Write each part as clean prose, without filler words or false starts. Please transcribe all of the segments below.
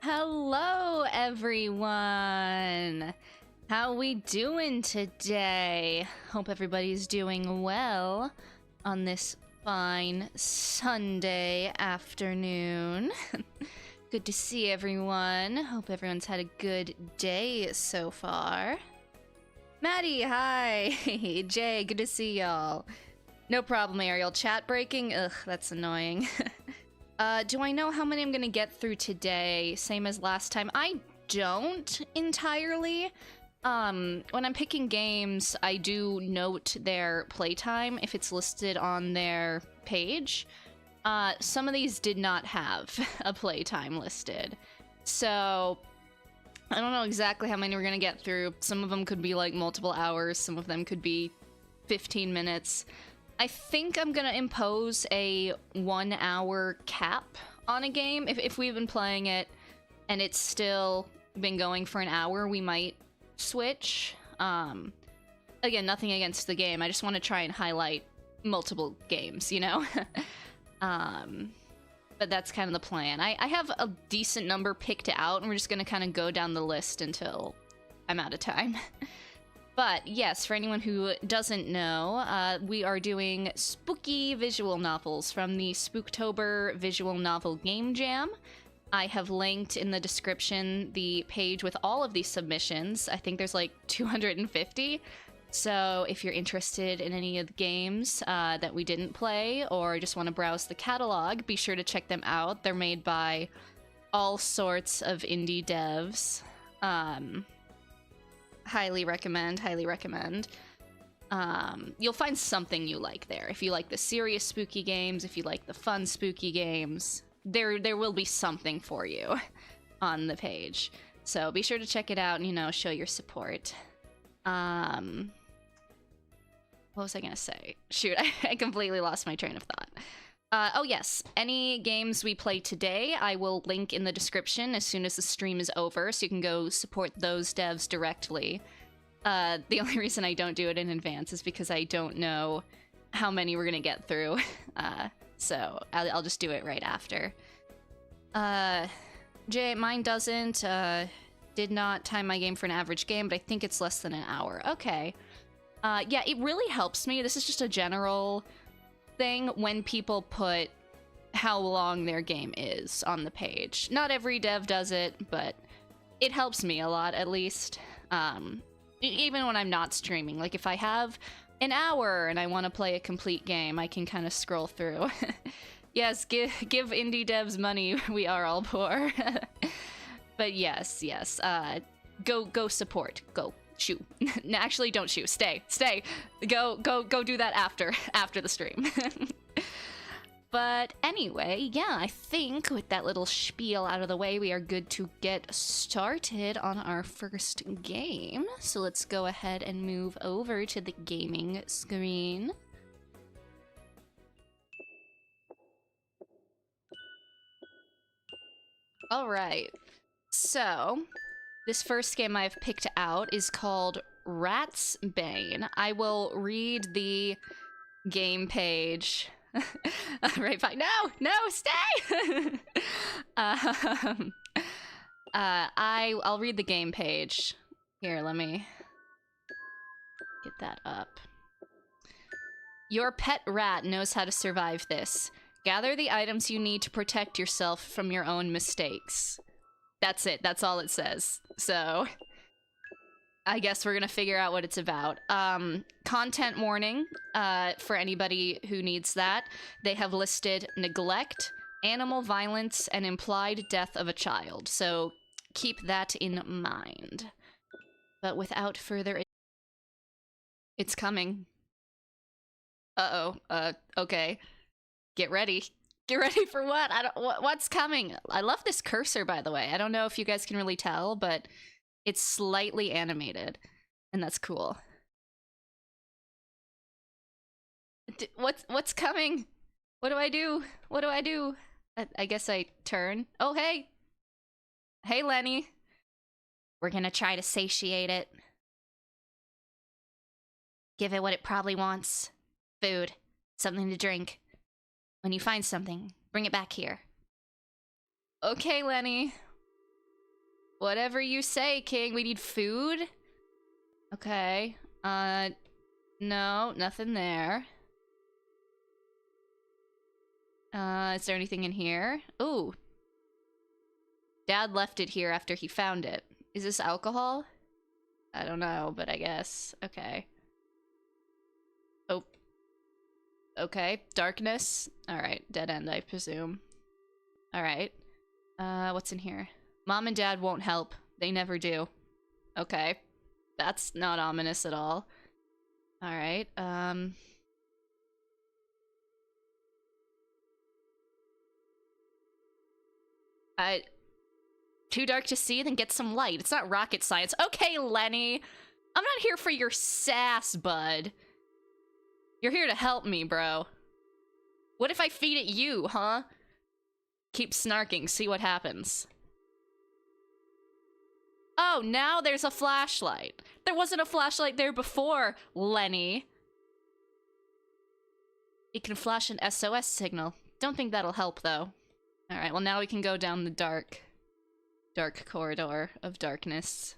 Hello, everyone! How we doing today? Hope everybody's doing well on this fine Sunday afternoon. Good to see everyone. Hope everyone's had a good day so far. Maddie, hi! Jay, good to see y'all. No problem, Ariel. Chat breaking? Ugh, that's annoying. Do I know how many I'm gonna get through today? Same as last time. I don't entirely. When I'm picking games, I do note their playtime if it's listed on their page. Some of these did not have a playtime listed. So, I don't know exactly how many we're gonna get through. Some of them could be like multiple hours, some of them could be 15 minutes. I think I'm gonna impose a 1 hour cap on a game. If we've been playing it and it's still been going for an hour, we might switch. Again, nothing against the game. I just want to try and highlight multiple games, you know? But that's kind of the plan. I have a decent number picked out, and we're just gonna kind of go down the list until I'm out of time. But yes, for anyone who doesn't know, we are doing spooky visual novels from the Spooktober Visual Novel Game Jam. I have linked in the description the page with all of these submissions. I think there's like 250. So if you're interested in any of the games that we didn't play or just want to browse the catalog, be sure to check them out. They're made by all sorts of indie devs. Highly recommend, highly recommend. You'll find something you like there. If you like the serious spooky games, if you like the fun spooky games, there will be something for you on the page. So be sure to check it out and, you know, show your support. What was I gonna say? Shoot, I completely lost my train of thought. Oh yes, any games we play today, I will link in the description as soon as the stream is over, so you can go support those devs directly. The only reason I don't do it in advance is because I don't know how many we're gonna get through, so I'll just do it right after. Jay, mine doesn't, did not time my game for an average game, but I think it's less than an hour. Okay. Yeah, it really helps me. This is just a general thing when people put how long their game is on the page. Not every dev does it, but it helps me a lot, at least. Even when I'm not streaming. Like, if I have an hour and I want to play a complete game, I can kind of scroll through. Yes, give indie devs money. We are all poor. But yes, go support. Go. Shoot. Actually, don't shoot. Stay. Go do that after the stream. But anyway, yeah, I think with that little spiel out of the way, we are good to get started on our first game. So let's go ahead and move over to the gaming screen. All right. So this first game I've picked out is called Rat's Bane. I will read the game page. Right, fine. No, stay! I'll read the game page. Here, let me get that up. Your pet rat knows how to survive this. Gather the items you need to protect yourself from your own mistakes. That's it. That's all it says. So, I guess we're gonna figure out what it's about. Content warning, for anybody who needs that. They have listed neglect, animal violence, and implied death of a child. So, keep that in mind. But without further ado, it's coming. Uh-oh. Okay. Get ready. Get ready for what? What's coming? I love this cursor, by the way. I don't know if you guys can really tell, but it's slightly animated, and that's cool. What's coming? What do I do? What do I do? I guess I turn. Oh, hey! Hey, Lenny. We're gonna try to satiate it. Give it what it probably wants. Food. Something to drink. When you find something, bring it back here. Okay, Lenny. Whatever you say, King. We need food? Okay. No, nothing there. Is there anything in here? Ooh. Dad left it here after he found it. Is this alcohol? I don't know, but I guess. Okay. Oh. Okay. Darkness. Alright. Dead end, I presume. Alright. What's in here? Mom and Dad won't help. They never do. Okay. That's not ominous at all. Alright. Too dark to see? Then get some light. It's not rocket science. Okay, Lenny. I'm not here for your sass, bud. You're here to help me, bro. What if I feed it you, huh? Keep snarking, see what happens. Oh, now there's a flashlight. There wasn't a flashlight there before, Lenny. It can flash an SOS signal. Don't think that'll help, though. Alright, well now we can go down the dark corridor of darkness.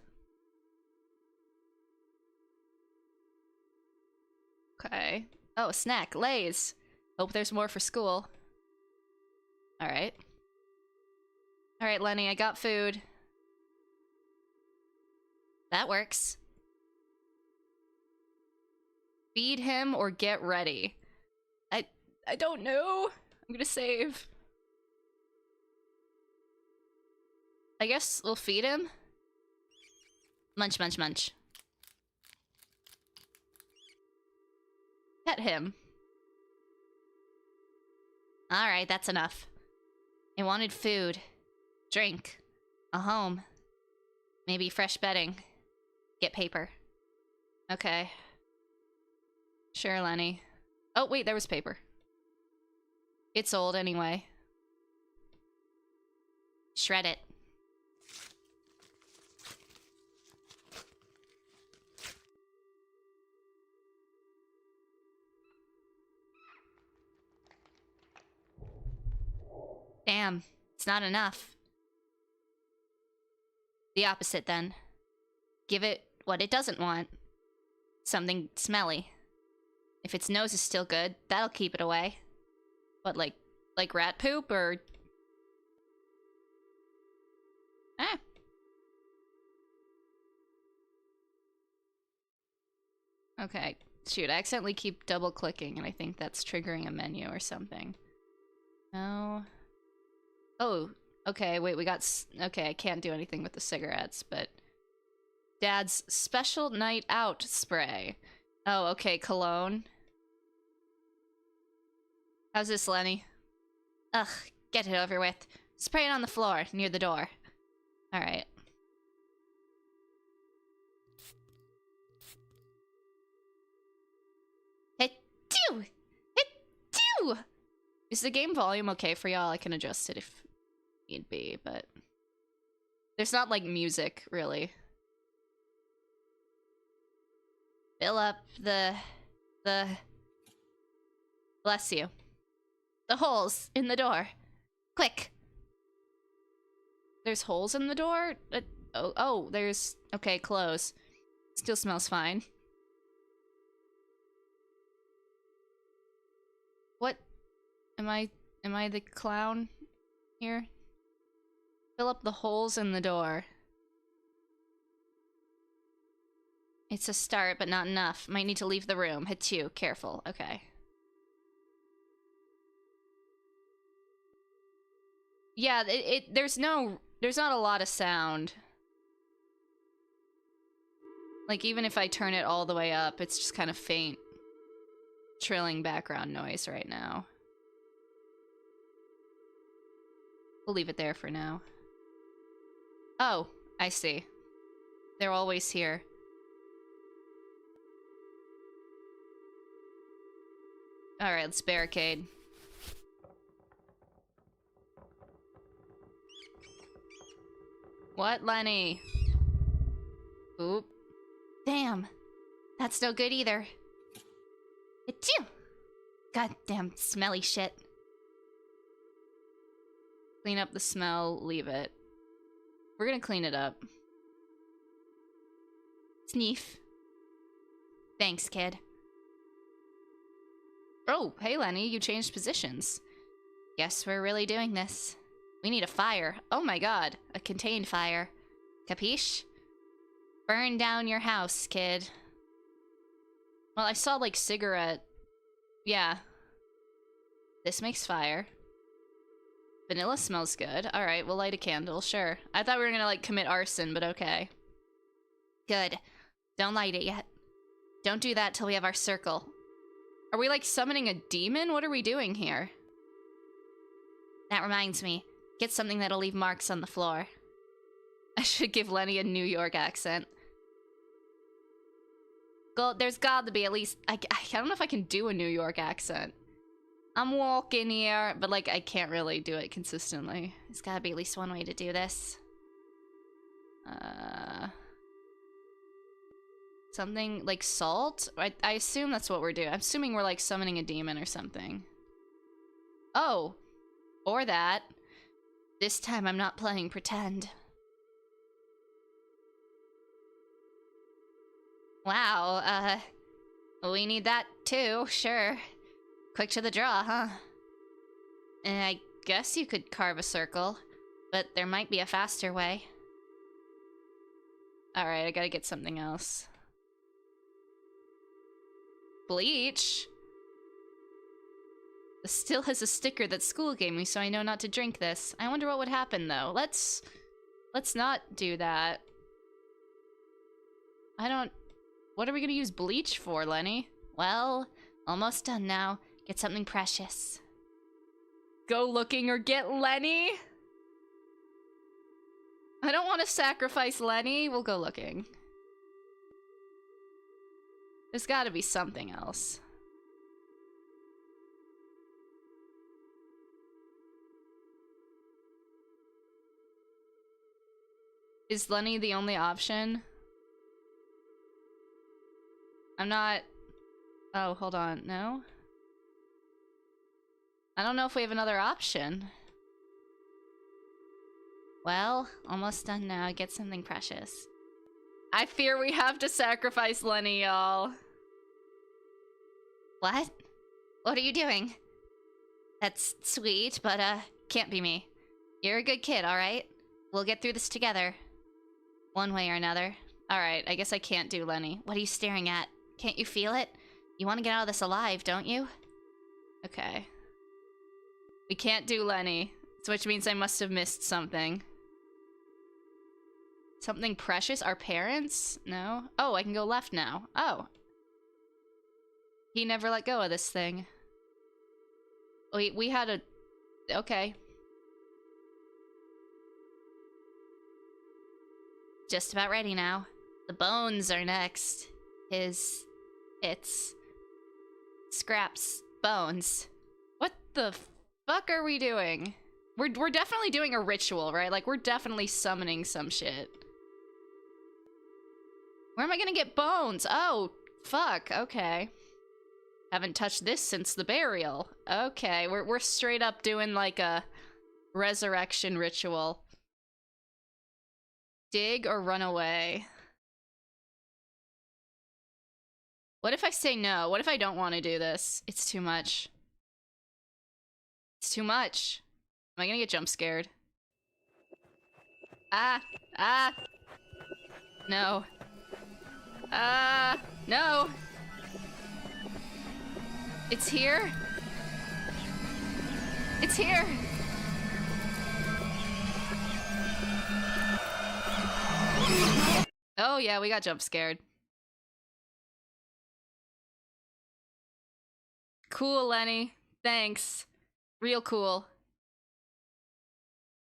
Okay. Oh, a snack. Lay's. Hope there's more for school. Alright. Alright, Lenny, I got food. That works. Feed him or get ready. I don't know. I'm gonna save. I guess we'll feed him. Munch, munch, munch. Pet him. Alright, that's enough. I wanted food. Drink. A home. Maybe fresh bedding. Get paper. Okay. Sure, Lenny. Oh, wait, there was paper. It's old anyway. Shred it. Damn, it's not enough. The opposite, then. Give it what it doesn't want. Something smelly. If its nose is still good, that'll keep it away. What, like rat poop, or... Ah. Okay, shoot, I accidentally keep double-clicking, and I think that's triggering a menu or something. No... Oh, okay, wait, we got... Okay, I can't do anything with the cigarettes, but... Dad's special night out spray. Oh, okay, cologne. How's this, Lenny? Ugh, get it over with. Spray it on the floor, near the door. Alright. Hit-two! Hit-two! Is the game volume okay for y'all? I can adjust it if need be, but... There's not, like, music, really. Fill up the... Bless you. The holes in the door. Quick! There's holes in the door? Oh, there's... Okay, close. Still smells fine. What? Am I the clown here? Fill up the holes in the door. It's a start, but not enough. Might need to leave the room. Hit 2. Careful. Okay. Yeah, there's not a lot of sound. Like, even if I turn it all the way up, it's just kind of faint, trilling background noise right now. We'll leave it there for now. Oh, I see. They're always here. Alright, let's barricade. What, Lenny? Oop. Damn. That's no good either. Achoo! Goddamn smelly shit. Clean up the smell, leave it. We're gonna clean it up. Sneef. Thanks, kid. Oh, hey Lenny, you changed positions. Guess we're really doing this. We need a fire. Oh my god, a contained fire. Capiche? Burn down your house, kid. Well, I saw, like, cigarette. Yeah. This makes fire. Vanilla smells good. Alright, we'll light a candle, sure. I thought we were gonna, like, commit arson, but okay. Good. Don't light it yet. Don't do that till we have our circle. Are we, like, summoning a demon? What are we doing here? That reminds me. Get something that'll leave marks on the floor. I should give Lenny a New York accent. There's got to be at least... I don't know if I can do a New York accent. I'm walking here, but, like, I can't really do it consistently. There's gotta be at least one way to do this. Something like salt? I assume that's what we're doing. I'm assuming we're, like, summoning a demon or something. Oh! Or that. This time I'm not playing pretend. Wow, we need that too, sure. Quick to the draw, huh? And I guess you could carve a circle, but there might be a faster way. Alright, I gotta get something else. Bleach? This still has a sticker that school gave me, so I know not to drink this. I wonder what would happen, though. Let's not do that. What are we gonna use bleach for, Lenny? Well, almost done now. Get something precious. Go looking or get Lenny? I don't want to sacrifice Lenny. We'll go looking. There's gotta be something else. Is Lenny the only option? I'm not... Oh, hold on. No? I don't know if we have another option. Well, almost done now. Get something precious. I fear we have to sacrifice Lenny, y'all. What? What are you doing? That's sweet, but, can't be me. You're a good kid, alright? We'll get through this together. One way or another. Alright, I guess I can't do Lenny. What are you staring at? Can't you feel it? You want to get out of this alive, don't you? Okay. We can't do Lenny, which means I must have missed something. Something precious? Our parents? No? Oh, I can go left now. Oh. He never let go of this thing. We had a... Okay. Just about ready now. The bones are next. It's... Scraps. Bones. What the fuck are we doing? We're definitely doing a ritual, right? Like, we're definitely summoning some shit. Where am I gonna get bones? Oh, fuck, okay. Haven't touched this since the burial. Okay, we're straight up doing, like, a resurrection ritual. Dig or run away? What if I say no? What if I don't want to do this? It's too much. It's too much. Am I gonna get jump scared? Ah! Ah! No. Ah! No! It's here? It's here! Oh yeah, we got jump scared. Cool, Lenny. Thanks. Real cool.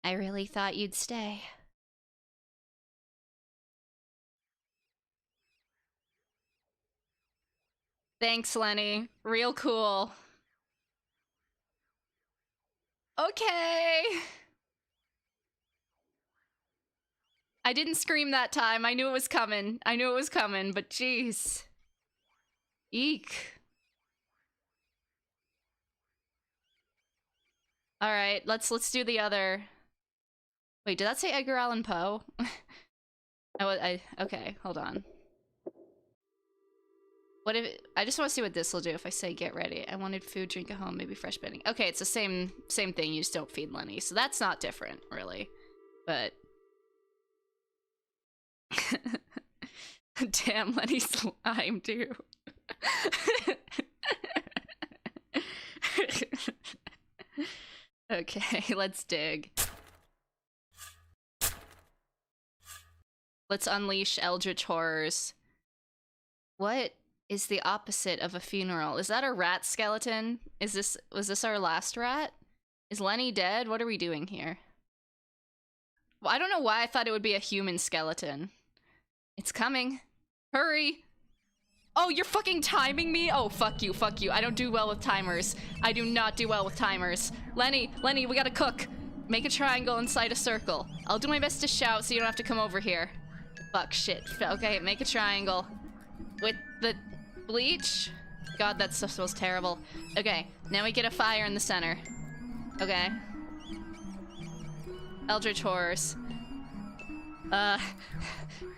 I really thought you'd stay. Thanks, Lenny. Real cool. Okay. I didn't scream that time. I knew it was coming. I knew it was coming, but jeez. Eek. All right, let's do the other. Wait, did that say Edgar Allan Poe? Okay, hold on. What if I just want to see what this will do if I say get ready. I wanted food, drink at home, maybe fresh bedding. Okay, it's the same thing. You just don't feed Lenny, so that's not different, really. But damn, Lenny's lime too. Okay, let's dig. Let's unleash eldritch horrors. What is the opposite of a funeral? Is that a rat skeleton? Was this our last rat? Is Lenny dead? What are we doing here? Well, I don't know why I thought it would be a human skeleton. It's coming. Hurry! Oh, you're fucking timing me? Oh, fuck you, fuck you. I don't do well with timers. I do not do well with timers. Lenny, we gotta cook. Make a triangle inside a circle. I'll do my best to shout so you don't have to come over here. Fuck, shit. Okay, make a triangle. With the bleach? God, that stuff smells terrible. Okay, now we get a fire in the center. Okay. Eldritch horrors.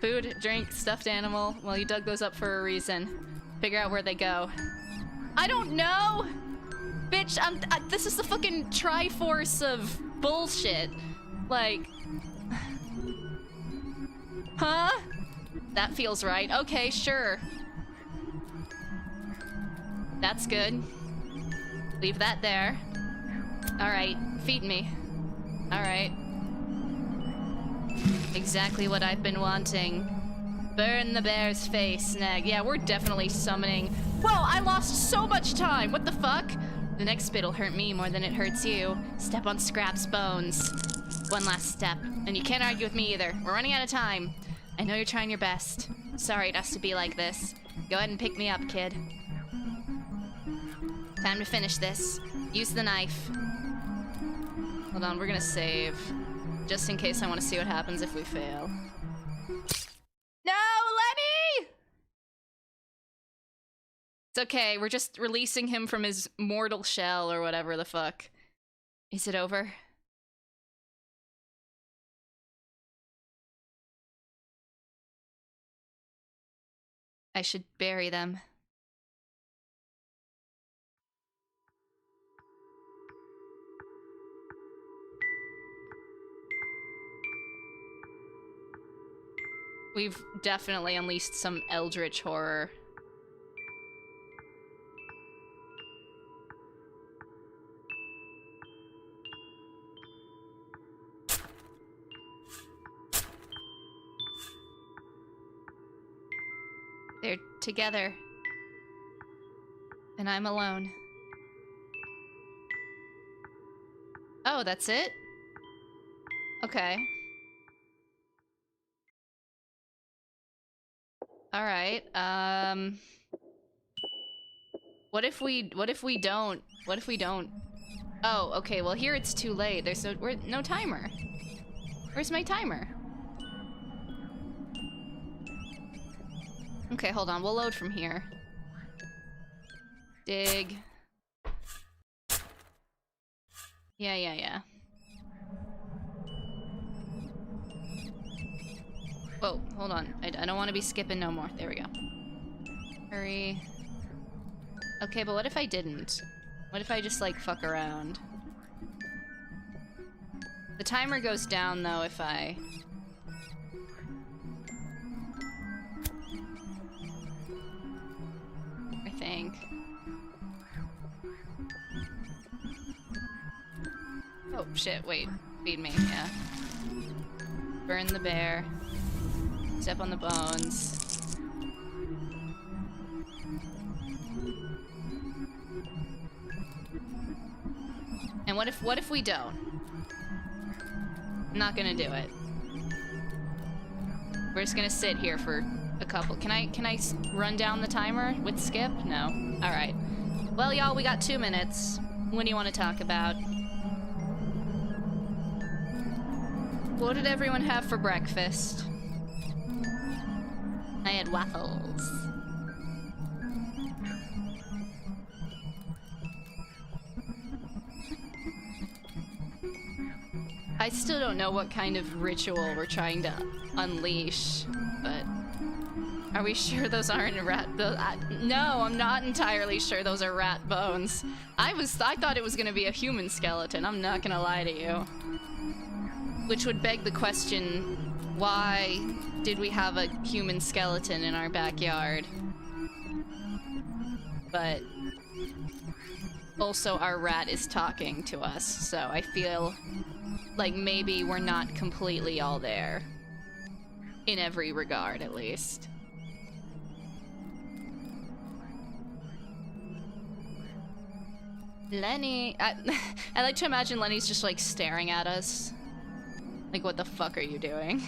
Food, drink, stuffed animal. Well, you dug those up for a reason. Figure out where they go. I don't know! Bitch, this is the fucking Triforce of bullshit. Like... Huh? That feels right. Okay, sure. That's good. Leave that there. Alright, feed me. Alright. Exactly what I've been wanting. Burn the bear's face, Snag. Yeah, we're definitely summoning. Whoa, I lost so much time! What the fuck? The next bit'll hurt me more than it hurts you. Step on Scrap's bones. One last step. And you can't argue with me either. We're running out of time. I know you're trying your best. Sorry it has to be like this. Go ahead and pick me up, kid. Time to finish this. Use the knife. Hold on, we're gonna save. Just in case I want to see what happens if we fail. No, Lenny! It's okay, we're just releasing him from his mortal shell or whatever the fuck. Is it over? I should bury them. We've definitely unleashed some eldritch horror. They're together. And I'm alone. Oh, that's it? Okay. Alright, What if we don't? What if we don't? Oh, okay, well here it's too late. There's no timer. Where's my timer? Okay, hold on, we'll load from here. Dig. Yeah. Whoa, hold on. I don't want to be skipping no more. There we go. Hurry. Okay, but what if I didn't? What if I just, like, fuck around? The timer goes down, though, if I... I think. Oh, shit, wait. Feed me, yeah. Burn the bear. Step on the bones. And what if we don't? I'm not gonna do it. We're just gonna sit here for a couple. Can I run down the timer with skip? No. All right. Well, y'all, we got 2 minutes. What do you want to talk about? What did everyone have for breakfast? I had waffles. still don't know what kind of ritual we're trying to unleash, but are we sure those aren't rat bones? No, I'm not entirely sure those are rat bones. I thought it was gonna be a human skeleton, I'm not gonna lie to you. Which would beg the question, why did we have a human skeleton in our backyard? But also our rat is talking to us, so I feel like maybe we're not completely all there. In every regard, at least. Lenny, I like to imagine Lenny's just like staring at us. Like, what the fuck are you doing?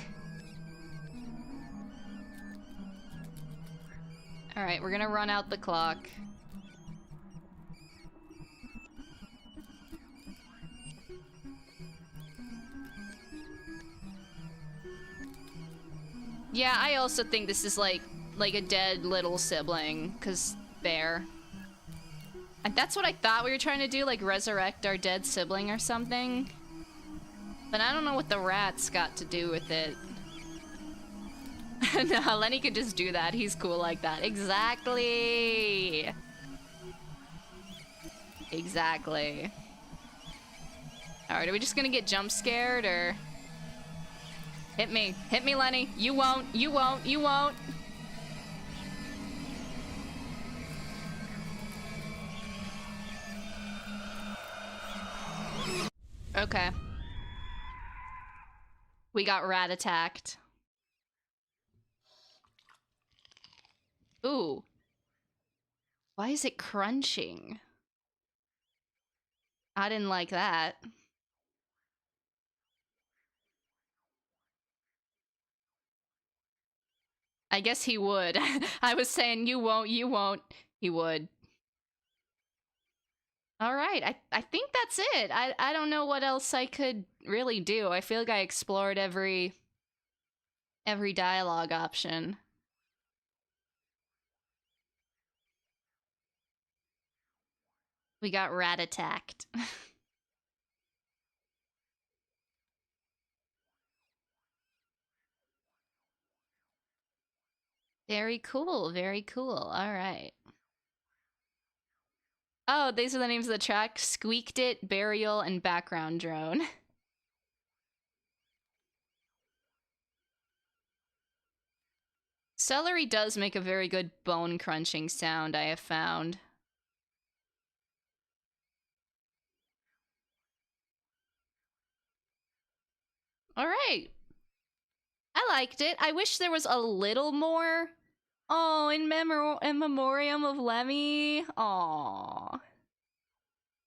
Alright, we're gonna run out the clock. Yeah, I also think this is like a dead little sibling, 'cause bear. And that's what I thought we were trying to do, like resurrect our dead sibling or something. But I don't know what the rat's got to do with it. No, Lenny could just do that. He's cool like that. Exactly. Exactly. Alright, are we just gonna get jump scared, or... Hit me. Hit me, Lenny. You won't. You won't. You won't. Okay. We got rat attacked. Ooh. Why is it crunching? I didn't like that. I guess he would. I was saying you won't, you won't. He would. Alright, I think that's it. I don't know what else I could really do. I feel like I explored every dialogue option. We got rat attacked. Very cool, very cool. Alright. Oh, these are the names of the track. Squeaked It, Burial, and Background Drone. Celery does make a very good bone crunching sound, I have found. Alright. I liked it. I wish there was a little more. Oh, in memoriam of Lemmy. Aw.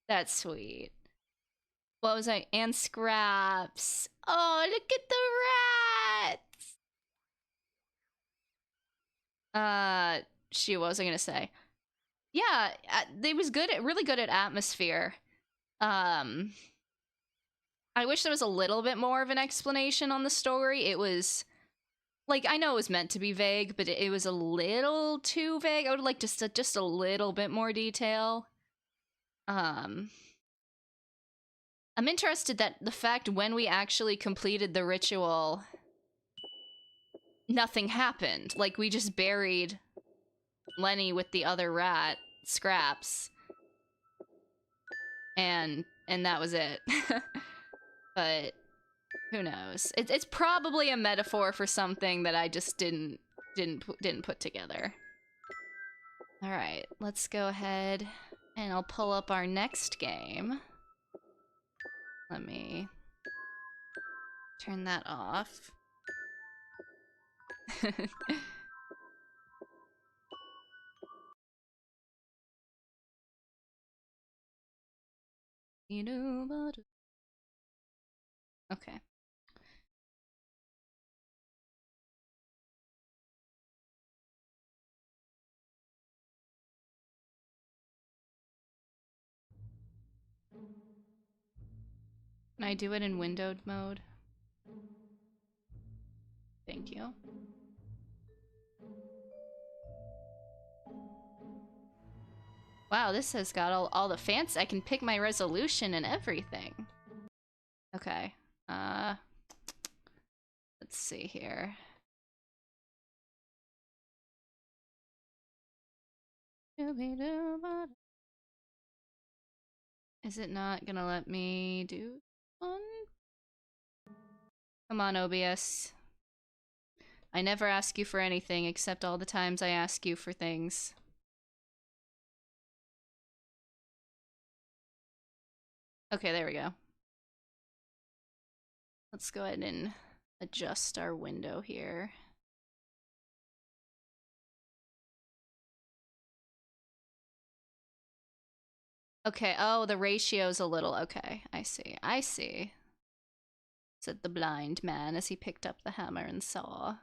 That's sweet. What was I? And Scraps. Oh, look at the rats. Shoot, what was I gonna say? Yeah, they was good at, really good at atmosphere. I wish there was a little bit more of an explanation on the story. It was, like, I know it was meant to be vague, but it was a little too vague. I would like just a little bit more detail. I'm interested that the fact when we actually completed the ritual, nothing happened. Like, we just buried Lenny with the other rat, Scraps. And that was it. But who knows? It's probably a metaphor for something that I just didn't put together. All right, let's go ahead and I'll pull up our next game. Let me turn that off. Okay. Can I do it in windowed mode? Thank you. Wow, this has got all the fancy. I can pick my resolution and everything. Okay. see here. Is it not gonna let me do one? Come on, OBS. I never ask you for anything except all the times I ask you for things. Okay, there we go. Let's go ahead and adjust our window here. Okay, oh, the ratio's a little... Okay, I see. I see. Said the blind man as he picked up the hammer and saw.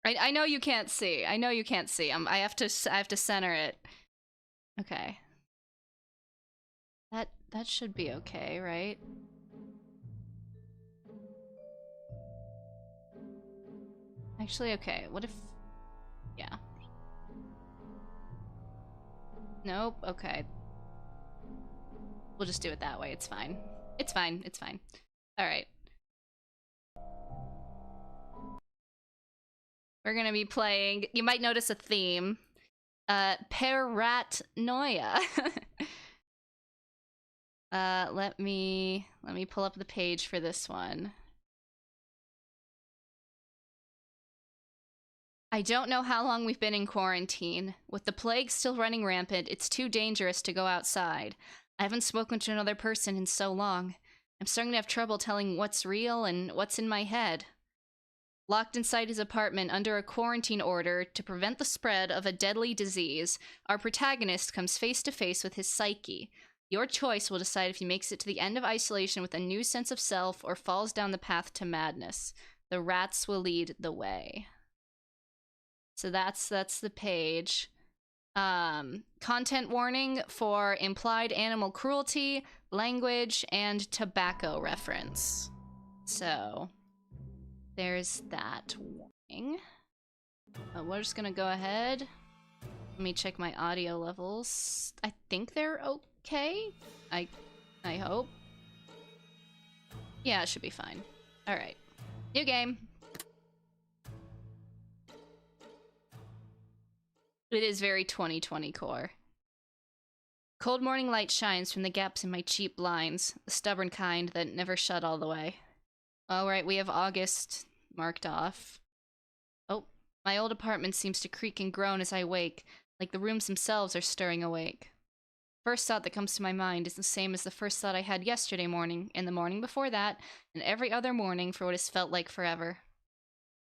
I know you can't see. I know you can't see. I have to center it. Okay. That should be okay, right? Actually, okay. What if... Yeah. Nope. Okay. We'll just do it that way. It's fine. It's fine. It's fine. All right. We're gonna be playing... You might notice a theme. Paranoia. Let me pull up the page for this one. I don't know how long we've been in quarantine. With the plague still running rampant, it's too dangerous to go outside. I haven't spoken to another person in so long. I'm starting to have trouble telling what's real and what's in my head. Locked inside his apartment under a quarantine order to prevent the spread of a deadly disease, our protagonist comes face to face with his psyche. Your choice will decide if he makes it to the end of isolation with a new sense of self or falls down the path to madness. The rats will lead the way. So that's the page. Content warning for implied animal cruelty, language, and tobacco reference. So there's that warning. We're just gonna go ahead. Let me check my audio levels. I think they're okay. I hope. Yeah, it should be fine. All right. New game. It is very 2020 core. Cold morning light shines from the gaps in my cheap blinds, the stubborn kind that never shut all the way. Alright, we have August marked off. Oh, my old apartment seems to creak and groan as I wake, like the rooms themselves are stirring awake. First thought that comes to my mind is the same as the first thought I had yesterday morning, and the morning before that, and every other morning for what has felt like forever.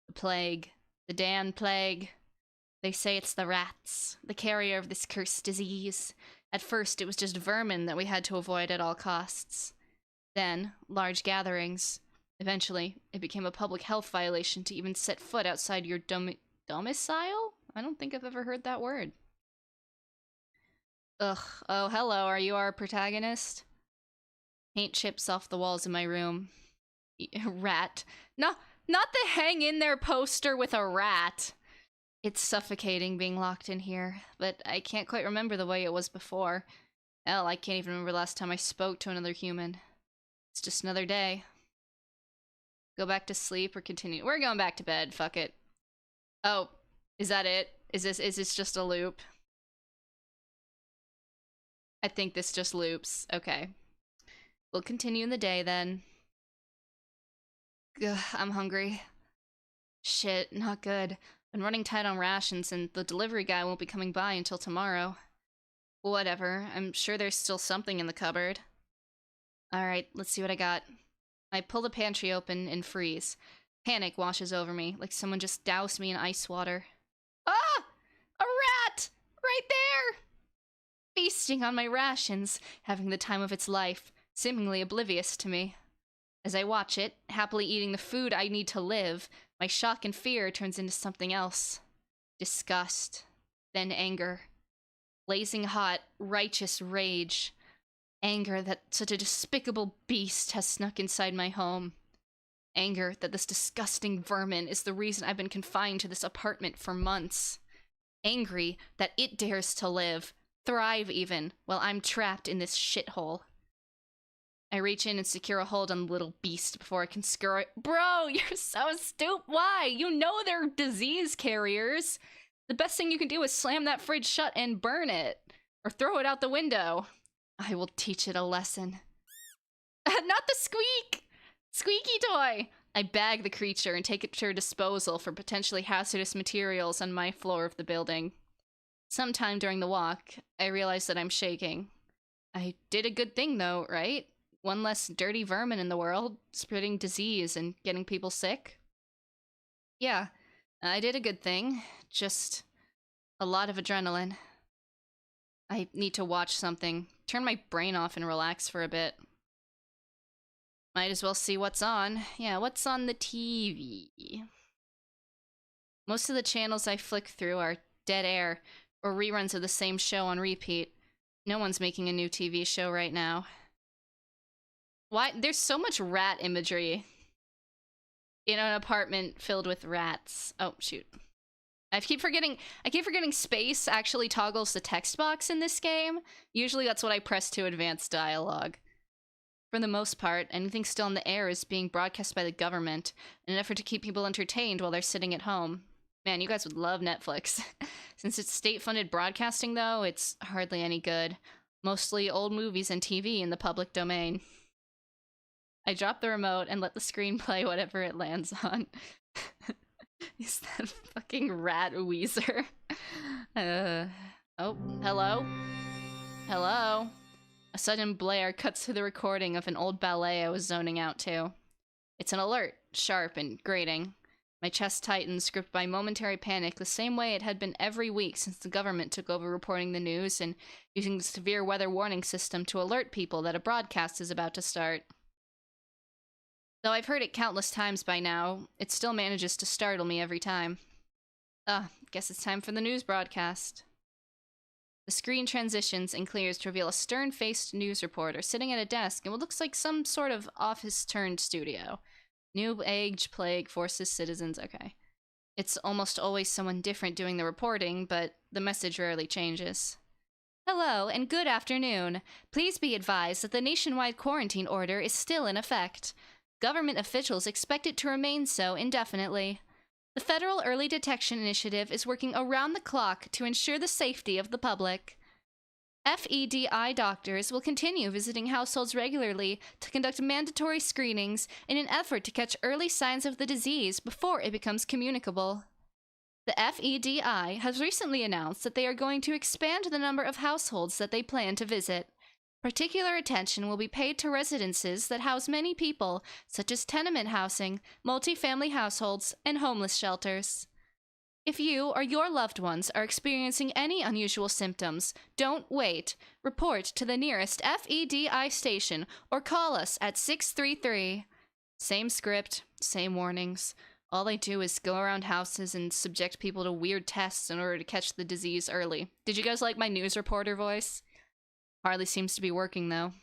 The plague. The damn plague. They say it's the rats, the carrier of this cursed disease. At first, it was just vermin that we had to avoid at all costs. Then, large gatherings. Eventually, it became a public health violation to even set foot outside your domicile? I don't think I've ever heard that word. Ugh. Oh, hello, are you our protagonist? Paint chips off the walls in my room. Rat. No, not the hang in there poster with a rat. It's suffocating being locked in here, but I can't quite remember the way it was before. Hell, I can't even remember the last time I spoke to another human. It's just another day. Go back to sleep or continue? We're going back to bed, fuck it. Oh, is that it? Is this just a loop? I think this just loops. Okay. We'll continue in the day then. Ugh, I'm hungry. Shit, not good. Been running tight on rations, and the delivery guy won't be coming by until tomorrow. Whatever, I'm sure there's still something in the cupboard. Alright, let's see what I got. I pull the pantry open and freeze. Panic washes over me, like someone just doused me in ice water. Ah! A rat! Right there! Feasting on my rations, having the time of its life, seemingly oblivious to me. As I watch it, happily eating the food I need to live, my shock and fear turns into something else. Disgust. Then anger. Blazing hot, righteous rage. Anger that such a despicable beast has snuck inside my home. Anger that this disgusting vermin is the reason I've been confined to this apartment for months. Angry that it dares to live, thrive even, while I'm trapped in this shithole. I reach in and secure a hold on the little beast before I can scurry. Bro, you're so stupid. Why? You know they're disease carriers. The best thing you can do is slam that fridge shut and burn it. Or throw it out the window. I will teach it a lesson. Not the squeak! Squeaky toy! I bag the creature and take it to disposal for potentially hazardous materials on my floor of the building. Sometime during the walk, I realize that I'm shaking. I did a good thing though, right? One less dirty vermin in the world, spreading disease and getting people sick. Yeah, I did a good thing. Just a lot of adrenaline. I need to watch something. Turn my brain off and relax for a bit. Might as well see what's on. Yeah, what's on the TV? Most of the channels I flick through are dead air, or reruns of the same show on repeat. No one's making a new TV show right now. Why? There's so much rat imagery in an apartment filled with rats. Oh, shoot. I keep forgetting space actually toggles the text box in this game. Usually that's what I press to advance dialogue. For the most part, anything still in the air is being broadcast by the government in an effort to keep people entertained while they're sitting at home. Man, you guys would love Netflix. Since it's state-funded broadcasting, though, it's hardly any good. Mostly old movies and TV in the public domain. I drop the remote and let the screen play whatever it lands on. Is that fucking rat Weezer? Oh, hello? Hello? A sudden blare cuts through the recording of an old ballet I was zoning out to. It's an alert, sharp and grating. My chest tightens, gripped by momentary panic, the same way it had been every week since the government took over reporting the news and using the severe weather warning system to alert people that a broadcast is about to start. Though I've heard it countless times by now, it still manages to startle me every time. Guess it's time for the news broadcast. The screen transitions and clears to reveal a stern-faced news reporter sitting at a desk in what looks like some sort of office-turned-studio. New age plague forces citizens. Okay. It's almost always someone different doing the reporting, but the message rarely changes. Hello, and good afternoon. Please be advised that the nationwide quarantine order is still in effect. Government officials expect it to remain so indefinitely. The Federal Early Detection Initiative is working around the clock to ensure the safety of the public. FEDI doctors will continue visiting households regularly to conduct mandatory screenings in an effort to catch early signs of the disease before it becomes communicable. The FEDI has recently announced that they are going to expand the number of households that they plan to visit. Particular attention will be paid to residences that house many people, such as tenement housing, multi-family households, and homeless shelters. If you or your loved ones are experiencing any unusual symptoms, don't wait. Report to the nearest FEDI station or call us at 633. Same script, same warnings. All they do is go around houses and subject people to weird tests in order to catch the disease early. Did you guys like my news reporter voice? Hardly seems to be working, though.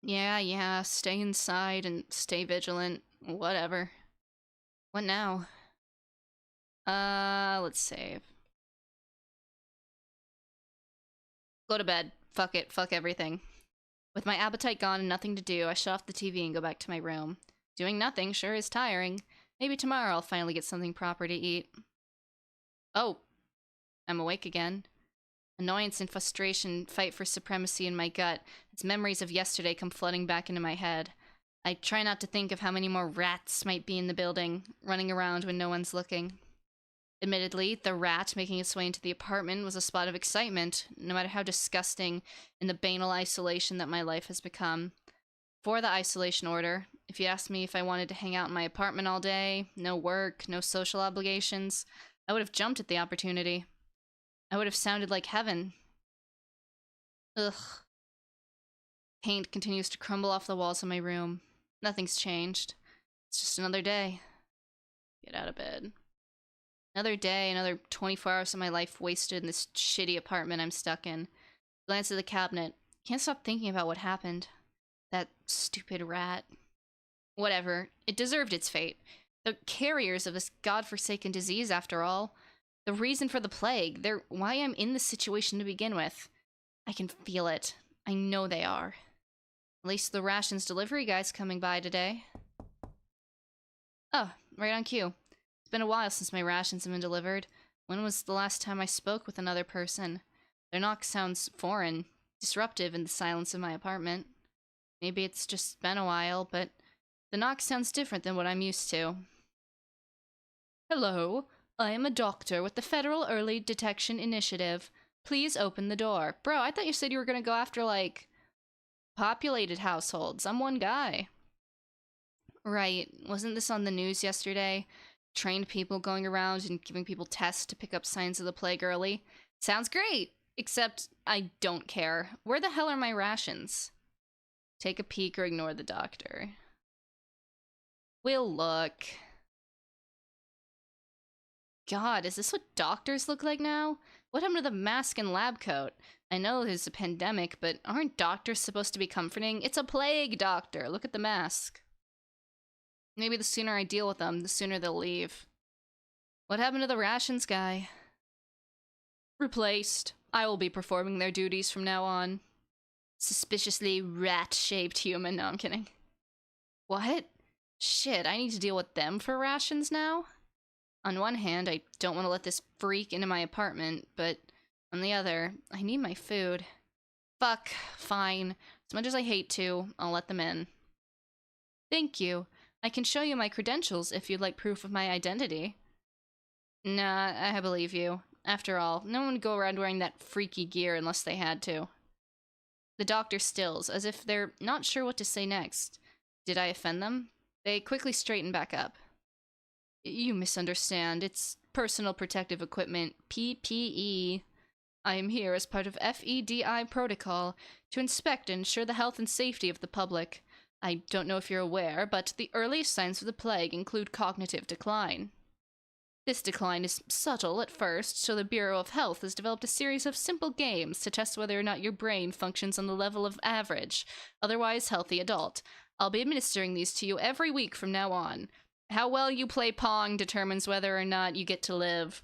Yeah, stay inside and stay vigilant. Whatever. What now? Let's save. Go to bed. Fuck it. Fuck everything. With my appetite gone and nothing to do, I shut off the TV and go back to my room. Doing nothing sure is tiring. Maybe tomorrow I'll finally get something proper to eat. Oh. I'm awake again. Annoyance and frustration fight for supremacy in my gut as memories of yesterday come flooding back into my head. I try not to think of how many more rats might be in the building, running around when no one's looking. Admittedly, the rat making its way into the apartment was a spot of excitement, no matter how disgusting in the banal isolation that my life has become. Before the isolation order, if you asked me if I wanted to hang out in my apartment all day, no work, no social obligations, I would have jumped at the opportunity. I would have sounded like heaven. Ugh. Paint continues to crumble off the walls of my room. Nothing's changed. It's just another day. Get out of bed. Another day, another 24 hours of my life wasted in this shitty apartment I'm stuck in. Glance at the cabinet. Can't stop thinking about what happened. That stupid rat. Whatever. It deserved its fate. The carriers of this godforsaken disease, after all. The reason for the plague. They're why I'm in this situation to begin with. I can feel it. I know they are. At least the rations delivery guy's coming by today. Oh, right on cue. It's been a while since my rations have been delivered. When was the last time I spoke with another person? Their knock sounds foreign, disruptive in the silence of my apartment. Maybe it's just been a while, but the knock sounds different than what I'm used to. Hello, I am a doctor with the Federal Early Detection Initiative. Please open the door. Bro, I thought you said you were gonna go after, like, populated households. I'm one guy. Right. Wasn't this on the news yesterday? Trained people going around and giving people tests to pick up signs of the plague early. Sounds great! Except, I don't care. Where the hell are my rations? Take a peek or ignore the doctor. We'll look. God, is this what doctors look like now? What happened to the mask and lab coat? I know there's a pandemic, but aren't doctors supposed to be comforting? It's a plague, doctor! Look at the mask. Maybe the sooner I deal with them, the sooner they'll leave. What happened to the rations guy? Replaced. I will be performing their duties from now on. Suspiciously rat-shaped human. No, I'm kidding. What? Shit, I need to deal with them for rations now? On one hand, I don't want to let this freak into my apartment, but on the other, I need my food. Fuck, fine. As much as I hate to, I'll let them in. Thank you. I can show you my credentials if you'd like proof of my identity. Nah, I believe you. After all, no one would go around wearing that freaky gear unless they had to. The doctor stills, as if they're not sure what to say next. Did I offend them? They quickly straighten back up. You misunderstand. It's personal protective equipment, PPE. I am here as part of FEDI protocol to inspect and ensure the health and safety of the public. I don't know if you're aware, but the earliest signs of the plague include cognitive decline. This decline is subtle at first, so the Bureau of Health has developed a series of simple games to test whether or not your brain functions on the level of average, otherwise healthy adult. I'll be administering these to you every week from now on. How well you play Pong determines whether or not you get to live.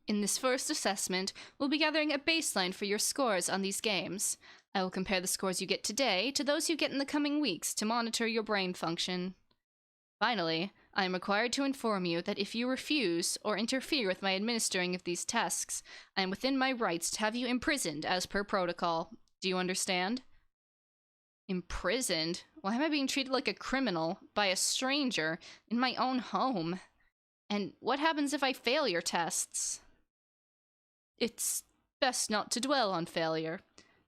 In this first assessment, we'll be gathering a baseline for your scores on these games. I will compare the scores you get today to those you get in the coming weeks to monitor your brain function. Finally, I am required to inform you that if you refuse or interfere with my administering of these tests, I am within my rights to have you imprisoned as per protocol. Do you understand? Imprisoned? Why am I being treated like a criminal by a stranger in my own home? And what happens if I fail your tests? It's best not to dwell on failure.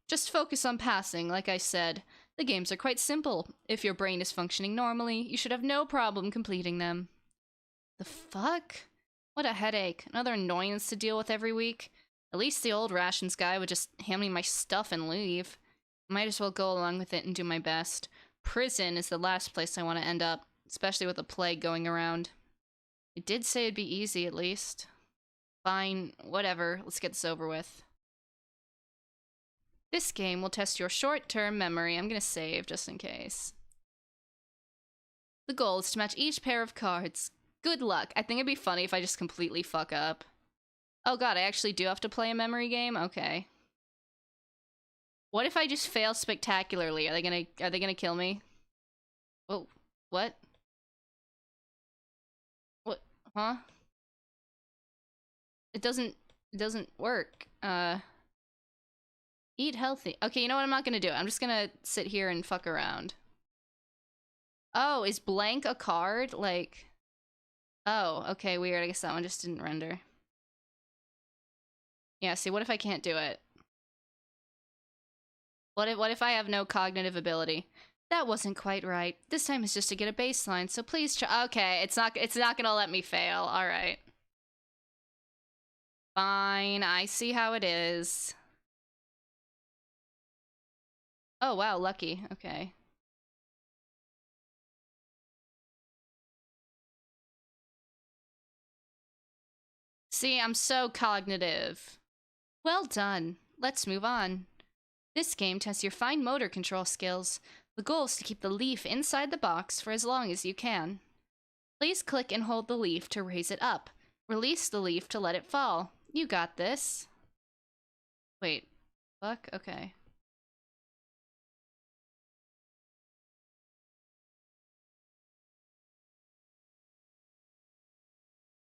Just focus on passing, like I said. The games are quite simple. If your brain is functioning normally, you should have no problem completing them. The fuck? What a headache. Another annoyance to deal with every week. At least the old rations guy would just hand me my stuff and leave. Might as well go along with it and do my best. Prison is the last place I want to end up, especially with a plague going around. It did say it'd be easy, at least. Fine, whatever. Let's get this over with. This game will test your short-term memory. I'm gonna save, just in case. The goal is to match each pair of cards. Good luck. I think it'd be funny if I just completely fuck up. Oh god, I actually do have to play a memory game? Okay. What if I just fail spectacularly? Are they gonna kill me? Oh, what? What? Huh? It doesn't work. Eat healthy. Okay, you know what? I'm not gonna do it. I'm just gonna sit here and fuck around. Oh, is blank a card? Like... Oh, okay, weird. I guess that one just didn't render. Yeah, see, what if I can't do it? What if I have no cognitive ability? That wasn't quite right. This time is just to get a baseline, so please try- Okay, it's not gonna let me fail. Alright. Fine, I see how it is. Oh, wow, lucky. Okay. See, I'm so cognitive. Well done. Let's move on. This game tests your fine motor control skills. The goal is to keep the leaf inside the box for as long as you can. Please click and hold the leaf to raise it up. Release the leaf to let it fall. You got this. Wait, Fuck? Okay.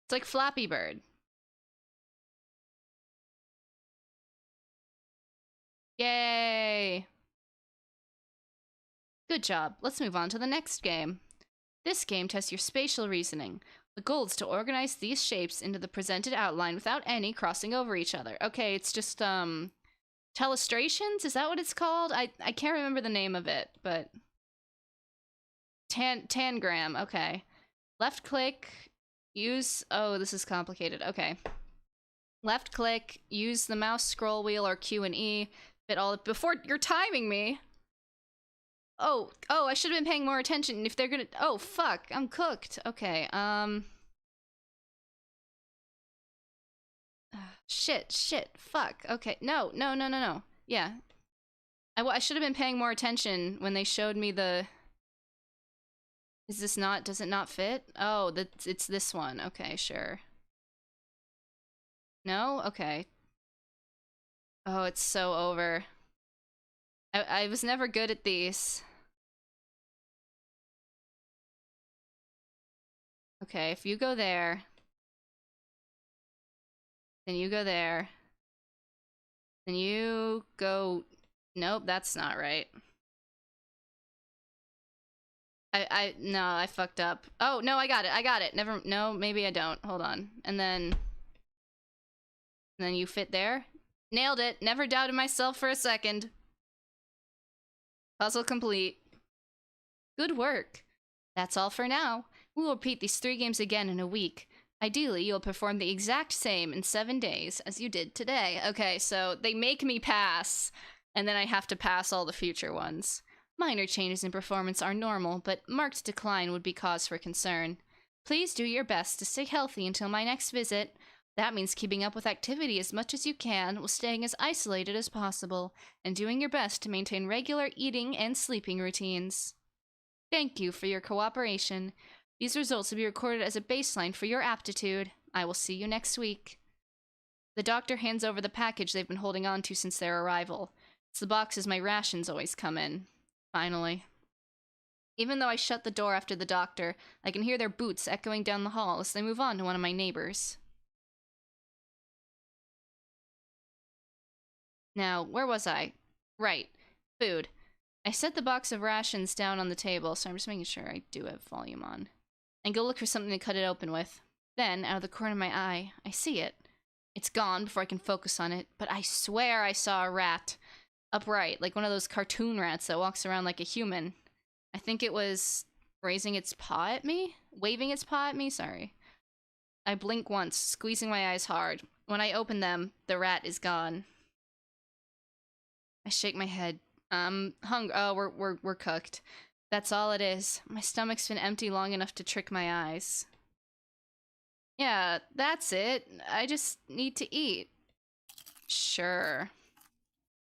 It's like Flappy Bird. Yay! Good job. Let's move on to the next game. This game tests your spatial reasoning. The goal is to organize these shapes into the presented outline without any crossing over each other. Okay, it's just, telestrations? Is that what it's called? I can't remember the name of it, but... Tangram, okay. Left click, use... Oh, this is complicated. Okay. Left click, use the mouse scroll wheel or Q and E. Fit all... Before you're timing me! Oh, I should have been paying more attention if they're gonna... Oh, fuck, I'm cooked. Okay, shit, fuck. Okay, no. Yeah. I should have been paying more attention when they showed me the... Is this not... Does it not fit? Oh, it's this one. Okay, sure. No? Okay. Oh, it's so over. I was never good at these. Okay, if you go there... Then you go there. Then you go... Nope, that's not right. No, I fucked up. Oh, no, I got it. No, maybe I don't. Hold on. And then you fit there. Nailed it. Never doubted myself for a second. Puzzle complete. Good work. That's all for now. We will repeat these 3 games again in a week. Ideally, you'll perform the exact same in 7 days as you did today. Okay, so they make me pass, and then I have to pass all the future ones. Minor changes in performance are normal, but marked decline would be cause for concern. Please do your best to stay healthy until my next visit. That means keeping up with activity as much as you can while staying as isolated as possible, and doing your best to maintain regular eating and sleeping routines. Thank you for your cooperation. These results will be recorded as a baseline for your aptitude. I will see you next week. The doctor hands over the package they've been holding on to since their arrival. It's the boxes my rations always come in. Finally. Even though I shut the door after the doctor, I can hear their boots echoing down the hall as they move on to one of my neighbors. Now, where was I? Right. Food. I set the box of rations down on the table, so I'm just making sure I do have volume on. And go look for something to cut it open with. Then, out of the corner of my eye, I see it. It's gone before I can focus on it, but I swear I saw a rat. Upright, like one of those cartoon rats that walks around like a human. I think it was raising its paw at me? Waving its paw at me? Sorry. I blink once, squeezing my eyes hard. When I open them, the rat is gone. I shake my head. Oh, we're cooked. That's all it is. My stomach's been empty long enough to trick my eyes. Yeah, that's it. I just need to eat. Sure.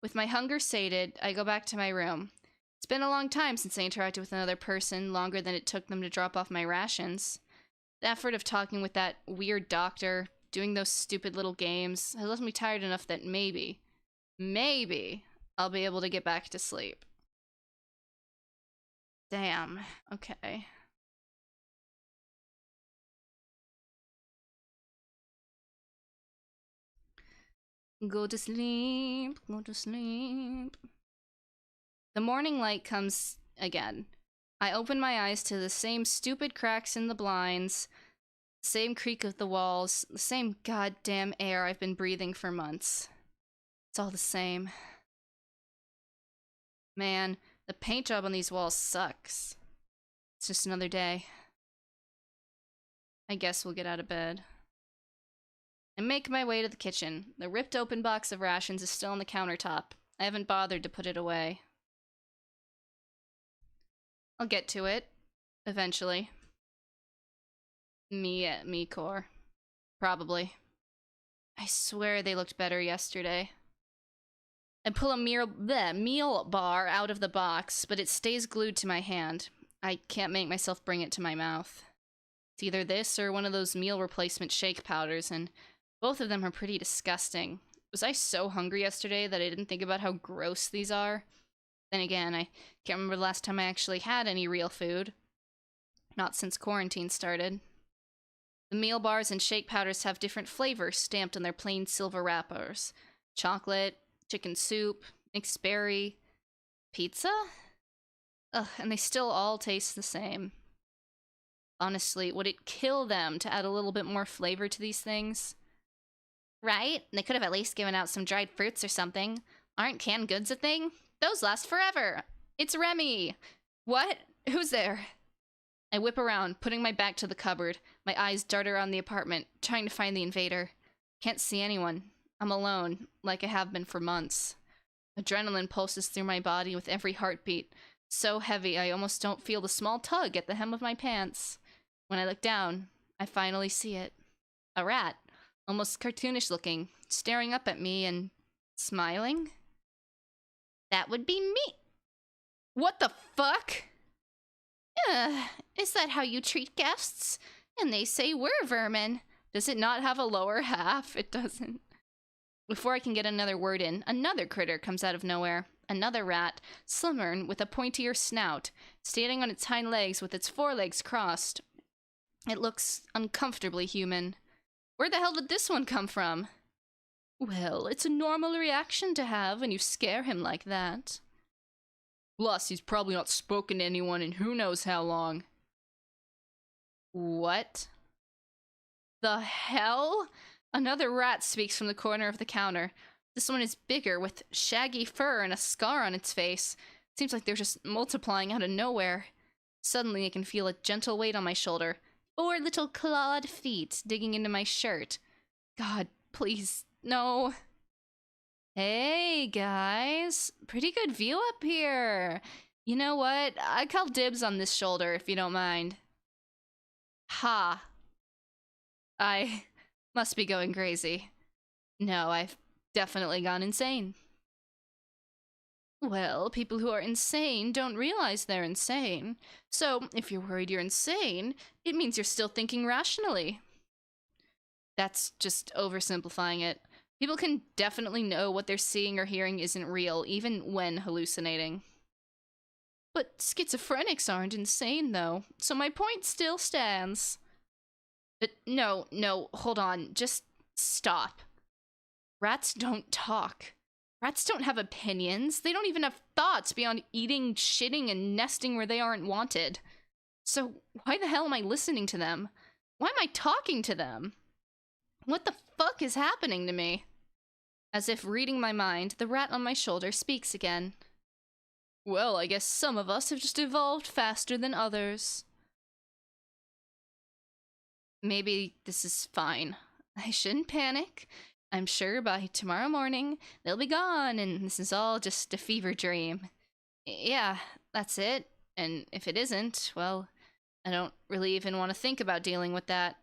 With my hunger sated, I go back to my room. It's been a long time since I interacted with another person, longer than it took them to drop off my rations. The effort of talking with that weird doctor, doing those stupid little games, has left me tired enough that maybe, I'll be able to get back to sleep. Damn. Okay. Go to sleep. Go to sleep. The morning light comes again. I open my eyes to the same stupid cracks in the blinds, the same creak of the walls, the same goddamn air I've been breathing for months. It's all the same. Man, the paint job on these walls sucks. It's just another day. I guess we'll get out of bed. I make my way to the kitchen. The ripped open box of rations is still on the countertop. I haven't bothered to put it away. I'll get to it. Eventually. Me core. Probably. I swear they looked better yesterday. I pull a meal bar out of the box, but it stays glued to my hand. I can't make myself bring it to my mouth. It's either this or one of those meal replacement shake powders, and both of them are pretty disgusting. Was I so hungry yesterday that I didn't think about how gross these are? Then again, I can't remember the last time I actually had any real food. Not since quarantine started. The meal bars and shake powders have different flavors stamped on their plain silver wrappers. Chocolate, chicken soup, mixed berry, pizza? Ugh, and they still all taste the same. Honestly, would it kill them to add a little bit more flavor to these things? Right? They could have at least given out some dried fruits or something. Aren't canned goods a thing? Those last forever! It's Remy! What? Who's there? I whip around, putting my back to the cupboard. My eyes dart around the apartment, trying to find the invader. Can't see anyone. I'm alone, like I have been for months. Adrenaline pulses through my body with every heartbeat. So heavy, I almost don't feel the small tug at the hem of my pants. When I look down, I finally see it. A rat, almost cartoonish looking, staring up at me and smiling. That would be me. What the fuck? Is that how you treat guests? And they say we're vermin. Does it not have a lower half? It doesn't. Before I can get another word in, another critter comes out of nowhere. Another rat, slimmer and with a pointier snout, standing on its hind legs with its forelegs crossed. It looks uncomfortably human. Where the hell did this one come from? Well, it's a normal reaction to have when you scare him like that. Plus, he's probably not spoken to anyone in who knows how long. What? The hell? Another rat speaks from the corner of the counter. This one is bigger, with shaggy fur and a scar on its face. Seems like they're just multiplying out of nowhere. Suddenly, I can feel a gentle weight on my shoulder. 4 little clawed feet digging into my shirt. God, please, no. Hey, guys. Pretty good view up here. You know what? I call dibs on this shoulder, if you don't mind. Ha. I must be going crazy. No, I've definitely gone insane. Well, people who are insane don't realize they're insane. So, if you're worried you're insane, it means you're still thinking rationally. That's just oversimplifying it. People can definitely know what they're seeing or hearing isn't real, even when hallucinating. But schizophrenics aren't insane, though, so my point still stands. No, hold on. Just stop. Rats don't talk. Rats don't have opinions. They don't even have thoughts beyond eating, shitting, and nesting where they aren't wanted. So why the hell am I listening to them? Why am I talking to them? What the fuck is happening to me? As if reading my mind, the rat on my shoulder speaks again. Well, I guess some of us have just evolved faster than others. Maybe this is fine. I shouldn't panic. I'm sure by tomorrow morning, they'll be gone, and this is all just a fever dream. Yeah, that's it. And if it isn't, well, I don't really even want to think about dealing with that.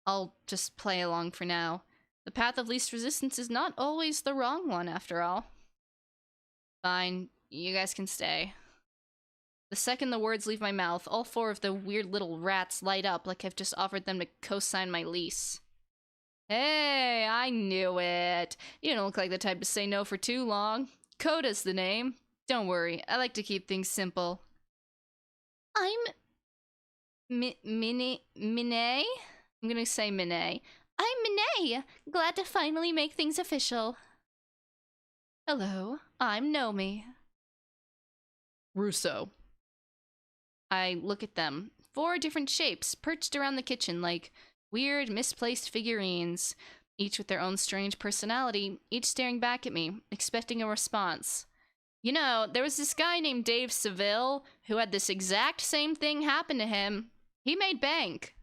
I'll just play along for now. The path of least resistance is not always the wrong one, after all. Fine, you guys can stay. The second the words leave my mouth, all 4 of the weird little rats light up like I've just offered them to co-sign my lease. Hey, I knew it. You don't look like the type to say no for too long. Coda's the name. Don't worry, I like to keep things simple. I'm... Minnie? I'm gonna say Minnie. I'm Minnie. Glad to finally make things official. Hello, I'm Nomi. Russo. I look at them. 4 different shapes perched around the kitchen like weird, misplaced figurines, each with their own strange personality, each staring back at me, expecting a response. You know, there was this guy named Dave Seville who had this exact same thing happen to him. He made bank.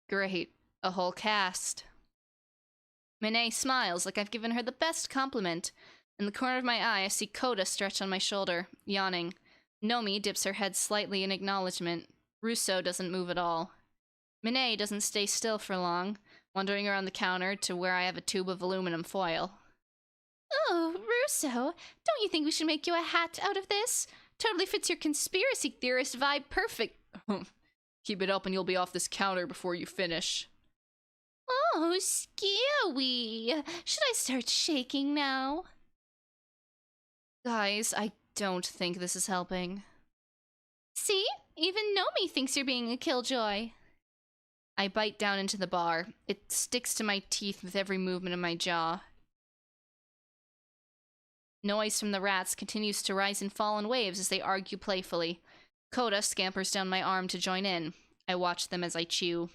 Great. A whole cast. Minnie smiles like I've given her the best compliment. In the corner of my eye, I see Coda stretch on my shoulder, yawning. Nomi dips her head slightly in acknowledgement. Russo doesn't move at all. Minnie doesn't stay still for long, wandering around the counter to where I have a tube of aluminum foil. Oh, Russo, don't you think we should make you a hat out of this? Totally fits your conspiracy theorist vibe perfect. Keep it up and you'll be off this counter before you finish. Oh, scary. Should I start shaking now? Guys, I don't think this is helping. See? Even Nomi thinks you're being a killjoy. I bite down into the bar. It sticks to my teeth with every movement of my jaw. Noise from the rats continues to rise and fall in waves as they argue playfully. Coda scampers down my arm to join in. I watch them as I chew.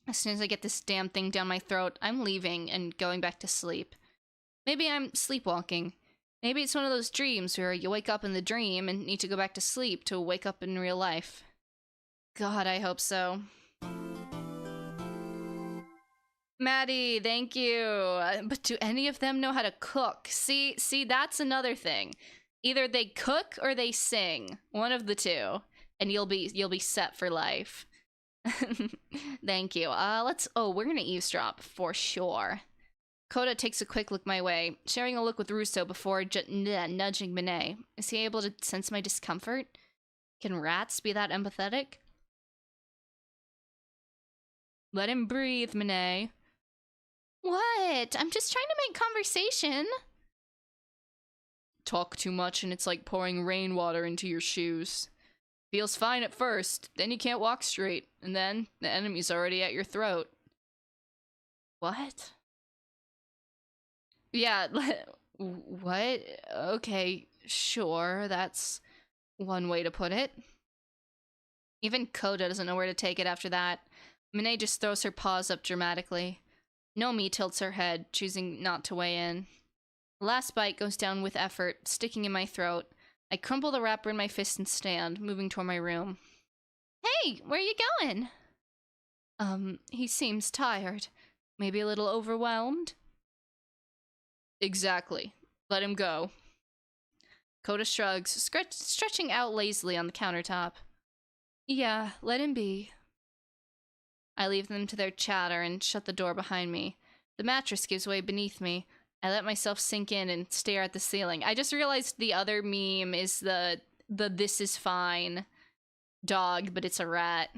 As soon as I get this damn thing down my throat, I'm leaving and going back to sleep. Maybe I'm sleepwalking. Maybe it's one of those dreams where you wake up in the dream and need to go back to sleep to wake up in real life. God, I hope so. Maddie, thank you. But do any of them know how to cook? See, that's another thing. Either they cook or they sing. One of the two. And you'll be set for life. Thank you. We're gonna eavesdrop for sure. Coda takes a quick look my way, sharing a look with Russo before nudging Monet. Is he able to sense my discomfort? Can rats be that empathetic? Let him breathe, Monet. What? I'm just trying to make conversation. Talk too much and it's like pouring rainwater into your shoes. Feels fine at first, then you can't walk straight, and then the enemy's already at your throat. What? Yeah, what? Okay, sure, that's one way to put it. Even Coda doesn't know where to take it after that. Monet just throws her paws up dramatically. Nomi tilts her head, choosing not to weigh in. The last bite goes down with effort, sticking in my throat. I crumple the wrapper in my fist and stand, moving toward my room. Hey, where are you going? He seems tired. Maybe a little overwhelmed? Exactly. Let him go. Coda shrugs, stretching out lazily on the countertop. Yeah, let him be. I leave them to their chatter and shut the door behind me. The mattress gives way beneath me. I let myself sink in and stare at the ceiling. I just realized the other meme is the this is fine dog, but it's a rat.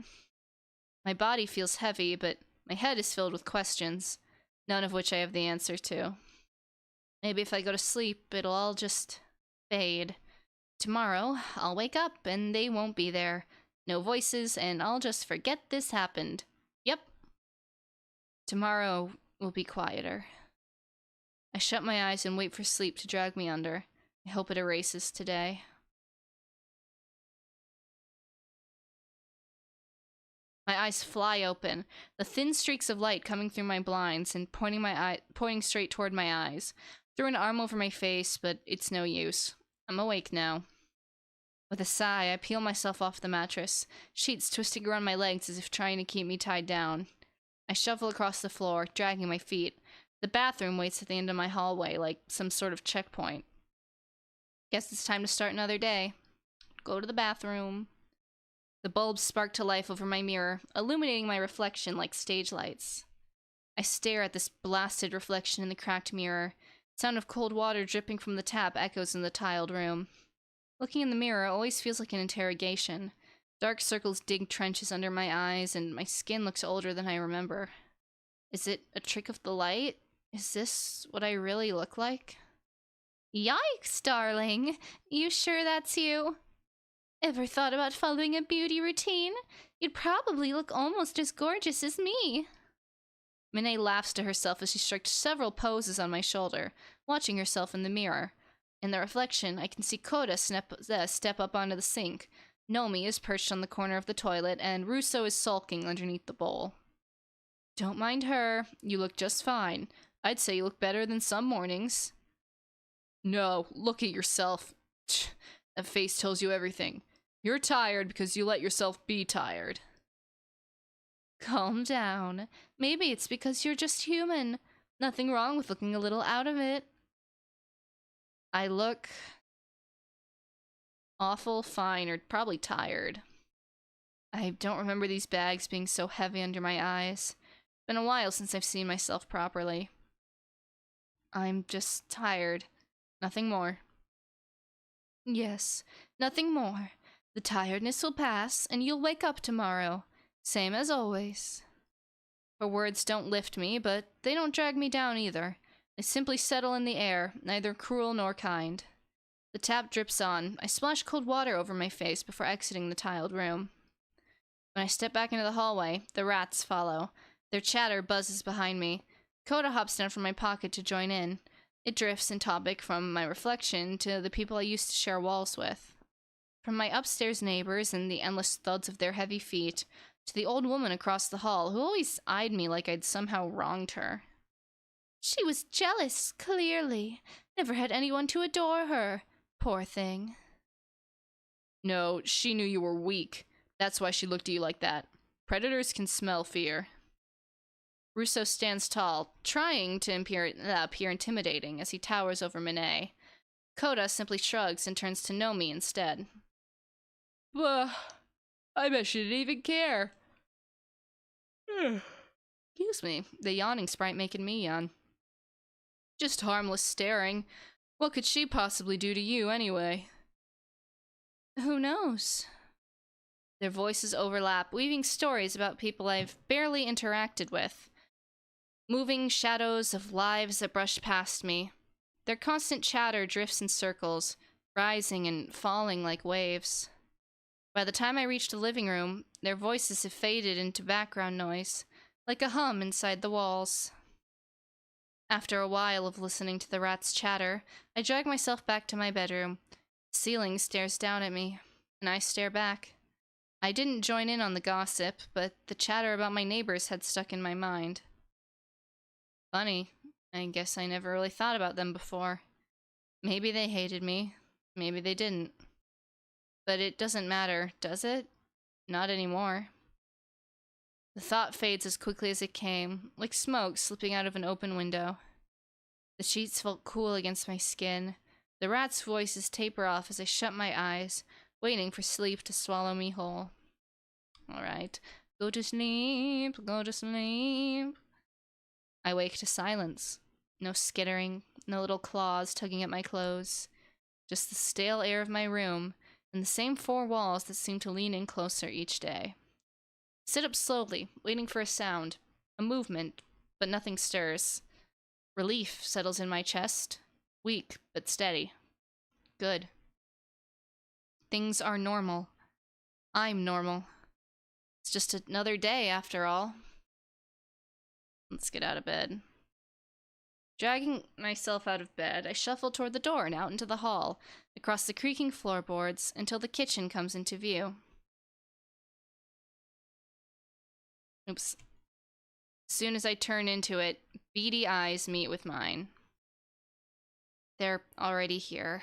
My body feels heavy, but my head is filled with questions, none of which I have the answer to. Maybe if I go to sleep, it'll all just fade. Tomorrow, I'll wake up and they won't be there. No voices, and I'll just forget this happened. Yep. Tomorrow will be quieter. I shut my eyes and wait for sleep to drag me under. I hope it erases today. My eyes fly open, the thin streaks of light coming through my blinds and pointing straight toward my eyes. Threw an arm over my face, but it's no use. I'm awake now. With a sigh, I peel myself off the mattress, sheets twisting around my legs as if trying to keep me tied down. I shuffle across the floor, dragging my feet. The bathroom waits at the end of my hallway, like some sort of checkpoint. Guess it's time to start another day. Go to the bathroom. The bulbs spark to life over my mirror, illuminating my reflection like stage lights. I stare at this blasted reflection in the cracked mirror. The sound of cold water dripping from the tap echoes in the tiled room. Looking in the mirror always feels like an interrogation. Dark circles dig trenches under my eyes, and my skin looks older than I remember. Is it a trick of the light? Is this what I really look like? Yikes, darling! You sure that's you? Ever thought about following a beauty routine? You'd probably look almost as gorgeous as me. Monet laughs to herself as she strikes several poses on my shoulder, watching herself in the mirror. In the reflection, I can see Coda step up onto the sink. Nomi is perched on the corner of the toilet, and Russo is sulking underneath the bowl. Don't mind her. You look just fine. I'd say you look better than some mornings. No, look at yourself. That face tells you everything. You're tired because you let yourself be tired. Calm down. Maybe it's because you're just human. Nothing wrong with looking a little out of it. I look awful, fine, or probably tired. I don't remember these bags being so heavy under my eyes. It's been a while since I've seen myself properly. I'm just tired. Nothing more. Yes, nothing more. The tiredness will pass, and you'll wake up tomorrow. Same as always. Her words don't lift me, but they don't drag me down either. They simply settle in the air, neither cruel nor kind. The tap drips on. I splash cold water over my face before exiting the tiled room. When I step back into the hallway, the rats follow. Their chatter buzzes behind me. Coda hops down from my pocket to join in. It drifts in topic from my reflection to the people I used to share walls with. From my upstairs neighbors and the endless thuds of their heavy feet, to the old woman across the hall who always eyed me like I'd somehow wronged her. She was jealous, clearly. Never had anyone to adore her. Poor thing. No, she knew you were weak. That's why she looked at you like that. Predators can smell fear. Russo stands tall, trying to appear intimidating as he towers over Minnie. Coda simply shrugs and turns to Nomi instead. I bet she didn't even care. Excuse me, the yawning sprite making me yawn. Just harmless staring. What could she possibly do to you, anyway? Who knows? Their voices overlap, weaving stories about people I've barely interacted with. Moving shadows of lives that brushed past me. Their constant chatter drifts in circles, rising and falling like waves. By the time I reach the living room, their voices have faded into background noise, like a hum inside the walls. After a while of listening to the rats' chatter, I drag myself back to my bedroom. The ceiling stares down at me, and I stare back. I didn't join in on the gossip, but the chatter about my neighbors had stuck in my mind. Funny, I guess I never really thought about them before. Maybe they hated me, maybe they didn't. But it doesn't matter, does it? Not anymore. The thought fades as quickly as it came, like smoke slipping out of an open window. The sheets felt cool against my skin. The rat's voices taper off as I shut my eyes, waiting for sleep to swallow me whole. Alright, go to sleep, go to sleep. I wake to silence. No skittering, no little claws tugging at my clothes. Just the stale air of my room, and the same four walls that seem to lean in closer each day. Sit up slowly, waiting for a sound, a movement, but nothing stirs. Relief settles in my chest, weak but steady. Good. Things are normal. I'm normal. It's just another day after all. Let's get out of bed. Dragging myself out of bed, I shuffle toward the door and out into the hall, across the creaking floorboards, until the kitchen comes into view. Oops. As soon as I turn into it, beady eyes meet with mine. They're already here.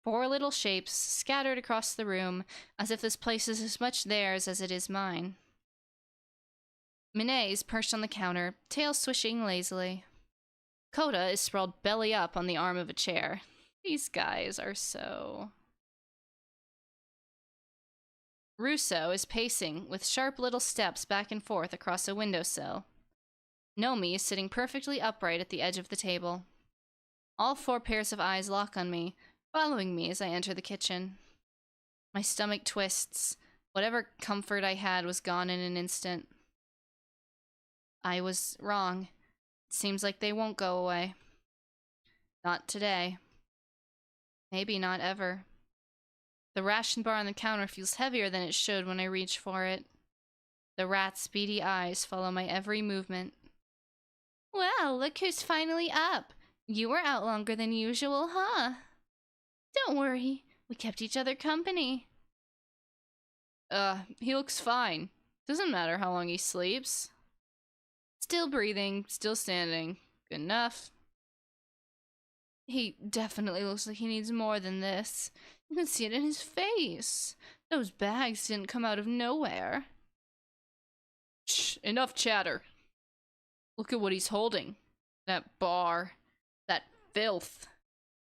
Four little shapes scattered across the room, as if this place is as much theirs as it is mine. Minnie is perched on the counter, tail swishing lazily. Coda is sprawled belly up on the arm of a chair. These guys are so... Russo is pacing, with sharp little steps back and forth across a windowsill. Nomi is sitting perfectly upright at the edge of the table. All four pairs of eyes lock on me, following me as I enter the kitchen. My stomach twists. Whatever comfort I had was gone in an instant. I was wrong. It seems like they won't go away. Not today. Maybe not ever. The ration bar on the counter feels heavier than it should when I reach for it. The rat's beady eyes follow my every movement. Well, look who's finally up. You were out longer than usual, huh? Don't worry, we kept each other company. He looks fine. Doesn't matter how long he sleeps. Still breathing, still standing. Good enough. He definitely looks like he needs more than this. You can see it in his face. Those bags didn't come out of nowhere. Shh, enough chatter. Look at what he's holding. That bar. That filth.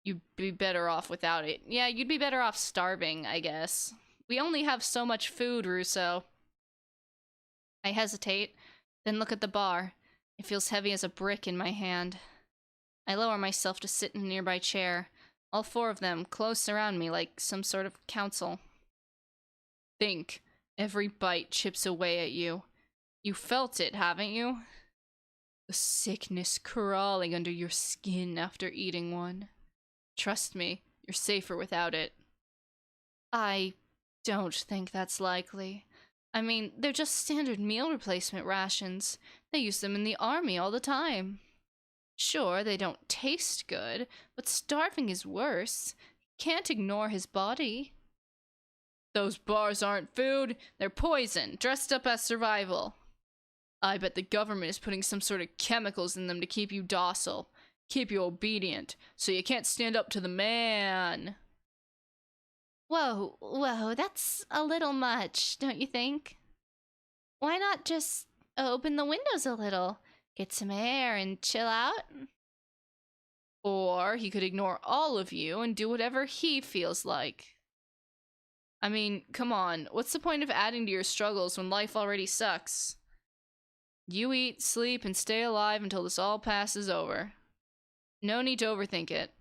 You'd be better off without it. Yeah, you'd be better off starving, I guess. We only have so much food, Russo. I hesitate, then look at the bar. It feels heavy as a brick in my hand. I lower myself to sit in a nearby chair, all four of them close around me like some sort of council. Think. Every bite chips away at you. You felt it, haven't you? The sickness crawling under your skin after eating one. Trust me, you're safer without it. I don't think that's likely. I mean, they're just standard meal replacement rations. They use them in the army all the time. Sure, they don't taste good, but starving is worse. Can't ignore his body. Those bars aren't food, they're poison, dressed up as survival. I bet the government is putting some sort of chemicals in them to keep you docile, keep you obedient, so you can't stand up to the man. Whoa, that's a little much, don't you think? Why not just open the windows a little, get some air and chill out? Or he could ignore all of you and do whatever he feels like. I mean, come on, what's the point of adding to your struggles when life already sucks? You eat, sleep, and stay alive until this all passes over. No need to overthink it.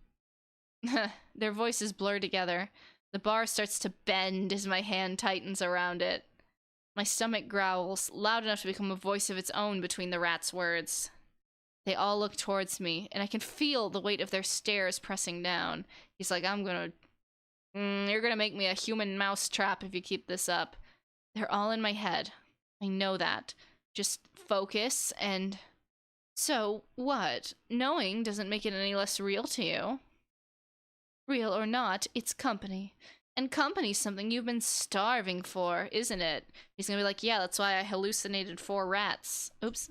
Their voices blur together. The bar starts to bend as my hand tightens around it. My stomach growls, loud enough to become a voice of its own between the rat's words. They all look towards me, and I can feel the weight of their stares pressing down. He's like, you're gonna make me a human mouse trap if you keep this up. They're all in my head. I know that. Just focus and... So, what? Knowing doesn't make it any less real to you. Real or not, it's company. And company's something you've been starving for, isn't it? He's gonna be like, yeah, that's why I hallucinated 4 rats. Oops.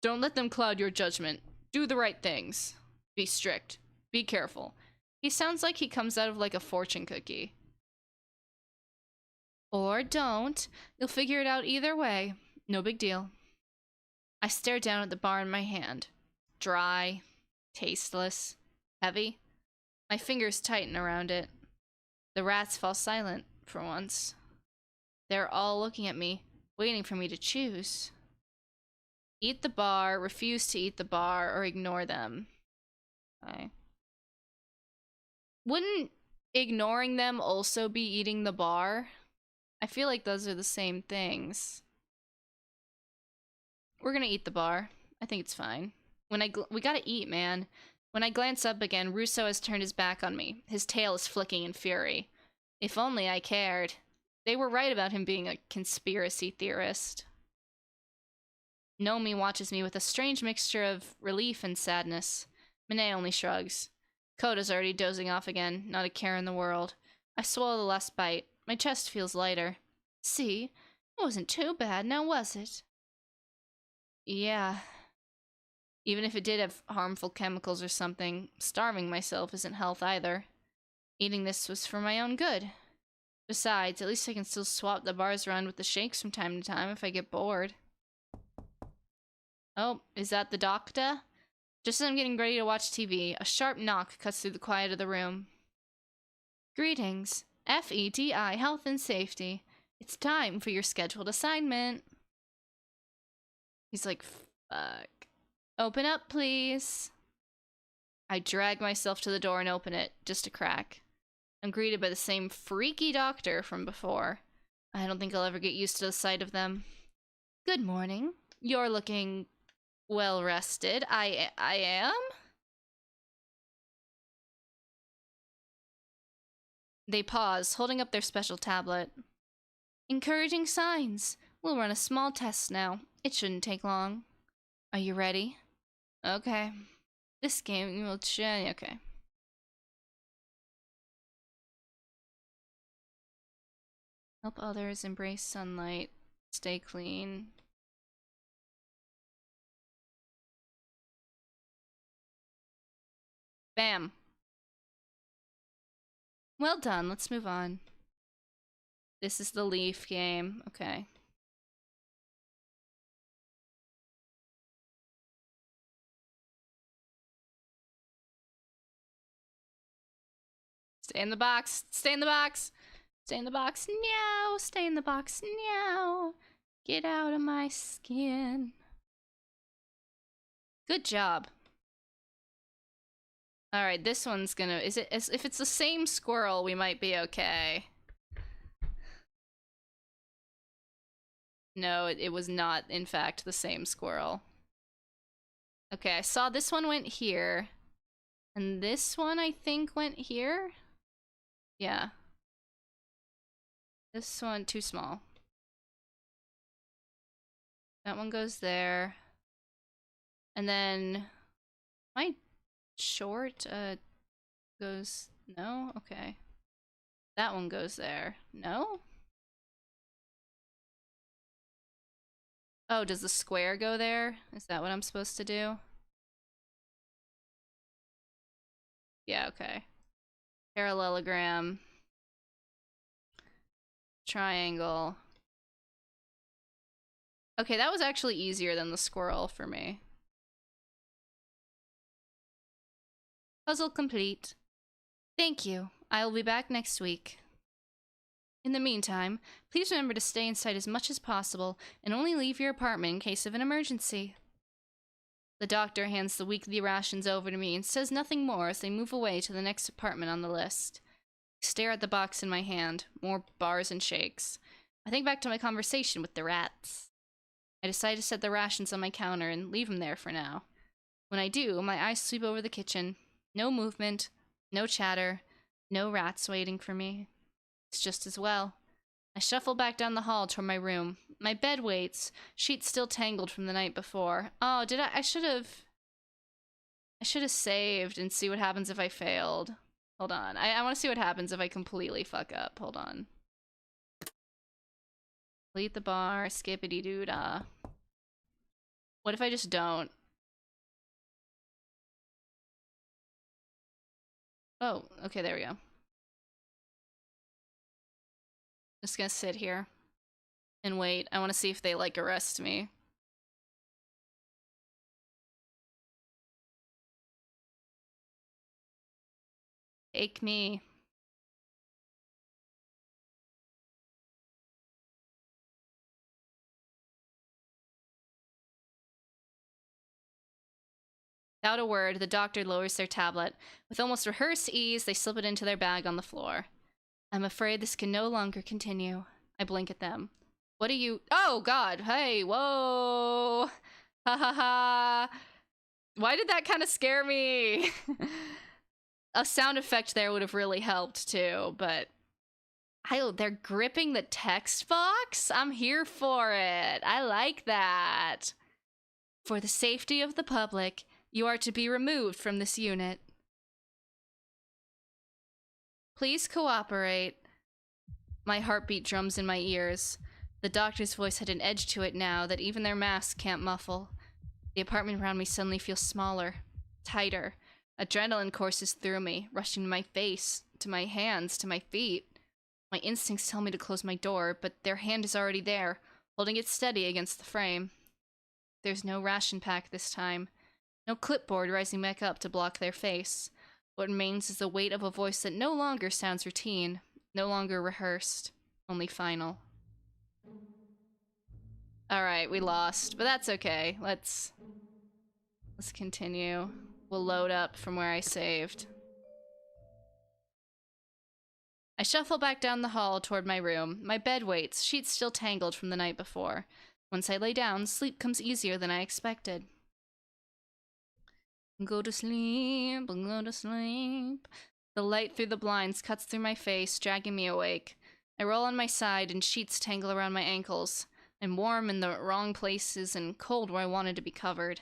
Don't let them cloud your judgment. Do the right things. Be strict. Be careful. He sounds like he comes out of like a fortune cookie. Or don't. You'll figure it out either way. No big deal. I stare down at the bar in my hand. Dry. Tasteless. Heavy. My fingers tighten around it. The rats fall silent, for once. They're all looking at me, waiting for me to choose. Eat the bar, refuse to eat the bar, or ignore them. Okay. Wouldn't ignoring them also be eating the bar? I feel like those are the same things. We're gonna eat the bar. I think it's fine. We gotta eat, man. When I glance up again, Russo has turned his back on me. His tail is flicking in fury. If only I cared. They were right about him being a conspiracy theorist. Nomi watches me with a strange mixture of relief and sadness. Monet only shrugs. Koda's already dozing off again, not a care in the world. I swallow the last bite. My chest feels lighter. See? It wasn't too bad, now was it? Yeah. Even if it did have harmful chemicals or something, starving myself isn't health either. Eating this was for my own good. Besides, at least I can still swap the bars around with the shakes from time to time if I get bored. Oh, is that the doctor? Just as I'm getting ready to watch TV, a sharp knock cuts through the quiet of the room. Greetings. FEDI, Health and Safety. It's time for your scheduled assignment. He's like, fuck. Open up, please. I drag myself to the door and open it, just a crack. I'm greeted by the same freaky doctor from before. I don't think I'll ever get used to the sight of them. Good morning. You're looking well rested. I am? They pause, holding up their special tablet. Encouraging signs. We'll run a small test now. It shouldn't take long. Are you ready? Okay. This game will change. Okay. Help others, embrace sunlight, stay clean. Bam. Well done, let's move on. This is the Leaf game. Okay. Stay in the box. Stay in the box. Stay in the box. Meow. Stay in the box. Meow. Get out of my skin. Good job. Alright, this one's gonna... if it's the same squirrel, we might be okay. No, it was not, in fact, the same squirrel. Okay, I saw this one went here. And this one, I think, went here? Yeah. This one, too small. That one goes there. And then... my short, goes... no? Okay. That one goes there. No? Oh, does the square go there? Is that what I'm supposed to do? Yeah, okay. Parallelogram. Triangle. Okay, that was actually easier than the squirrel for me. Puzzle complete. Thank you. I will be back next week. In the meantime, please remember to stay inside as much as possible and only leave your apartment in case of an emergency. The doctor hands the weekly rations over to me and says nothing more as they move away to the next apartment on the list. I stare at the box in my hand, more bars and shakes. I think back to my conversation with the rats. I decide to set the rations on my counter and leave them there for now. When I do, my eyes sweep over the kitchen. No movement, no chatter, no rats waiting for me. It's just as well. I shuffle back down the hall toward my room. My bed waits, sheets still tangled from the night before. Oh, I should have saved and see what happens if I failed. Hold on. I want to see what happens if I completely fuck up. Hold on. Delete the bar, skippity-doo-dah. What if I just don't? Oh, okay, there we go. Just gonna sit here and wait. I want to see if they, like, arrest me. Take me. Without a word, the doctor lowers their tablet. With almost rehearsed ease, they slip it into their bag on the floor. I'm afraid this can no longer continue. I blink at them. What are you— oh, God! Hey, whoa! Ha ha ha! Why did that kind of scare me? A sound effect there would have really helped, too, but... they're gripping the text box? I'm here for it. I like that. For the safety of the public, you are to be removed from this unit. Please cooperate. My heartbeat drums in my ears. The doctor's voice had an edge to it now that even their masks can't muffle. The apartment around me suddenly feels smaller, tighter. Adrenaline courses through me, rushing to my face, to my hands, to my feet. My instincts tell me to close my door, but their hand is already there, holding it steady against the frame. There's no ration pack this time. No clipboard rising back up to block their face. What remains is the weight of a voice that no longer sounds routine, no longer rehearsed, only final. Alright, we lost, but that's okay. Let's continue. We'll load up from where I saved. I shuffle back down the hall toward my room. My bed waits, sheets still tangled from the night before. Once I lay down, sleep comes easier than I expected. Go to sleep, go to sleep. The light through the blinds cuts through my face, dragging me awake. I roll on my side and sheets tangle around my ankles. I'm warm in the wrong places and cold where I wanted to be covered.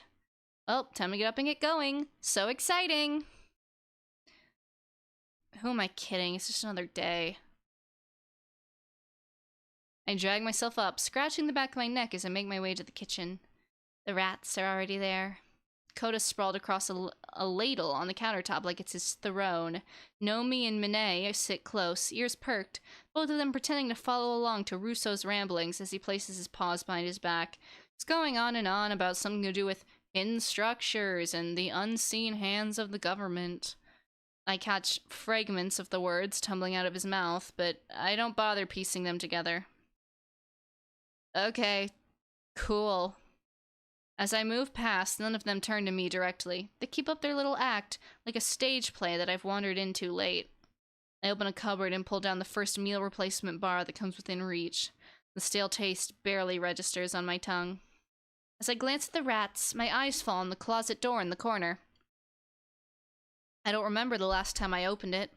Well, time to get up and get going. So exciting! Who am I kidding? It's just another day. I drag myself up, scratching the back of my neck as I make my way to the kitchen. The rats are already there. Coda sprawled across a ladle on the countertop like it's his throne. Nomi and Minay sit close, ears perked, both of them pretending to follow along to Russo's ramblings as he places his paws behind his back. He's going on and on about something to do with hidden structures and the unseen hands of the government. I catch fragments of the words tumbling out of his mouth, but I don't bother piecing them together. Okay, cool. As I move past, none of them turn to me directly. They keep up their little act, like a stage play that I've wandered into late. I open a cupboard and pull down the first meal replacement bar that comes within reach. The stale taste barely registers on my tongue. As I glance at the rats, my eyes fall on the closet door in the corner. I don't remember the last time I opened it.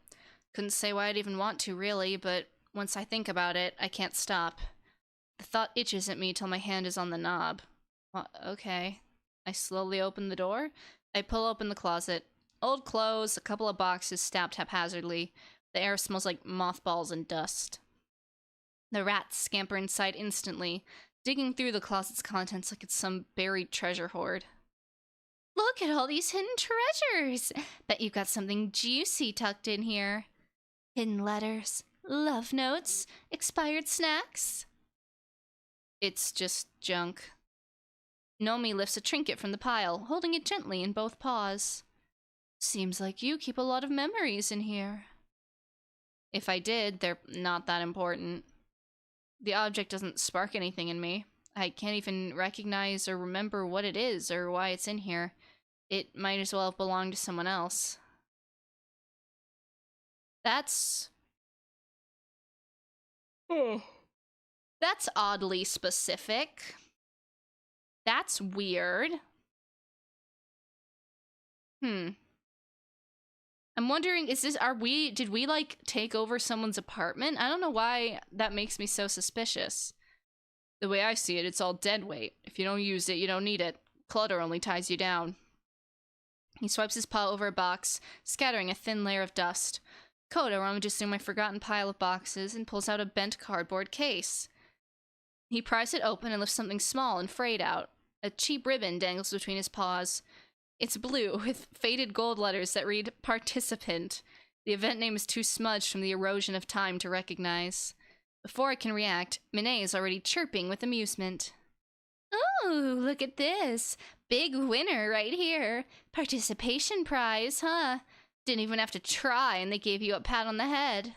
Couldn't say why I'd even want to, really, but once I think about it, I can't stop. The thought itches at me till my hand is on the knob. Well, okay. I slowly open the door. I pull open the closet. Old clothes, a couple of boxes stacked haphazardly. The air smells like mothballs and dust. The rats scamper inside instantly, digging through the closet's contents like it's some buried treasure hoard. Look at all these hidden treasures! Bet you've got something juicy tucked in here. Hidden letters, love notes, expired snacks. It's just junk. Nomi lifts a trinket from the pile, holding it gently in both paws. Seems like you keep a lot of memories in here. If I did, they're not that important. The object doesn't spark anything in me. I can't even recognize or remember what it is or why it's in here. It might as well have belonged to someone else. That's oddly specific. That's weird. I'm wondering, did we like take over someone's apartment? I don't know why that makes me so suspicious. The way I see it, it's all dead weight. If you don't use it, you don't need it. Clutter only ties you down. He swipes his paw over a box, scattering a thin layer of dust. Coda rummages through my forgotten pile of boxes and pulls out a bent cardboard case. He pries it open and lifts something small and frayed out. A cheap ribbon dangles between his paws. It's blue, with faded gold letters that read Participant. The event name is too smudged from the erosion of time to recognize. Before I can react, Minnie is already chirping with amusement. Oh, look at this. Big winner right here. Participation prize, huh? Didn't even have to try, and they gave you a pat on the head.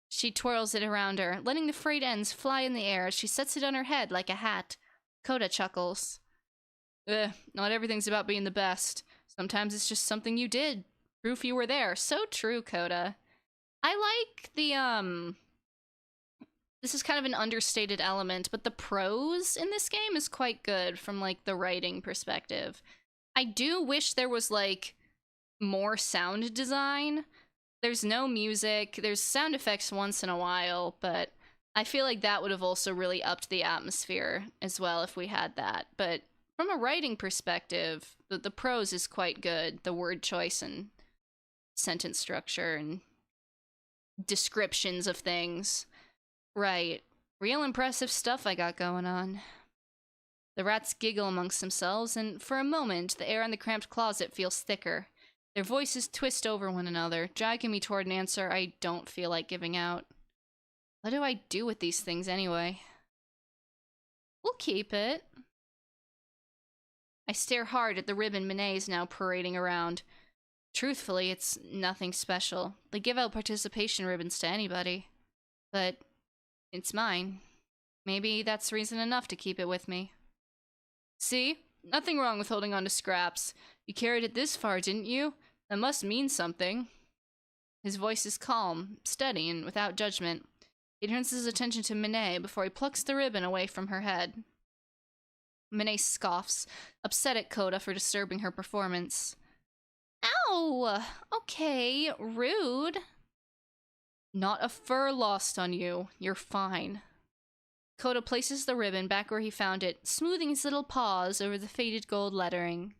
She twirls it around her, letting the frayed ends fly in the air as she sets it on her head like a hat. Coda chuckles. Not everything's about being the best. Sometimes it's just something you did. Proof you were there. So true, Coda. I like the, this is kind of an understated element, but the prose in this game is quite good from, like, the writing perspective. I do wish there was, like, more sound design. There's no music, there's sound effects once in a while, but I feel like that would have also really upped the atmosphere as well if we had that. But from a writing perspective, the prose is quite good. The word choice and sentence structure and descriptions of things. Right. Real impressive stuff I got going on. The rats giggle amongst themselves, and for a moment, the air in the cramped closet feels thicker. Their voices twist over one another, dragging me toward an answer I don't feel like giving out. What do I do with these things anyway? We'll keep it. I stare hard at the ribbon Minnie is now parading around. Truthfully, it's nothing special. They give out participation ribbons to anybody. But it's mine. Maybe that's reason enough to keep it with me. See? Nothing wrong with holding on to scraps. You carried it this far, didn't you? That must mean something. His voice is calm, steady, and without judgment. He turns his attention to Minnie before he plucks the ribbon away from her head. Minnie scoffs, upset at Coda for disturbing her performance. Ow! Okay, rude. Not a fur lost on you. You're fine. Coda places the ribbon back where he found it, smoothing his little paws over the faded gold lettering.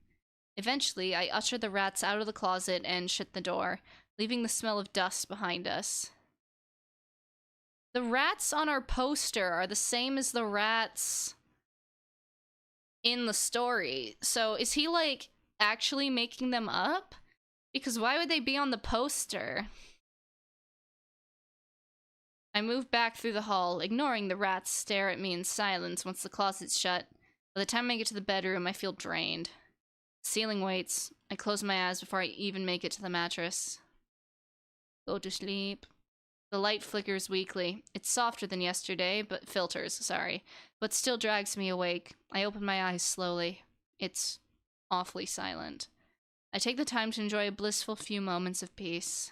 Eventually, I usher the rats out of the closet and shut the door, leaving the smell of dust behind us. The rats on our poster are the same as the rats in the story. So is he, like, actually making them up? Because why would they be on the poster? I move back through the hall, ignoring the rats stare at me in silence once the closet's shut. By the time I get to the bedroom, I feel drained. The ceiling waits. I close my eyes before I even make it to the mattress. Go to sleep. The light flickers weakly. It's softer than yesterday, but but still drags me awake. I open my eyes slowly. It's awfully silent. I take the time to enjoy a blissful few moments of peace.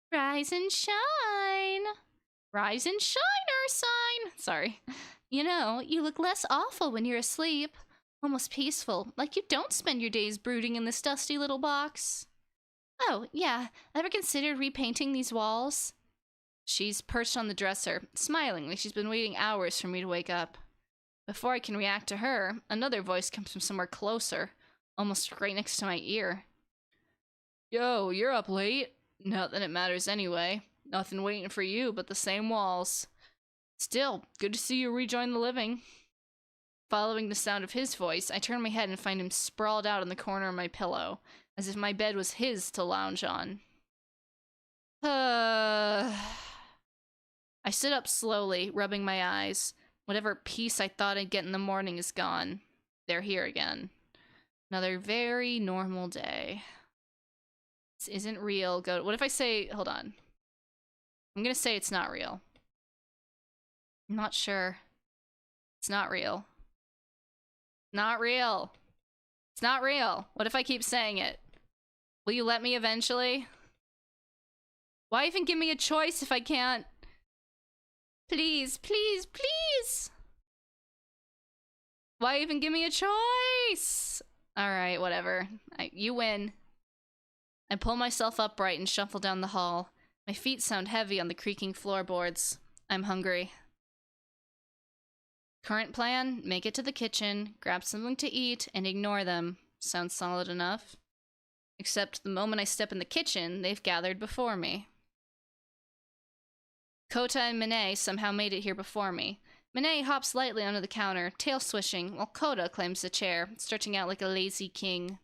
Rise and shine! Rise and shine, Ursine! Sorry. You know, you look less awful when you're asleep. Almost peaceful, like you don't spend your days brooding in this dusty little box. Oh, yeah. Ever considered repainting these walls? She's perched on the dresser, smiling like she's been waiting hours for me to wake up. Before I can react to her, another voice comes from somewhere closer, almost right next to my ear. Yo, you're up late? Not that it matters anyway. Nothing waiting for you but the same walls. Still, good to see you rejoin the living. Following the sound of his voice, I turn my head and find him sprawled out in the corner of my pillow, as if my bed was his to lounge on. I sit up slowly, rubbing my eyes. Whatever peace I thought I'd get in the morning is gone. They're here again. Another very normal day. This isn't real. What if I say... Hold on. I'm gonna say it's not real. I'm not sure. It's not real. Not real. It's not real. What if I keep saying it? Will you let me eventually? Why even give me a choice if I can't? Please, please, please! Why even give me a choice? Alright, whatever. You win. I pull myself upright and shuffle down the hall. My feet sound heavy on the creaking floorboards. I'm hungry. Current plan, make it to the kitchen, grab something to eat, and ignore them. Sounds solid enough. Except the moment I step in the kitchen, they've gathered before me. Kota and Mine somehow made it here before me. Mine hops lightly onto the counter, tail swishing, while Kota claims the chair, stretching out like a lazy king.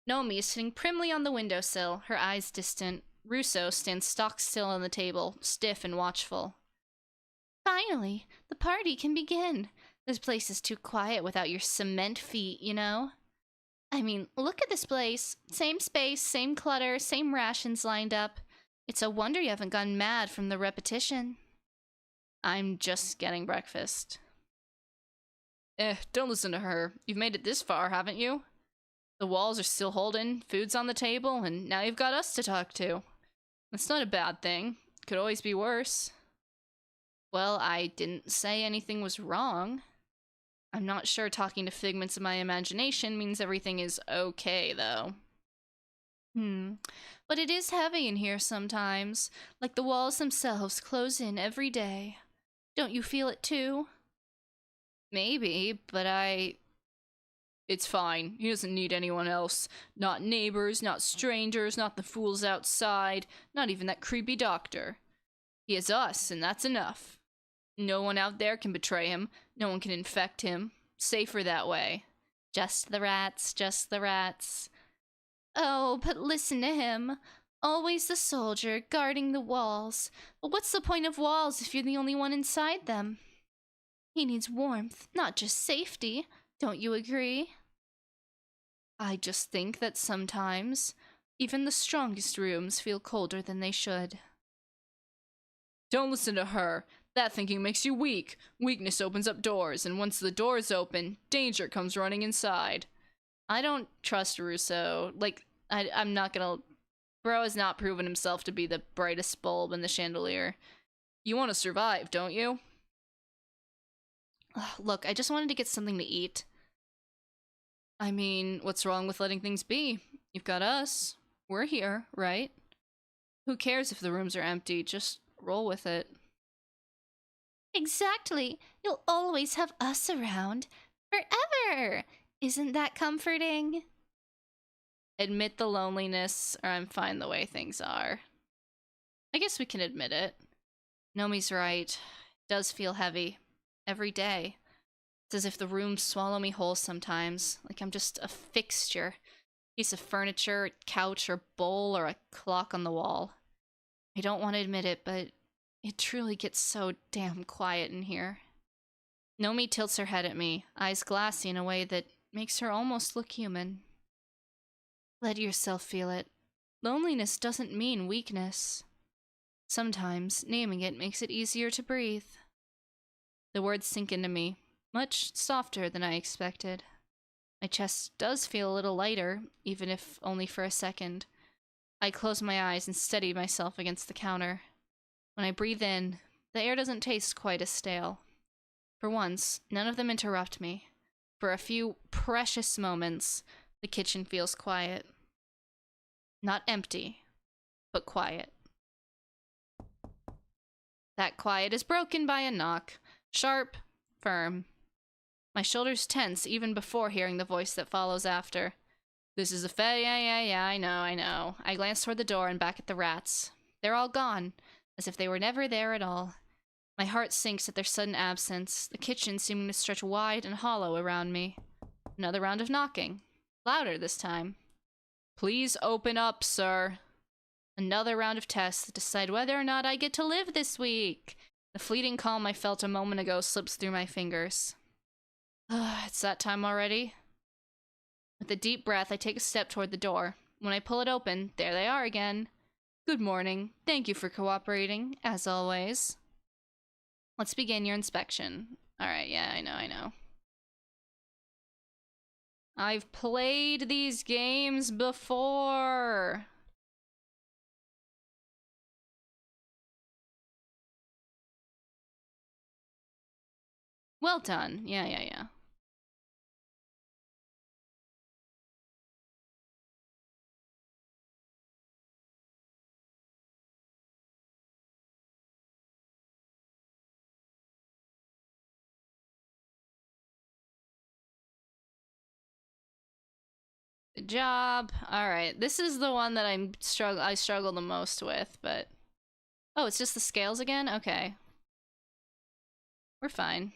Nomi is sitting primly on the windowsill, her eyes distant. Russo stands stock still on the table, stiff and watchful. Finally, the party can begin. This place is too quiet without your cement feet, you know? I mean, look at this place. Same space, same clutter, same rations lined up. It's a wonder you haven't gone mad from the repetition. I'm just getting breakfast. Don't listen to her. You've made it this far, haven't you? The walls are still holding, food's on the table, and now you've got us to talk to. That's not a bad thing. Could always be worse. Well, I didn't say anything was wrong. I'm not sure talking to figments of my imagination means everything is okay, though. But it is heavy in here sometimes, like the walls themselves close in every day. Don't you feel it too? Maybe, but It's fine. He doesn't need anyone else. Not neighbors, not strangers, not the fools outside, not even that creepy doctor. He has us, and that's enough. No one out there can betray him. No one can infect him. Safer that way. Just the rats, just the rats. Oh, but listen to him. Always the soldier, guarding the walls. But what's the point of walls if you're the only one inside them? He needs warmth, not just safety. Don't you agree? I just think that sometimes, even the strongest rooms feel colder than they should. Don't listen to her. That thinking makes you weak. Weakness opens up doors, and once the doors open, danger comes running inside. I don't trust Russo. Like, I'm not gonna... Bro has not proven himself to be the brightest bulb in the chandelier. You want to survive, don't you? Ugh, look, I just wanted to get something to eat. I mean, what's wrong with letting things be? You've got us. We're here, right? Who cares if the rooms are empty? Just roll with it. Exactly. You'll always have us around. Forever! Isn't that comforting? Admit the loneliness, or I'm fine the way things are. I guess we can admit it. Nomi's right. It does feel heavy. Every day. It's as if the rooms swallow me whole sometimes, like I'm just a fixture. Piece of furniture, a couch or bowl, or a clock on the wall. I don't want to admit it, but it truly gets so damn quiet in here. Nomi tilts her head at me, eyes glassy in a way that makes her almost look human. Let yourself feel it. Loneliness doesn't mean weakness. Sometimes, naming it makes it easier to breathe. The words sink into me, much softer than I expected. My chest does feel a little lighter, even if only for a second. I close my eyes and steady myself against the counter. When I breathe in, The air doesn't taste quite as stale. For once, none of them interrupt me. For a few precious moments, the kitchen feels quiet. Not empty, but quiet. That quiet is broken by a knock. Sharp, firm. My shoulders tense even before hearing the voice that follows after. This is a yeah, I know. I glance toward the door and back at the rats. They're all gone, as if they were never there at all. My heart sinks at their sudden absence, the kitchen seeming to stretch wide and hollow around me. Another round of knocking. Louder this time. Please open up, sir. Another round of tests to decide whether or not I get to live this week. The fleeting calm I felt a moment ago slips through my fingers. It's that time already. With a deep breath, I take a step toward the door. When I pull it open, there they are again. Good morning. Thank you for cooperating, as always. Let's begin your inspection. Alright, yeah, I know. I've played these games before. Well done. Yeah. Good job. Alright, this is the one that I struggle the most with, but... Oh, it's just the scales again? Okay. We're fine.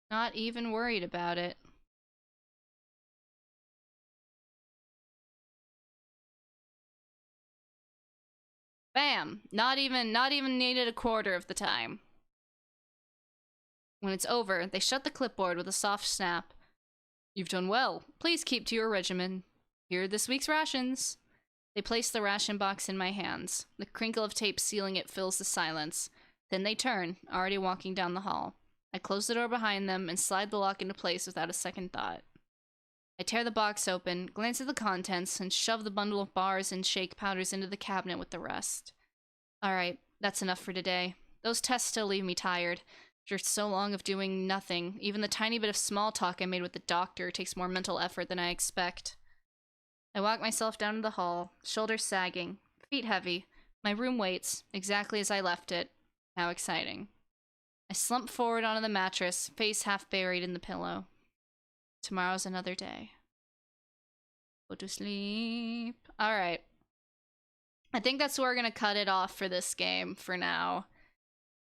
Not even worried about it. Bam! Not even needed a quarter of the time. When it's over, they shut the clipboard with a soft snap. You've done well. Please keep to your regimen. Here are this week's rations. They place the ration box in my hands. The crinkle of tape sealing it fills the silence. Then they turn, already walking down the hall. I close the door behind them and slide the lock into place without a second thought. I tear the box open, glance at the contents, and shove the bundle of bars and shake powders into the cabinet with the rest. Alright, that's enough for today. Those tests still leave me tired. After so long of doing nothing, even the tiny bit of small talk I made with the doctor takes more mental effort than I expect. I walk myself down to the hall, shoulders sagging, feet heavy. My room waits, exactly as I left it. How exciting. I slump forward onto the mattress, face half buried in the pillow. Tomorrow's another day. Go to sleep. Alright. I think that's where we're gonna cut it off for this game for now.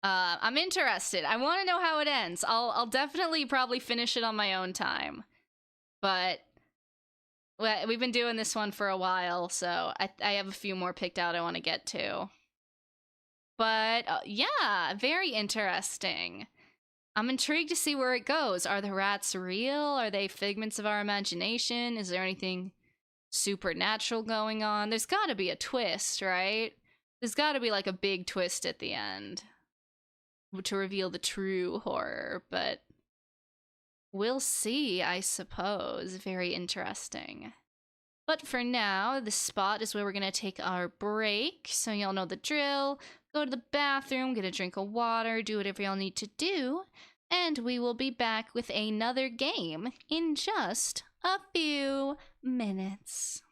I'm interested. I want to know how it ends. I'll definitely probably finish it on my own time. But we've been doing this one for a while, so I have a few more picked out I want to get to. But yeah, very interesting. I'm intrigued to see where it goes. Are the rats real? Are they figments of our imagination? Is there anything supernatural going on? There's got to be a twist, right? There's got to be like a big twist at the end to reveal the true horror, but we'll see, I suppose. Very interesting. But for now, this spot is where we're gonna take our break, so y'all know the drill. Go to the bathroom, get a drink of water, do whatever y'all need to do, and we will be back with another game in just a few minutes.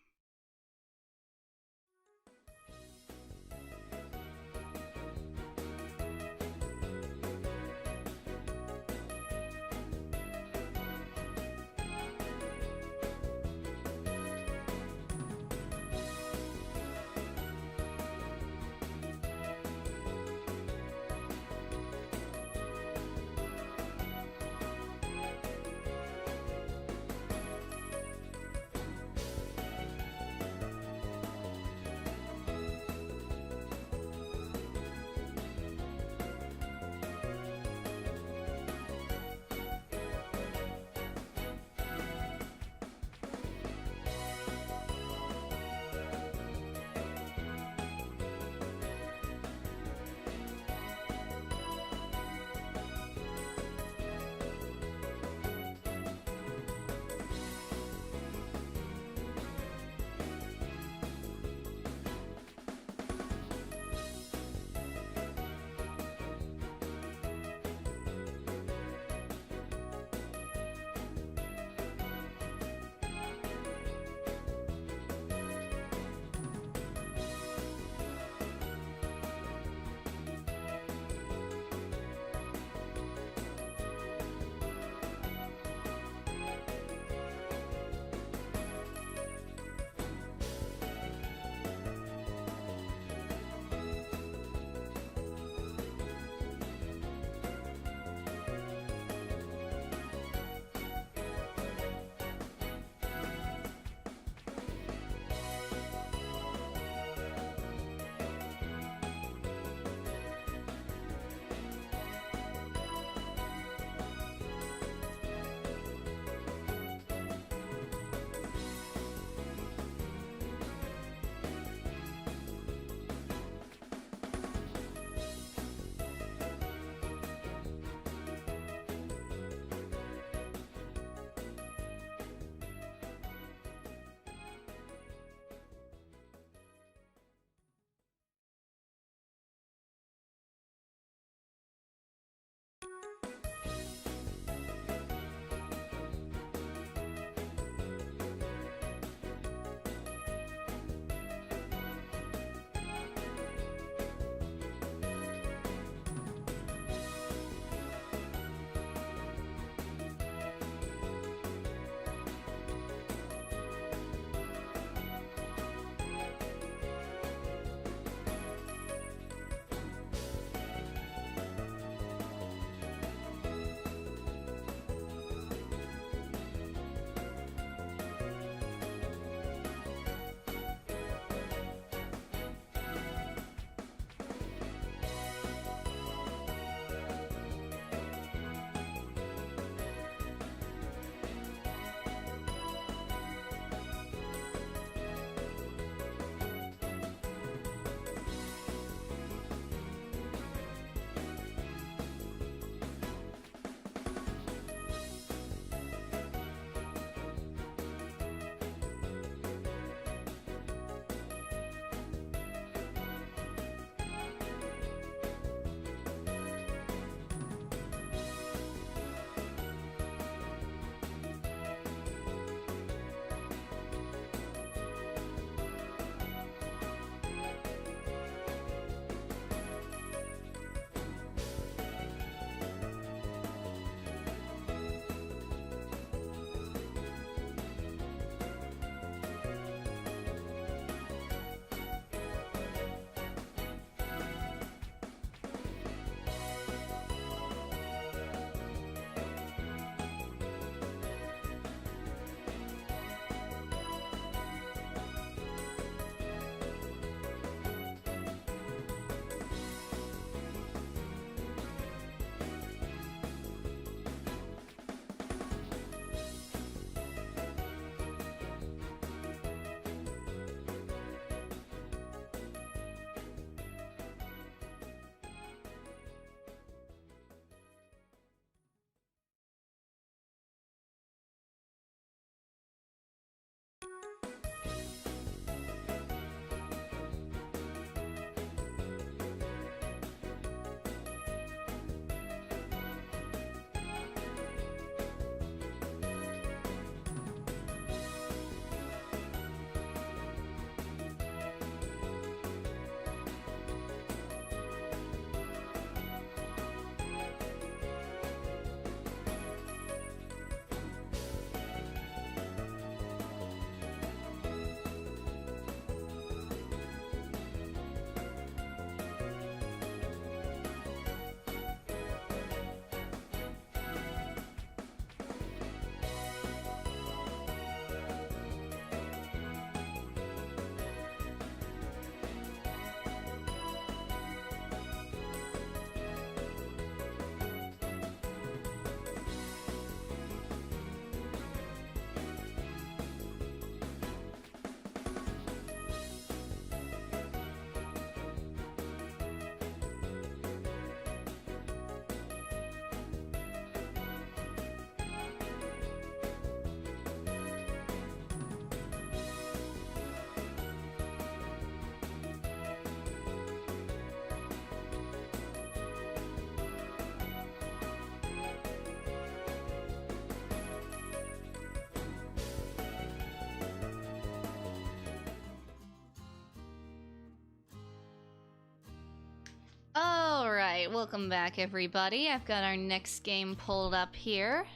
Alright, welcome back everybody. I've got our next game pulled up here.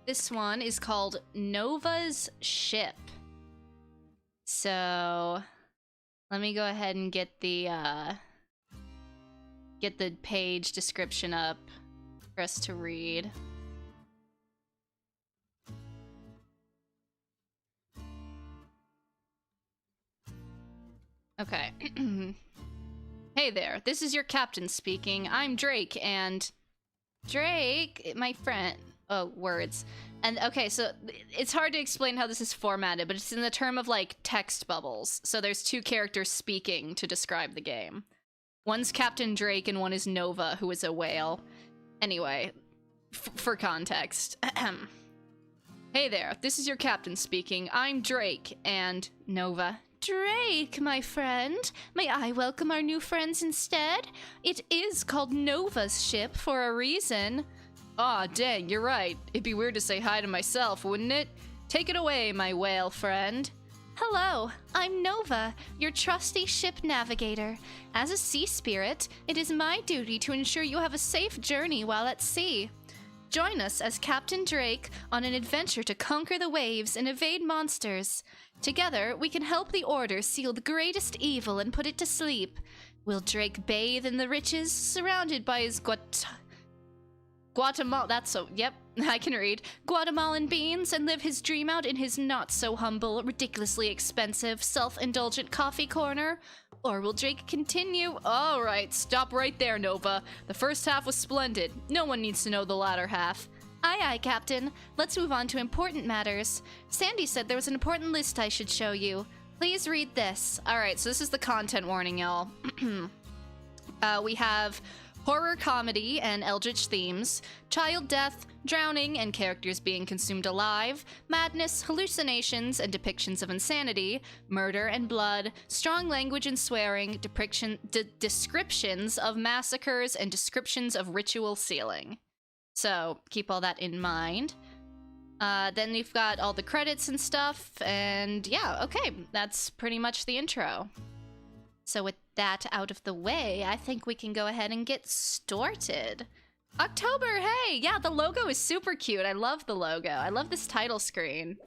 This one is called Nova's Ship. So, let me go ahead and get the page description up for us to read. Okay. Hey there, this is your captain speaking. I'm Drake, and... Drake, my friend... Oh, words. And, okay, so it's hard to explain how this is formatted, but it's in the term of, like, text bubbles. So there's two characters speaking to describe the game. One's Captain Drake, and one is Nova, who is a whale. Anyway, for context. Hey there, this is your captain speaking. I'm Drake, and Nova... Drake, my friend. May I welcome our new friends instead? It is called Nova's Ship for a reason. Aw, dang, you're right. It'd be weird to say hi to myself, wouldn't it? Take it away, my whale friend. Hello, I'm Nova, your trusty ship navigator. As a sea spirit, it is my duty to ensure you have a safe journey while at sea. Join us as Captain Drake on an adventure to conquer the waves and evade monsters. Together, we can help the Order seal the greatest evil and put it to sleep. Will Drake bathe in the riches, surrounded by his I can read. Guatemalan beans, and live his dream out in his not-so-humble, ridiculously expensive, self-indulgent coffee corner? Or will Drake continue? Alright, stop right there, Nova. The first half was splendid. No one needs to know the latter half. Aye, aye, Captain. Let's move on to important matters. Sandy said there was an important list I should show you. Please read this. Alright, so this is the content warning, y'all. We have horror comedy and eldritch themes, child death, drowning and characters being consumed alive, madness, hallucinations and depictions of insanity, murder and blood, strong language and swearing, descriptions of massacres, and descriptions of ritual sealing. So, keep all that in mind. Then we've got all the credits and stuff, and yeah, okay, that's pretty much the intro. So with that out of the way, I think we can go ahead and get started. October, hey! Yeah, the logo is super cute. I love the logo. I love this title screen.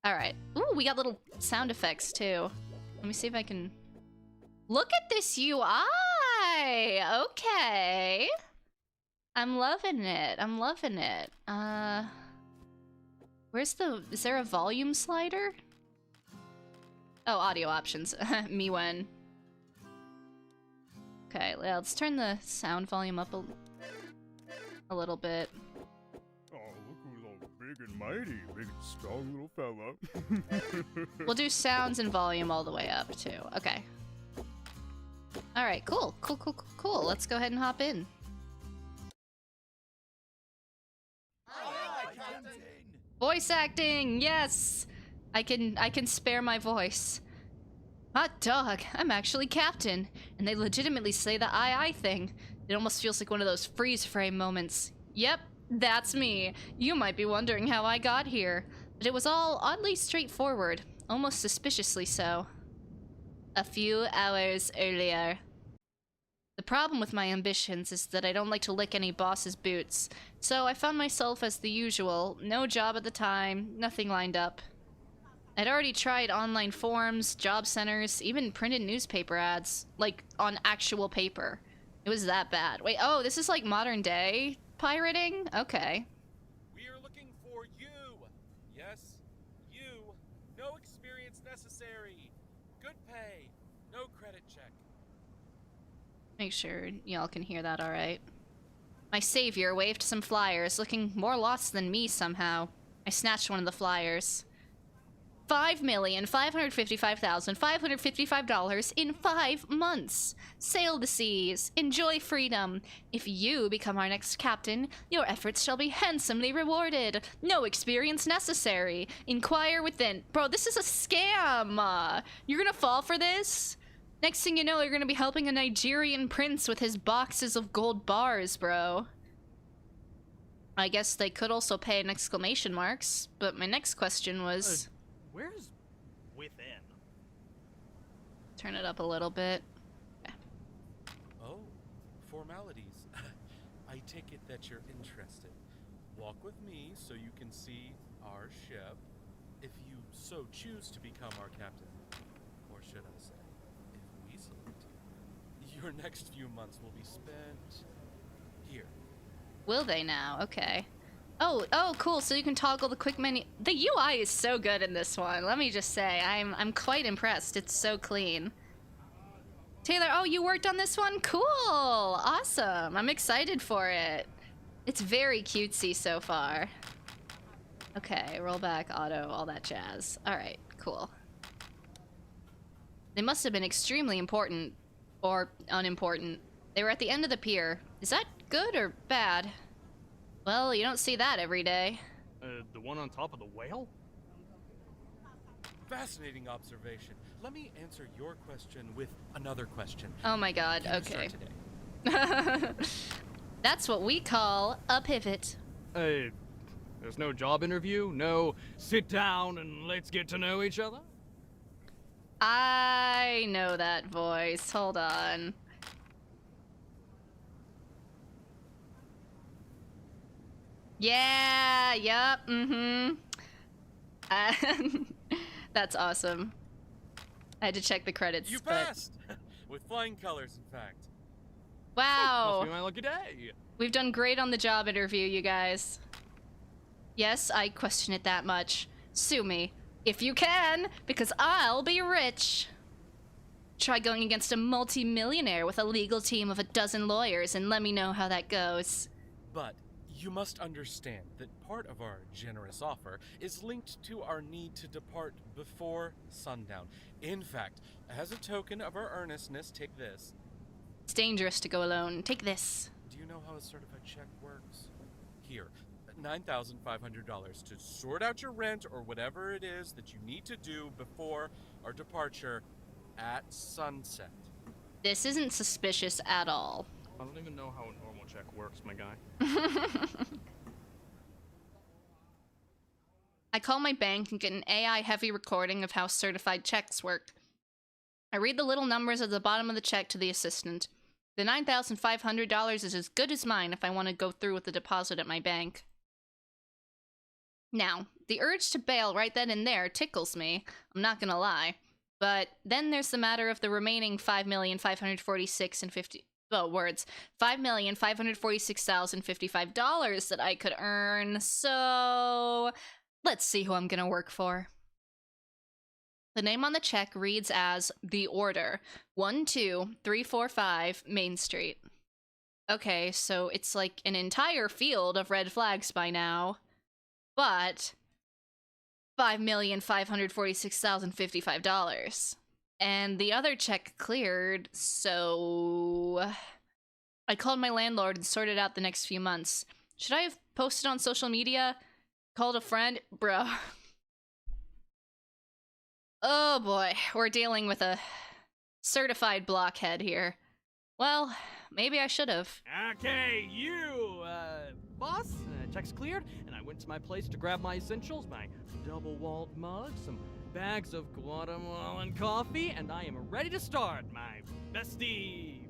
Alright. Ooh, we got little sound effects, too. Let me see if I can... Look at this UI! Okay. I'm loving it. I'm loving it. Where's the... Is there a volume slider? Oh, audio options. Me when. Okay, let's turn the sound volume up a little bit. Oh, look who's all big and mighty. Big and strong little fella. We'll do sounds and volume all the way up, too. Okay. Alright, cool. Cool. Let's go ahead and hop in. Voice acting, yes! I can spare my voice. Hot dog, I'm actually captain, and they legitimately say the aye thing. It almost feels like one of those freeze frame moments. Yep, that's me. You might be wondering how I got here, but it was all oddly straightforward, almost suspiciously so. A few hours earlier. The problem with my ambitions is that I don't like to lick any boss's boots, so I found myself as the usual, no job at the time, nothing lined up. I'd already tried online forums, job centers, even printed newspaper ads, like on actual paper. It was that bad. Wait, oh, this is like modern day pirating? Okay. We are looking for you. Yes, you. No experience necessary. Good pay. No credit check. Make sure y'all can hear that all right. My savior waved some flyers, looking more lost than me somehow. I snatched one of the flyers. $5,555,555 in 5 months. Sail the seas. Enjoy freedom. If you become our next captain, your efforts shall be handsomely rewarded. No experience necessary. Inquire within. Bro, this is a scam. You're gonna fall for this? Next thing you know, you're gonna be helping a Nigerian prince with his boxes of gold bars, bro. I guess they could also pay in exclamation marks, but my next question was... Where's within? Turn it up a little bit. Okay. Oh, formalities. I take it that you're interested. Walk with me so you can see our ship, if you so choose to become our captain. Or should I say, if we select you. Your next few months will be spent here. Will they now? Okay. Oh, cool. So you can toggle the quick menu. The UI is so good in this one. Let me just say, I'm quite impressed. It's so clean. Taylor, oh, you worked on this one? Cool. Awesome. I'm excited for it. It's very cutesy so far. Okay, roll back, auto, all that jazz. All right, cool. They must have been extremely important or unimportant. They were at the end of the pier. Is that good or bad? Well, you don't see that every day. The one on top of the whale? Fascinating observation. Let me answer your question with another question. Oh my god, Can you okay. start today? That's what we call a pivot. Hey, there's no job interview? No sit down and let's get to know each other? I know that voice. Hold on. Yeah, yep, mm-hmm. That's awesome. I had to check the credits, You but... passed! With flying colors, in fact. Wow! Must be my lucky day. We've done great on the job interview, you guys. Yes, I question it that much. Sue me. If you can, because I'll be rich. Try going against a multi-millionaire with a legal team of a dozen lawyers and let me know how that goes. But you must understand that part of our generous offer is linked to our need to depart before sundown. In fact, as a token of our earnestness, take this. It's dangerous to go alone. Take this. Do you know how a certified check works? Here, $9,500 to sort out your rent or whatever it is that you need to do before our departure at sunset. This isn't suspicious at all. I don't even know how a normal check works, my guy. I call my bank and get an AI-heavy recording of how certified checks work. I read the little numbers at the bottom of the check to the assistant. The $9,500 is as good as mine if I want to go through with the deposit at my bank. Now, the urge to bail right then and there tickles me, I'm not gonna lie. But then there's the matter of the remaining $5,546,055 that I could earn, so let's see who I'm gonna work for. The name on the check reads as The Order, 12345 Main Street. Okay, so it's like an entire field of red flags by now, but $5,546,055. And the other check cleared, so I called my landlord and sorted out the next few months. Should I have posted on social media? Called a friend? Bro. Oh boy, we're dealing with a certified blockhead here. Well, maybe I should have. Okay, you, boss, check's cleared, and I went to my place to grab my essentials, my double-walled mug, some bags of Guatemalan coffee, and I am ready to start my bestie,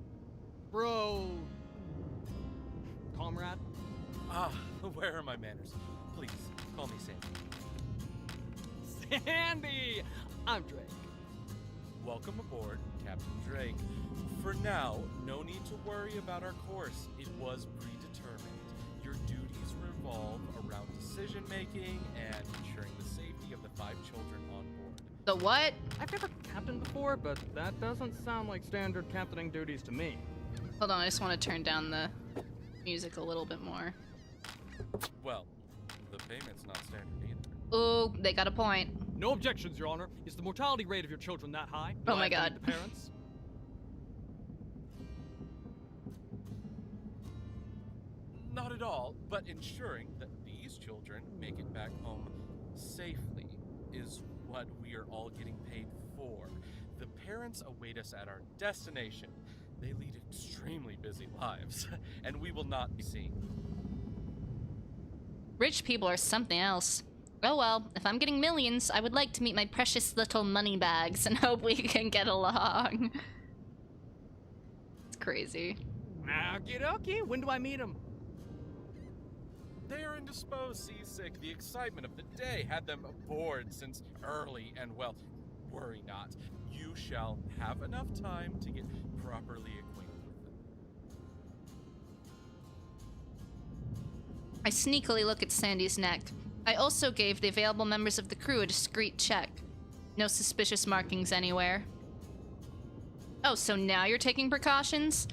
bro, comrade. Ah, where are my manners? Please, call me Sandy. Sandy! I'm Drake. Welcome aboard, Captain Drake. For now, no need to worry about our course. It was predetermined. Your duties revolve around decision-making and ensuring the safety of the 5 children on board. The what? I've never captained before, but that doesn't sound like standard captaining duties to me. Hold on, I just want to turn down the music a little bit more. Well, the payment's not standard either. Ooh, they got a point. No objections, Your Honor. Is the mortality rate of your children that high? Oh Do I my have to God. meet the parents? Not at all, but ensuring that these children make it back home safely is what we are all getting paid for. The parents await us at our destination. They lead extremely busy lives, and we will not be seen. Rich people are something else. Oh well, if I'm getting millions, I would like to meet my precious little money bags and hope we can get along. It's crazy. Okie dokie. When do I meet him? They are indisposed, seasick. The excitement of the day had them aboard since early, and well, worry not. You shall have enough time to get properly acquainted with them. I sneakily look at Sandy's neck. I also gave the available members of the crew a discreet check. No suspicious markings anywhere. Oh, so now you're taking precautions?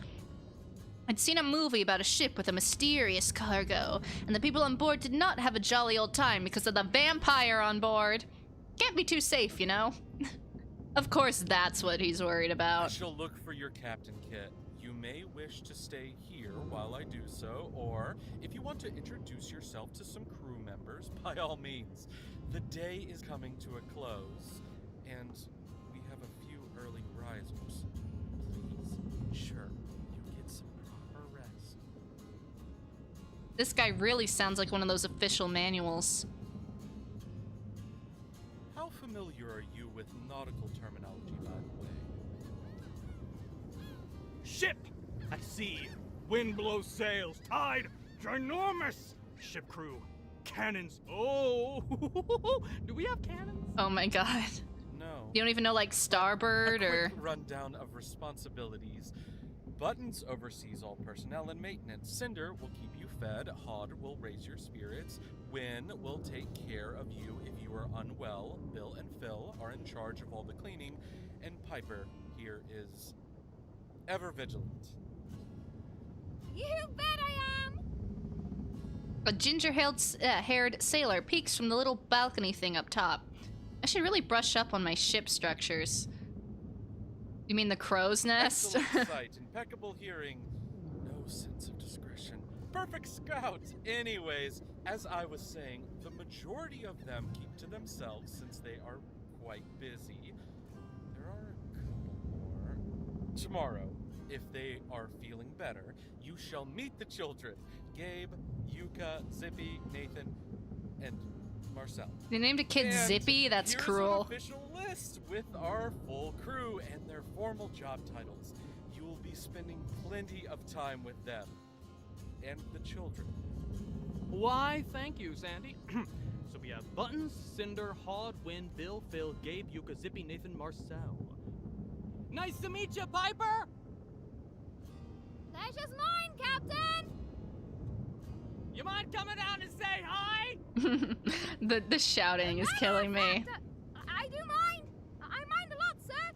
I'd seen a movie about a ship with a mysterious cargo, and the people on board did not have a jolly old time because of the vampire on board. Can't be too safe, you know? Of course that's what he's worried I about. shall look for your captain kit. You may wish to stay here while I do so, or if you want to introduce yourself to some crew members, by all means. The day is coming to a close, and we have a few early risers. Please ensure you get some proper rest. This guy really sounds like one of those official manuals. How familiar are you with nautical terminology, by the way? Ship! I see. Wind blows sails. Tide! Ginormous! Ship crew. Cannons. Oh, do we have cannons? Oh my god. No. You don't even know, like, starboard A or... quick rundown of responsibilities. Buttons oversees all personnel and maintenance. Cinder will keep you fed. Hod will raise your spirits. Win will take care of you if you are unwell. Bill and Phil are in charge of all the cleaning. And Piper here is ever vigilant. You bet I am! A ginger-haired sailor peeks from the little balcony thing up top. I should really brush up on my ship structures. You mean the crow's nest? Excellent sight, impeccable hearing, no sense of discretion. Perfect scout! Anyways, as I was saying, the majority of them keep to themselves since they are quite busy. There are a couple more. Tomorrow, if they are feeling better, you shall meet the children. Gabe, Yuka, Zippy, Nathan, and Marcel. They named a kid And Zippy? That's here's cruel. An official list with our full crew and their formal job titles. You will be spending plenty of time with them and the children. Why, thank you, Sandy. So we have Buttons, Cinder, Hod, Win, Bill, Phil, Gabe, Yuka, Zippy, Nathan, Marcel. Nice to meet you, Piper! Pleasure's mine, Captain! You mind coming down and say hi? The shouting is killing me. I do mind. I mind a lot, sir.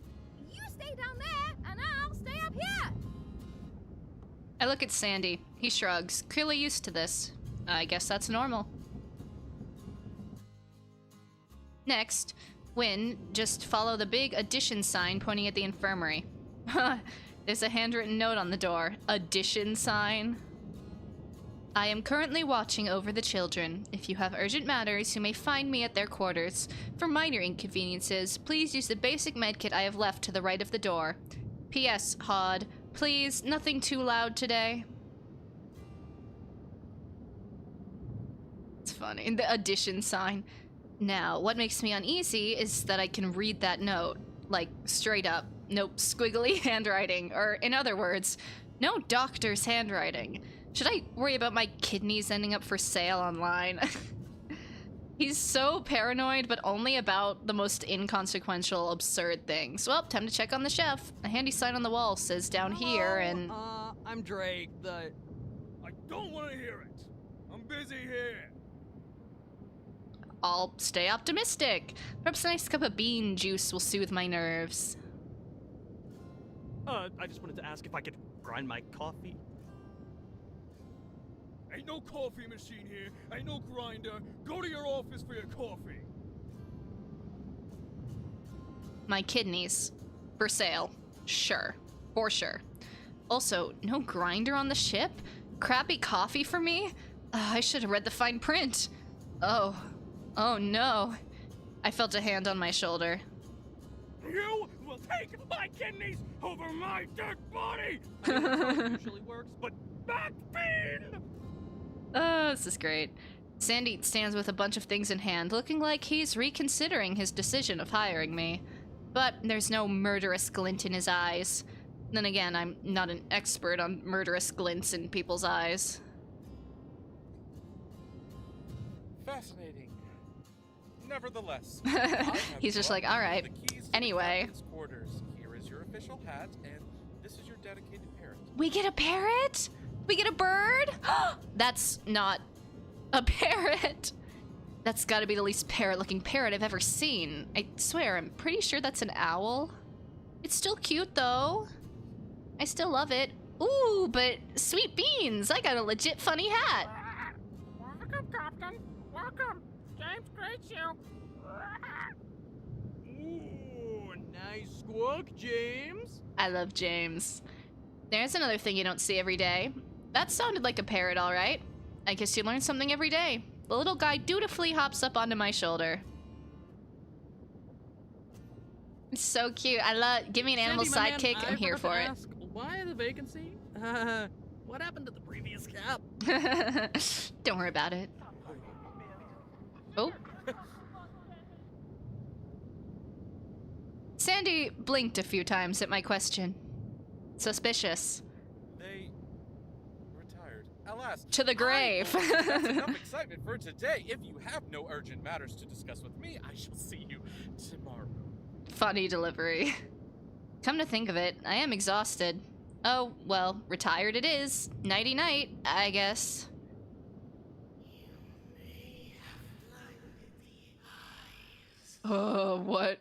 You stay down there, and I'll stay up here. I look at Sandy. He shrugs. Clearly used to this. I guess that's normal. Next, Win, just follow the big addition sign pointing at the infirmary. There's a handwritten note on the door. Addition sign. I am currently watching over the children. If you have urgent matters, you may find me at their quarters. For minor inconveniences, please use the basic medkit I have left to the right of the door. P.S. Hod, please, nothing too loud today. It's funny. The addition sign. Now, what makes me uneasy is that I can read that note. Like, straight up. Nope, squiggly handwriting. Or, in other words, no doctor's handwriting. Should I worry about my kidneys ending up for sale online? He's so paranoid, but only about the most inconsequential, absurd things. Well, time to check on the chef. A handy sign on the wall says down here, and... I'm Drake, the... I don't want to hear it. I'm busy here. I'll stay optimistic. Perhaps a nice cup of bean juice will soothe my nerves. I just wanted to ask if I could grind my coffee. Ain't no coffee machine here. Ain't no grinder. Go to your office for your coffee. My kidneys. For sale. Sure. For sure. Also, no grinder on the ship? Crappy coffee for me? I should have read the fine print. Oh. Oh no. I felt a hand on my shoulder. You will take my kidneys over my dead body. Usually works, but Back pain. Oh, this is great. Sandy stands with a bunch of things in hand, looking like he's reconsidering his decision of hiring me. But there's no murderous glint in his eyes. Then again, I'm not an expert on murderous glints in people's eyes. Fascinating. Nevertheless, He's just like, all right. Anyway. Quarters. Here is your official hat, and this is your dedicated parrot. We get a parrot? We get a bird? That's not a parrot. That's gotta be the least parrot-looking parrot I've ever seen. I swear, I'm pretty sure that's an owl. It's still cute, though. I still love it. Ooh, but sweet beans, I got a legit funny hat. Welcome, Captain. Welcome. James greets you. Ooh, nice squawk, James. I love James. There's another thing you don't see every day. That sounded like a parrot, all right. I guess you learn something every day. The little guy dutifully hops up onto my shoulder. It's so cute. I love. Give me an animal Sandy, my man, sidekick. I'm I here forgot for to it. ask, why the vacancy? What happened to the previous cap? Don't worry about it. Oh. Sandy blinked a few times at my question. Suspicious. They retired. Alas. To the grave. That's enough excitement for today. If you have no urgent matters to discuss with me, I shall see you tomorrow. Funny delivery. Come to think of it, I am exhausted. Oh, well, retired it is. Nighty-night, I guess. Oh, what?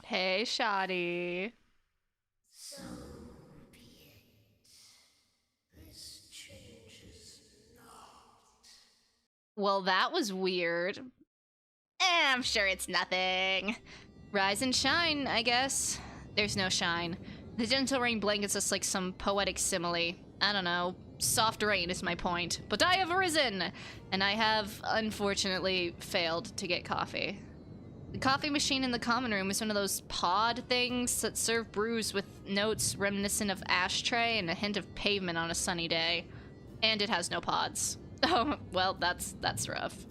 Hey, Shoddy. So be it. This changes not. Well, that was weird. I'm sure it's nothing. Rise and shine, I guess. There's no shine. The gentle rain blankets us like some poetic simile. I don't know. Soft rain is my point. But I have arisen! And I have, unfortunately, failed to get coffee. The coffee machine in the common room is one of those pod things that serve brews with notes reminiscent of ashtray and a hint of pavement on a sunny day. And it has no pods. Oh, well, that's rough.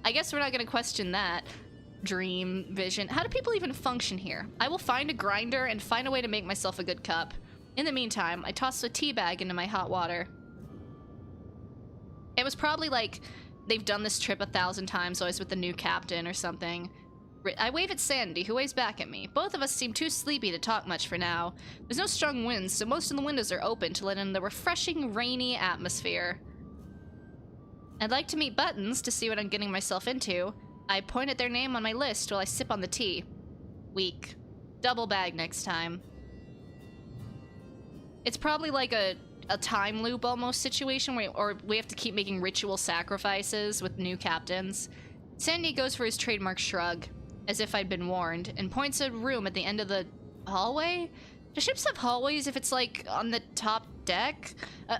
I guess we're not gonna question that. Dream, vision. How do people even function here? I will find a grinder and find a way to make myself a good cup. In the meantime, I toss a tea bag into my hot water. It was probably like they've done this trip 1,000 times, always with the new captain or something. I wave at Sandy, who waves back at me. Both of us seem too sleepy to talk much for now. There's no strong winds, so most of the windows are open to let in the refreshing, rainy atmosphere. I'd like to meet Buttons to see what I'm getting myself into. I point at their name on my list while I sip on the tea. Weak. Double bag next time. It's probably like a time loop almost situation or we have to keep making ritual sacrifices with new captains. Sandy goes for his trademark shrug, as if I'd been warned, and points at a room at the end of the hallway? Do ships have hallways if it's like on the top deck?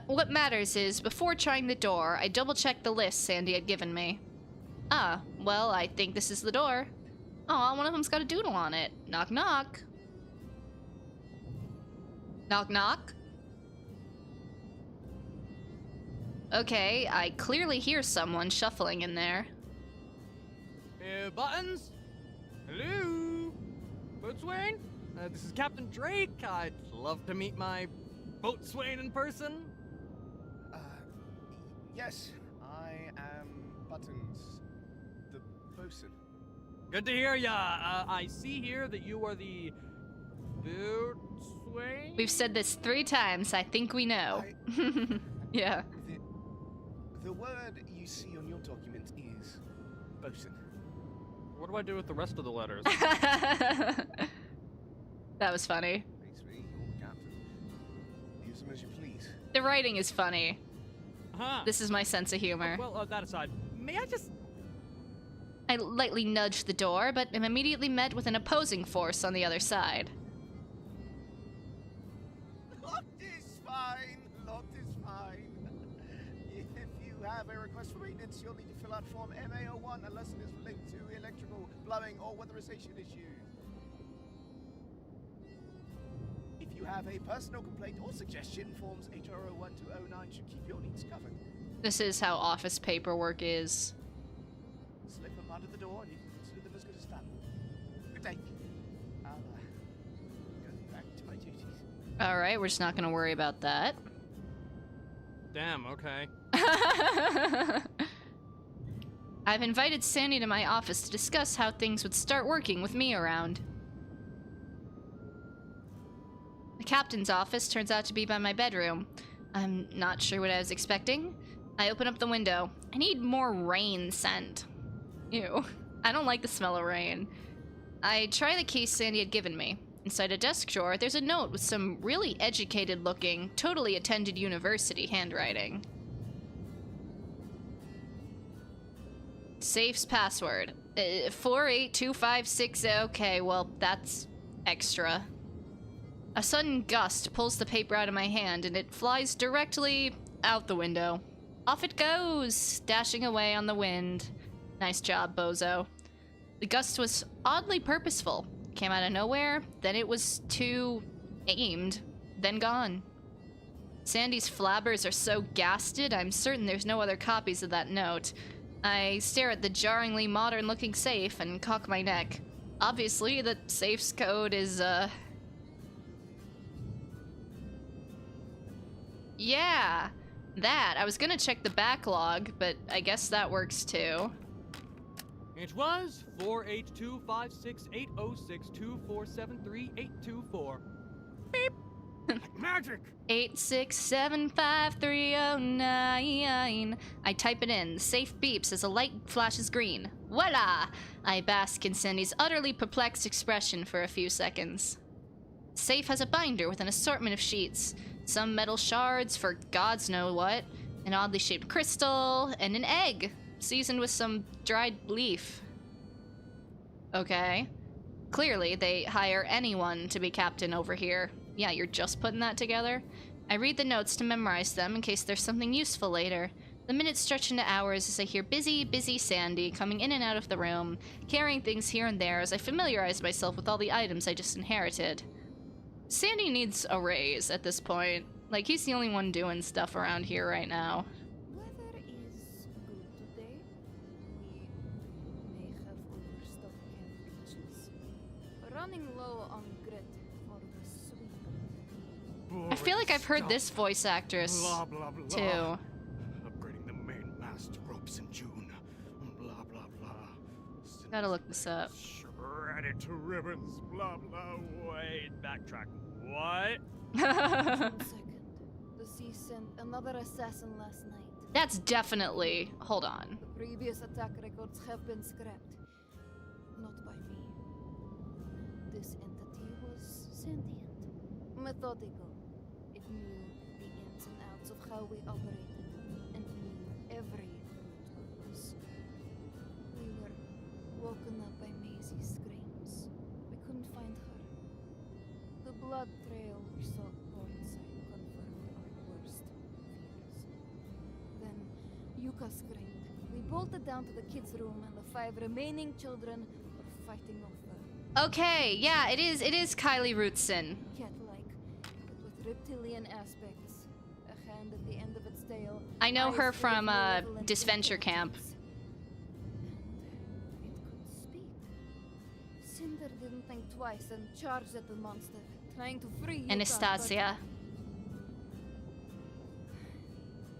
What matters is, before trying the door, I double-checked the list Sandy had given me. Ah, well, I think this is the door. Aw, one of them's got a doodle on it. Knock knock. Knock knock? Okay, I clearly hear someone shuffling in there. Buttons? Hello? Boatswain? This is Captain Drake. I'd love to meet my boatswain in person. Yes, I am Buttons, the bosun. Good to hear ya. I see here that you are the boatswain? We've said this 3 times. I think we know. Yeah. The word you see on your document is bosun. What do I do with the rest of the letters? That was funny. Basically, you're the captain. Use them as you please. The writing is funny. Huh. This is my sense of humor. Well, that aside, may I just... I lightly nudge the door, but am immediately met with an opposing force on the other side. Lot is fine. Lot is fine. If you have a request for maintenance, you'll need to fill out Form MA01 unless it is linked to electrical, plumbing, or weatherization issues. If you have a personal complaint or suggestion, Forms HR01 to 09 should keep your needs covered. This is how office paperwork is. Slip them under the door and you can consider them as good as done. Good day. I'll go back to my duties. Alright, we're just not gonna worry about that. Damn, okay. I've invited Sandy to my office to discuss how things would start working with me around. The captain's office turns out to be by my bedroom. I'm not sure what I was expecting. I open up the window. I need more rain scent. Ew. I don't like the smell of rain. I try the case Sandy had given me. Inside a desk drawer, there's a note with some really educated-looking, totally attended university handwriting. Safe's password. 482560. Okay, well, that's extra. A sudden gust pulls the paper out of my hand, and it flies directly out the window. Off it goes, dashing away on the wind. Nice job, bozo. The gust was oddly purposeful. Came out of nowhere, then it was too aimed, then gone. Sandy's flabbers are so gasted, I'm certain there's no other copies of that note. I stare at the jarringly modern-looking safe and cock my neck. Obviously, the safe's code is, yeah, that. I was gonna check the backlog, but I guess that works too. It was 482568062473824. Beep. Like magic. 8675309. I type it in. The safe beeps as a light flashes green. Voila! I bask in Sandy's utterly perplexed expression for a few seconds. Safe has a binder with an assortment of sheets. Some metal shards for gods know what, an oddly shaped crystal, and an egg, seasoned with some dried leaf. Okay. Clearly, they hire anyone to be captain over here. Yeah, you're just putting that together? I read the notes to memorize them in case there's something useful later. The minutes stretch into hours as I hear busy, busy Sandy coming in and out of the room, carrying things here and there as I familiarize myself with all the items I just inherited. Sandy needs a raise at this point. Like, he's the only one doing stuff around here right now. Weather is good today. We may have overstocked camp beaches. Running low on grit for the sweep. I feel like I've heard this voice actress Blah, blah, blah. too. Upgrading the main mast ropes in June. Blah, blah, blah. Gotta look this up. Shredded to ribbons. Blah, blah. Wait, backtrack. What? 1 second. The sea sent another assassin last night. That's definitely... Hold on. The previous attack records have been scrapped. Not by me. This entity was sentient, methodical. It knew the ins and outs of how we operated, and knew every route of us. We were woken up by Maisie's screams. We couldn't find her. The blood trail we saw coincide confirmed our worst fears. Then Yuka screamed. We bolted down to the kids' room, and the 5 remaining children were fighting off her. Okay, yeah, it is Kylie Rootson. Cat-like, but with reptilian aspects. A hand at the end of its tail. I know eyes her full from, of malevolent Disventure Camp. intelligence. And it could speak. Cinder didn't think twice and charged at the monster, trying to free Yuka, Anastasia.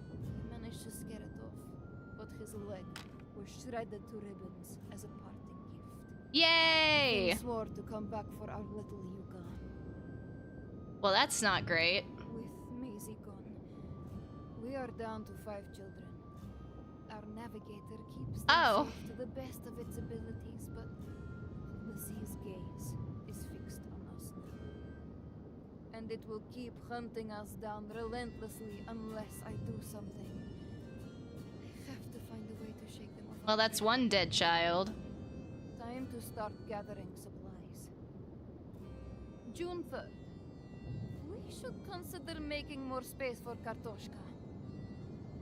He managed to scare it off, but his leg was shredded to ribbons as a parting gift. Yay! He swore to come back for our little Yuka. Well, that's not great. With Maisie gone, we are down to 5 children. Our navigator keeps them safe to the best of its abilities, but the sea's gaze is fixed on us now. And it will keep hunting us down relentlessly unless I do something. I have to find a way to shake them off. Well, that's one dead child. Time to start gathering supplies. June 3rd. We should consider making more space for Kartoshka.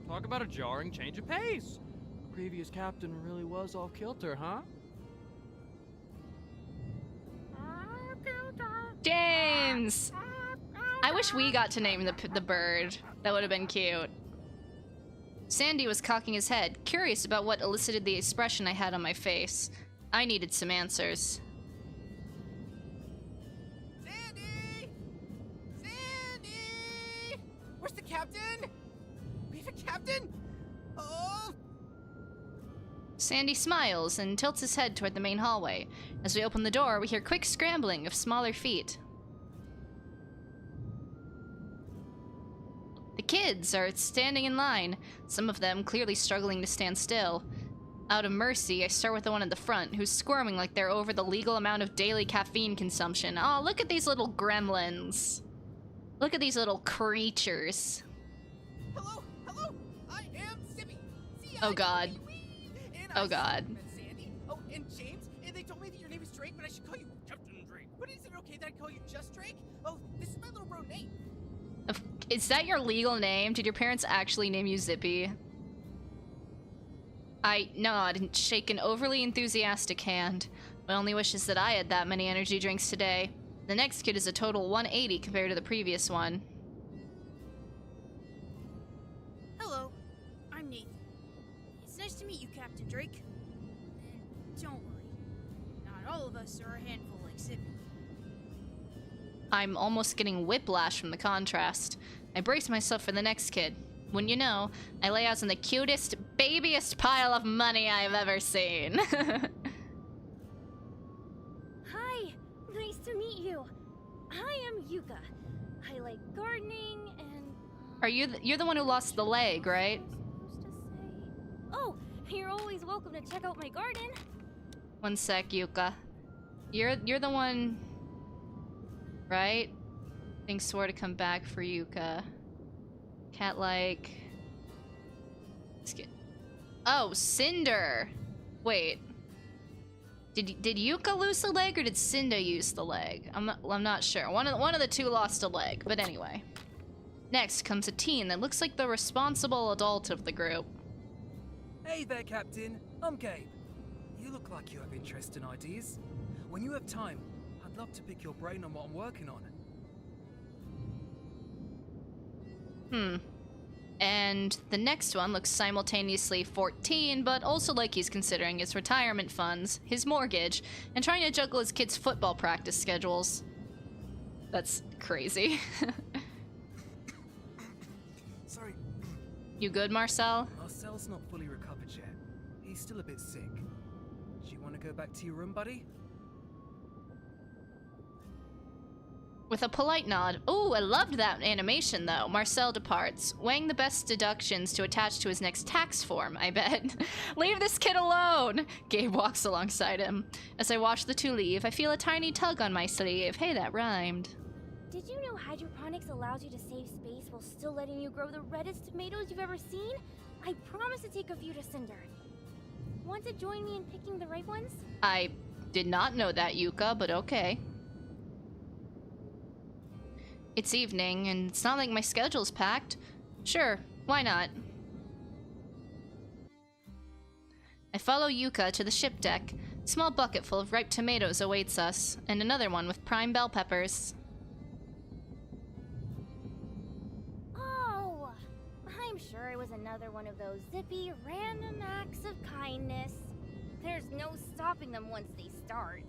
Talk about a jarring change of pace. The previous captain really was off kilter, huh? James! I wish we got to name the bird. That would have been cute. Sandy was cocking his head, curious about what elicited the expression I had on my face. I needed some answers. Sandy! Sandy! Where's the captain? We have a captain? Oh! Sandy smiles and tilts his head toward the main hallway. As we open the door, we hear quick scrambling of smaller feet. The kids are standing in line, some of them clearly struggling to stand still. Out of mercy, I start with the one at the front, who's squirming like they're over the legal amount of daily caffeine consumption. Oh, look at these little gremlins. Look at these little creatures. Hello, hello! I am Zippy! Oh god. And Oh god. met Sandy. Oh, and James. And they told me that your name is Drake, but I should call you Captain Drake. But is it okay that I call you just Drake? Oh, this is my little bro Nate. Is that your legal name? Did your parents actually name you Zippy? I nod, shake an overly enthusiastic hand. My only wish is that I had that many energy drinks today. The next kid is a total 180 compared to the previous one. Hello, I'm Nathan. It's nice to meet you, Captain Drake. And don't worry, not all of us are a handful like Zippy. I'm almost getting whiplash from the contrast. I brace myself for the next kid. When you know, I lay out in the cutest, babiest pile of money I've ever seen. Hi, nice to meet you. I am Yuka. I like gardening and... Are you're the one who lost the leg, right? Oh, you're always welcome to check out my garden. One sec, Yuka. You're the one, right? Things swore to come back for Yuka. Cat-like. Oh, Cinder. Wait. Did Yuka lose the leg or did Cinda use the leg? I'm not sure. One of the two lost a leg, but anyway. Next comes a teen that looks like the responsible adult of the group. Hey there, Captain. I'm Gabe. You look like you have interesting ideas. When you have time, I'd love to pick your brain on what I'm working on. And the next one looks simultaneously 14, but also like he's considering his retirement funds, his mortgage, and trying to juggle his kids' football practice schedules. That's crazy. Sorry. You good, Marcel? Marcel's not fully recovered yet. He's still a bit sick. Do you want to go back to your room, buddy? With a polite nod. Ooh, I loved that animation, though. Marcel departs, weighing the best deductions to attach to his next tax form, I bet. Leave this kid alone! Gabe walks alongside him. As I watch the two leave, I feel a tiny tug on my sleeve. Hey, that rhymed. Did you know hydroponics allows you to save space while still letting you grow the reddest tomatoes you've ever seen? I promise to take a few to Cinder. Want to join me in picking the right ones? I did not know that, Yuka, but okay. It's evening, and it's not like my schedule's packed. Sure, why not? I follow Yuka to the ship deck. A small bucket full of ripe tomatoes awaits us, and another one with prime bell peppers. Oh, I'm sure it was another one of those zippy, random acts of kindness. There's no stopping them once they start.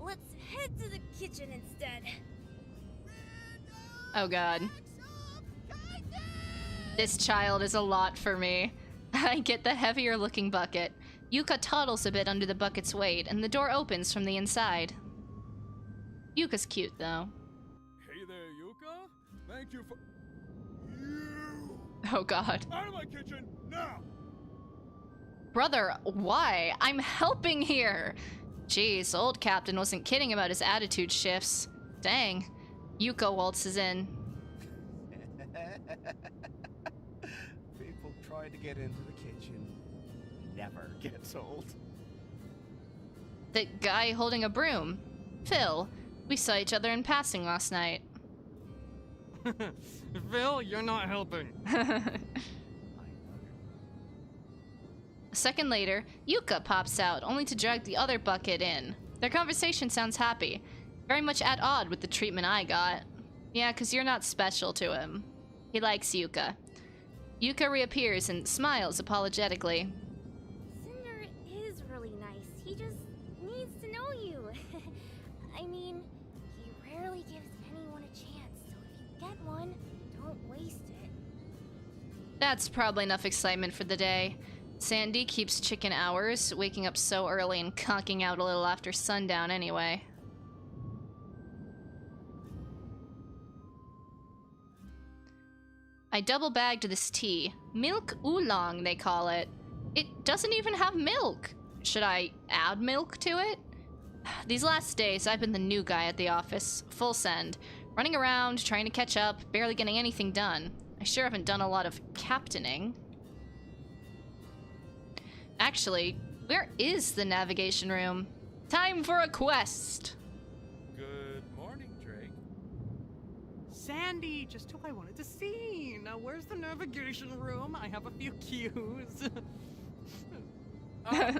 Let's head to the kitchen instead. Oh god. This child is a lot for me. I get the heavier looking bucket. Yuka toddles a bit under the bucket's weight, and the door opens from the inside. Yuka's cute, though. Hey there, Yuka. Thank you for... You! Oh god. Out of my kitchen, now! Brother, why? I'm helping here! Jeez, old captain wasn't kidding about his attitude shifts. Dang. Yuka waltzes in. People trying to get into the kitchen never gets old. The guy holding a broom. Phil. We saw each other in passing last night. Phil, you're not helping. A second later, Yuka pops out, only to drag the other bucket in. Their conversation sounds happy, very much at odds with the treatment I got. Yeah, 'cause you're not special to him. He likes Yuka. Yuka reappears and smiles apologetically. Cinder is really nice. He just needs to know you. I mean, he rarely gives anyone a chance, so if you get one, don't waste it. That's probably enough excitement for the day. Sandy keeps chicken hours, waking up so early and conking out a little after sundown anyway. I double-bagged this tea. Milk oolong, they call it. It doesn't even have milk. Should I add milk to it? These last days, I've been the new guy at the office, full send. Running around, trying to catch up, barely getting anything done. I sure haven't done a lot of captaining. Actually, where is the navigation room? Time for a quest! Good morning, Drake. Sandy, just who I wanted to see. Now, where's the navigation room? I have a few cues. The Yes,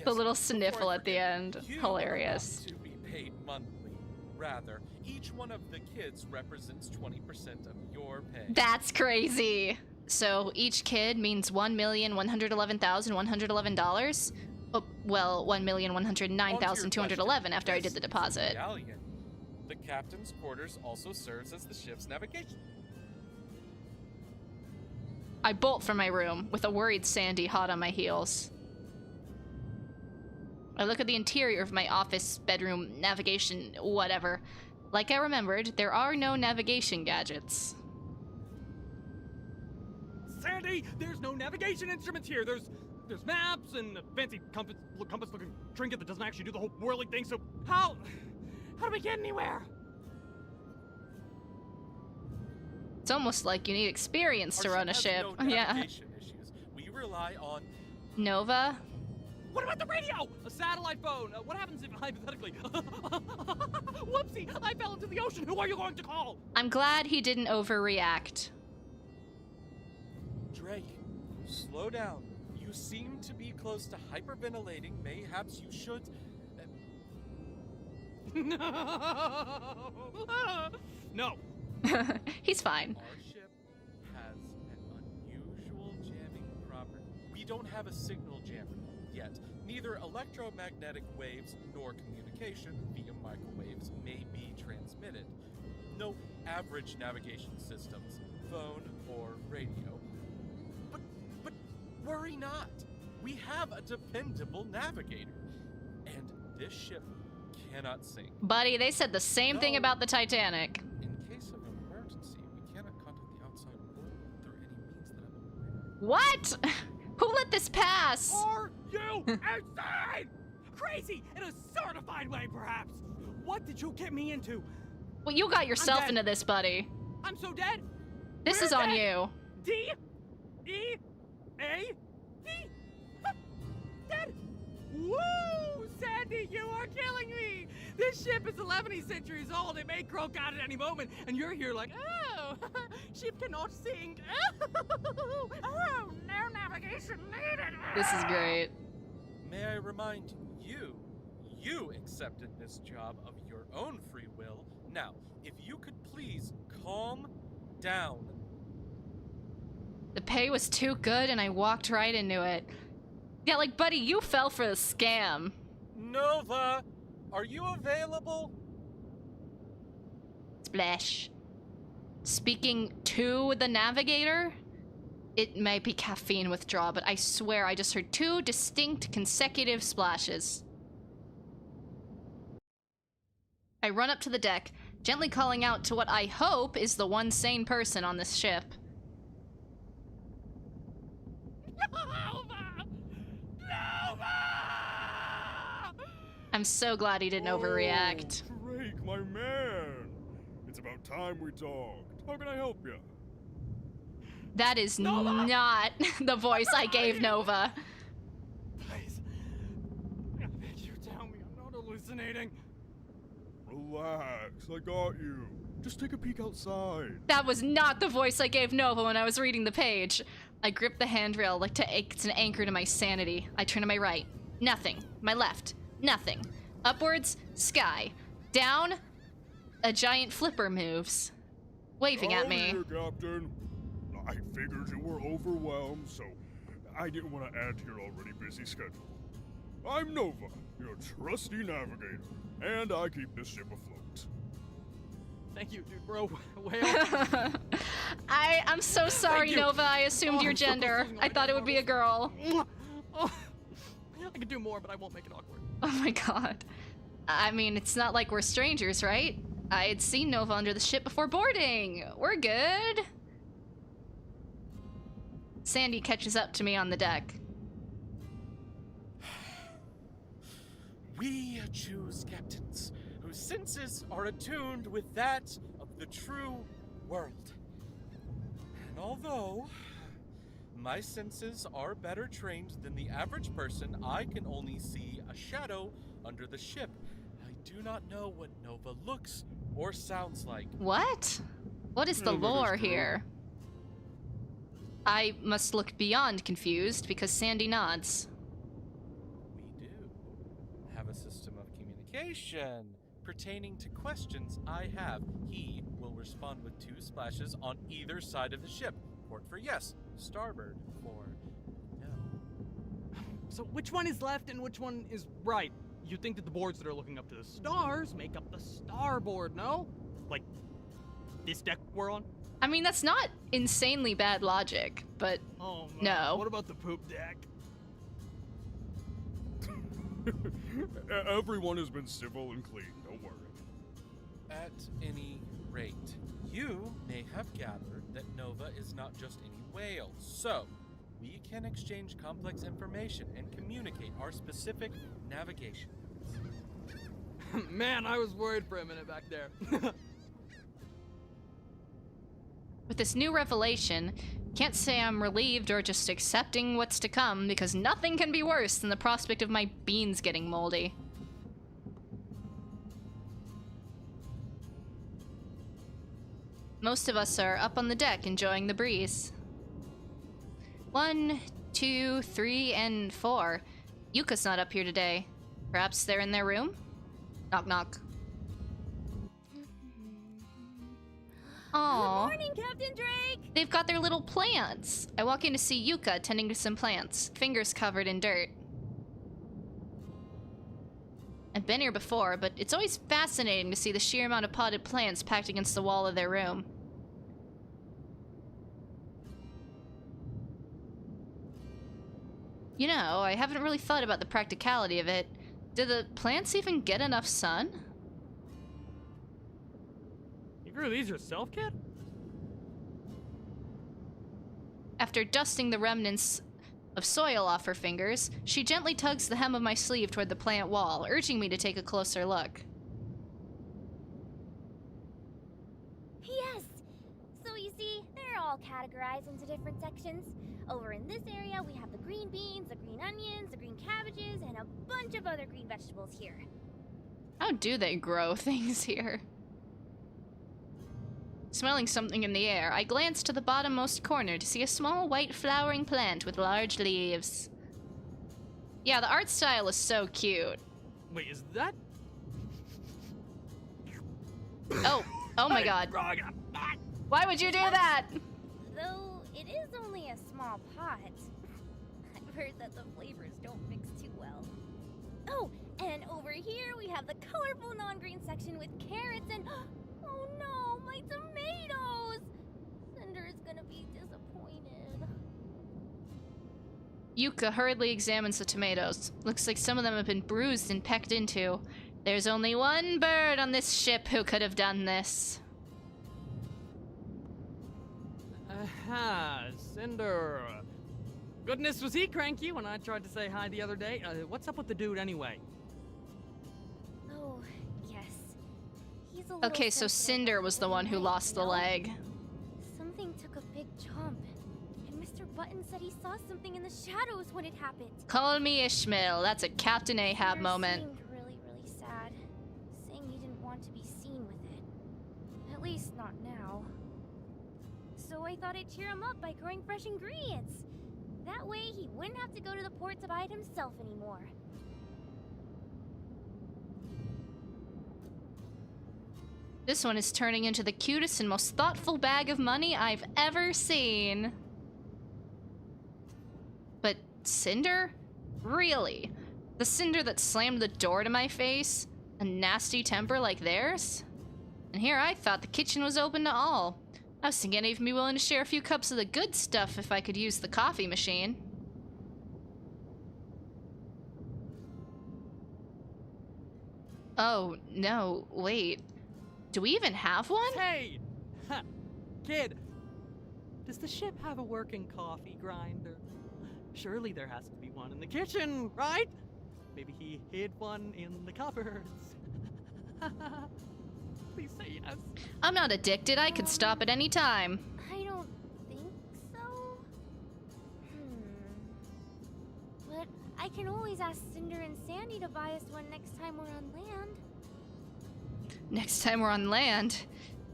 little before sniffle I at the forget, end. you Hilarious. are not to be paid monthly. Rather, each one of the kids represents 20% of your pay. That's crazy! So each kid means $1,111,111? Oh, well, $1,109,211 after I did the deposit. Galleon. The captain's quarters also serves as the ship's navigation. I bolt from my room, with a worried Sandy hot on my heels. I look at the interior of my office, bedroom, navigation, whatever. Like I remembered, there are no navigation gadgets. Sandy, there's no navigation instruments here. There's maps and a fancy compass-looking trinket that doesn't actually do the whole whirling thing. So how do we get anywhere? It's almost like you need experience to run a ship. No Yeah. navigation issues. We rely on Nova? What about the radio? A satellite phone? What happens if, hypothetically... Whoopsie! I fell into the ocean! Who are you going to call? I'm glad he didn't overreact. Drake. Slow down. You seem to be close to hyperventilating. Mayhaps you should. No. He's fine. Our ship has an unusual jamming property. We don't have a signal jammer yet. Neither electromagnetic waves nor communication via microwaves may be transmitted. No average navigation systems, phone or radio. But worry not. We have a dependable navigator. And this ship cannot sink. Buddy, they said the same thing about the Titanic. In case of emergency, we cannot contact the outside world through any means that I'm aware of. What? Who let this pass? Are you insane? Crazy in a certified way, perhaps. What did you get me into? Well, you got yourself dead. into this, buddy. I'm so dead. This We're is on dead. you. D-E-A-D. Dead. Woo! Sandy, you are killing me. This ship is 11 centuries old. It may croak out at any moment, and you're here like, oh, ship cannot sink. Oh, no navigation needed. This is great. May I remind you, you accepted this job of your own free will. Now, if you could please calm down. The pay was too good and I walked right into it. Yeah, like, buddy, you fell for the scam. Nova, are you available? Splash. Speaking to the navigator? It may be caffeine withdrawal, but I swear I just heard 2 distinct consecutive splashes. I run up to the deck, gently calling out to what I hope is the one sane person on this ship. Nova! Nova! I'm so glad he didn't overreact. Oh, Drake, my man. It's about time we talked. How can I help you? That is Nova! not the voice I gave Nova. Please. I beg you, tell me I'm not hallucinating. Relax, I got you. Just take a peek outside. That was not the voice I gave Nova when I was reading the page. I grip the handrail like it's an anchor to my sanity. I turn to my right. Nothing. My left. Nothing. Upwards, sky. Down, a giant flipper moves, waving at me. Here, Captain. I figured you were overwhelmed, so I didn't want to add to your already busy schedule. I'm Nova, your trusty navigator, and I keep this ship afloat. Thank you, dude, bro. Well, I'm so sorry, you. Nova. I assumed your I'm so gender. sorry. I thought it would be a girl. oh, I could do more, but I won't make it awkward. Oh my god. I mean, it's not like we're strangers, right? I had seen Nova under the ship before boarding. We're good. Sandy catches up to me on the deck. We choose captains whose senses are attuned with that of the true world. And although my senses are better trained than the average person, I can only see a shadow under the ship. I do not know what Nova looks or sounds like. What? What is the lore here? I must look beyond confused because Sandy nods. We do have a system of communication pertaining to questions I have. He will respond with 2 splashes on either side of the ship. Port for yes, starboard for no. So which one is left and which one is right? You think that the boards that are looking up to the stars make up the starboard, no? Like this deck we're on? I mean, that's not insanely bad logic, but Oh no. What about the poop deck? Everyone has been civil and clean, don't worry. At any rate, you may have gathered that Nova is not just any whale, so we can exchange complex information and communicate our specific navigation. Man, I was worried for a minute back there. With this new revelation, can't say I'm relieved or just accepting what's to come, because nothing can be worse than the prospect of my beans getting moldy. Most of us are up on the deck enjoying the breeze. 1, 2, 3, and 4. Yuka's not up here today. Perhaps they're in their room? Knock knock. Aww. Good morning, Captain Drake! They've got their little plants. I walk in to see Yuka tending to some plants, fingers covered in dirt. I've been here before, but it's always fascinating to see the sheer amount of potted plants packed against the wall of their room. You know, I haven't really thought about the practicality of it. Do the plants even get enough sun? You grew these yourself, kid? After dusting the remnants of soil off her fingers, she gently tugs the hem of my sleeve toward the plant wall, urging me to take a closer look. Yes! So you see, they're all categorized into different sections. Over in this area, we have the green beans, the green onions, the green cabbages, and a bunch of other green vegetables here. How do they grow things here? Smelling something in the air, I glance to the bottommost corner to see a small white flowering plant with large leaves. Yeah, the art style is so cute. Wait, is that? Oh my god. Why would you do that? Though it is only a small pot. I've heard that the flavors don't mix too well. Oh, and over here we have the colorful non-green section with carrots and... Oh no, my tomatoes! Cinder is gonna be disappointed. Yuka hurriedly examines the tomatoes. Looks like some of them have been bruised and pecked into. There's only one bird on this ship who could have done this. Aha, Cinder. Goodness, was he cranky when I tried to say hi the other day? What's up with the dude anyway? Oh, yes. He's a little Okay, so sensitive Cinder about was the what one he who might lost the know. leg. Something took a big jump. And Mr. Button said he saw something in the shadows when it happened. Call me Ishmael. That's a Captain Ahab Cinder moment. seemed really, really sad. Saying he didn't want to least not now. So I thought I'd cheer him up by growing fresh ingredients. That way he wouldn't have to go to the port to buy it himself anymore. This one is turning into the cutest and most thoughtful bag of money I've ever seen. But Cinder? Really? The Cinder that slammed the door to my face? A nasty temper like theirs? And here I thought the kitchen was open to all. I was thinking they'd be willing to share a few cups of the good stuff if I could use the coffee machine. Oh, no, wait. Do we even have one? Hey! Ha! Kid! Does the ship have a working coffee grinder? Surely there has to be one in the kitchen, right? Maybe he hid one in the cupboards. Please say yes. I'm not addicted. I could stop at any time. I don't think so. But I can always ask Cinder and Sandy to buy us one next time we're on land. Next time we're on land?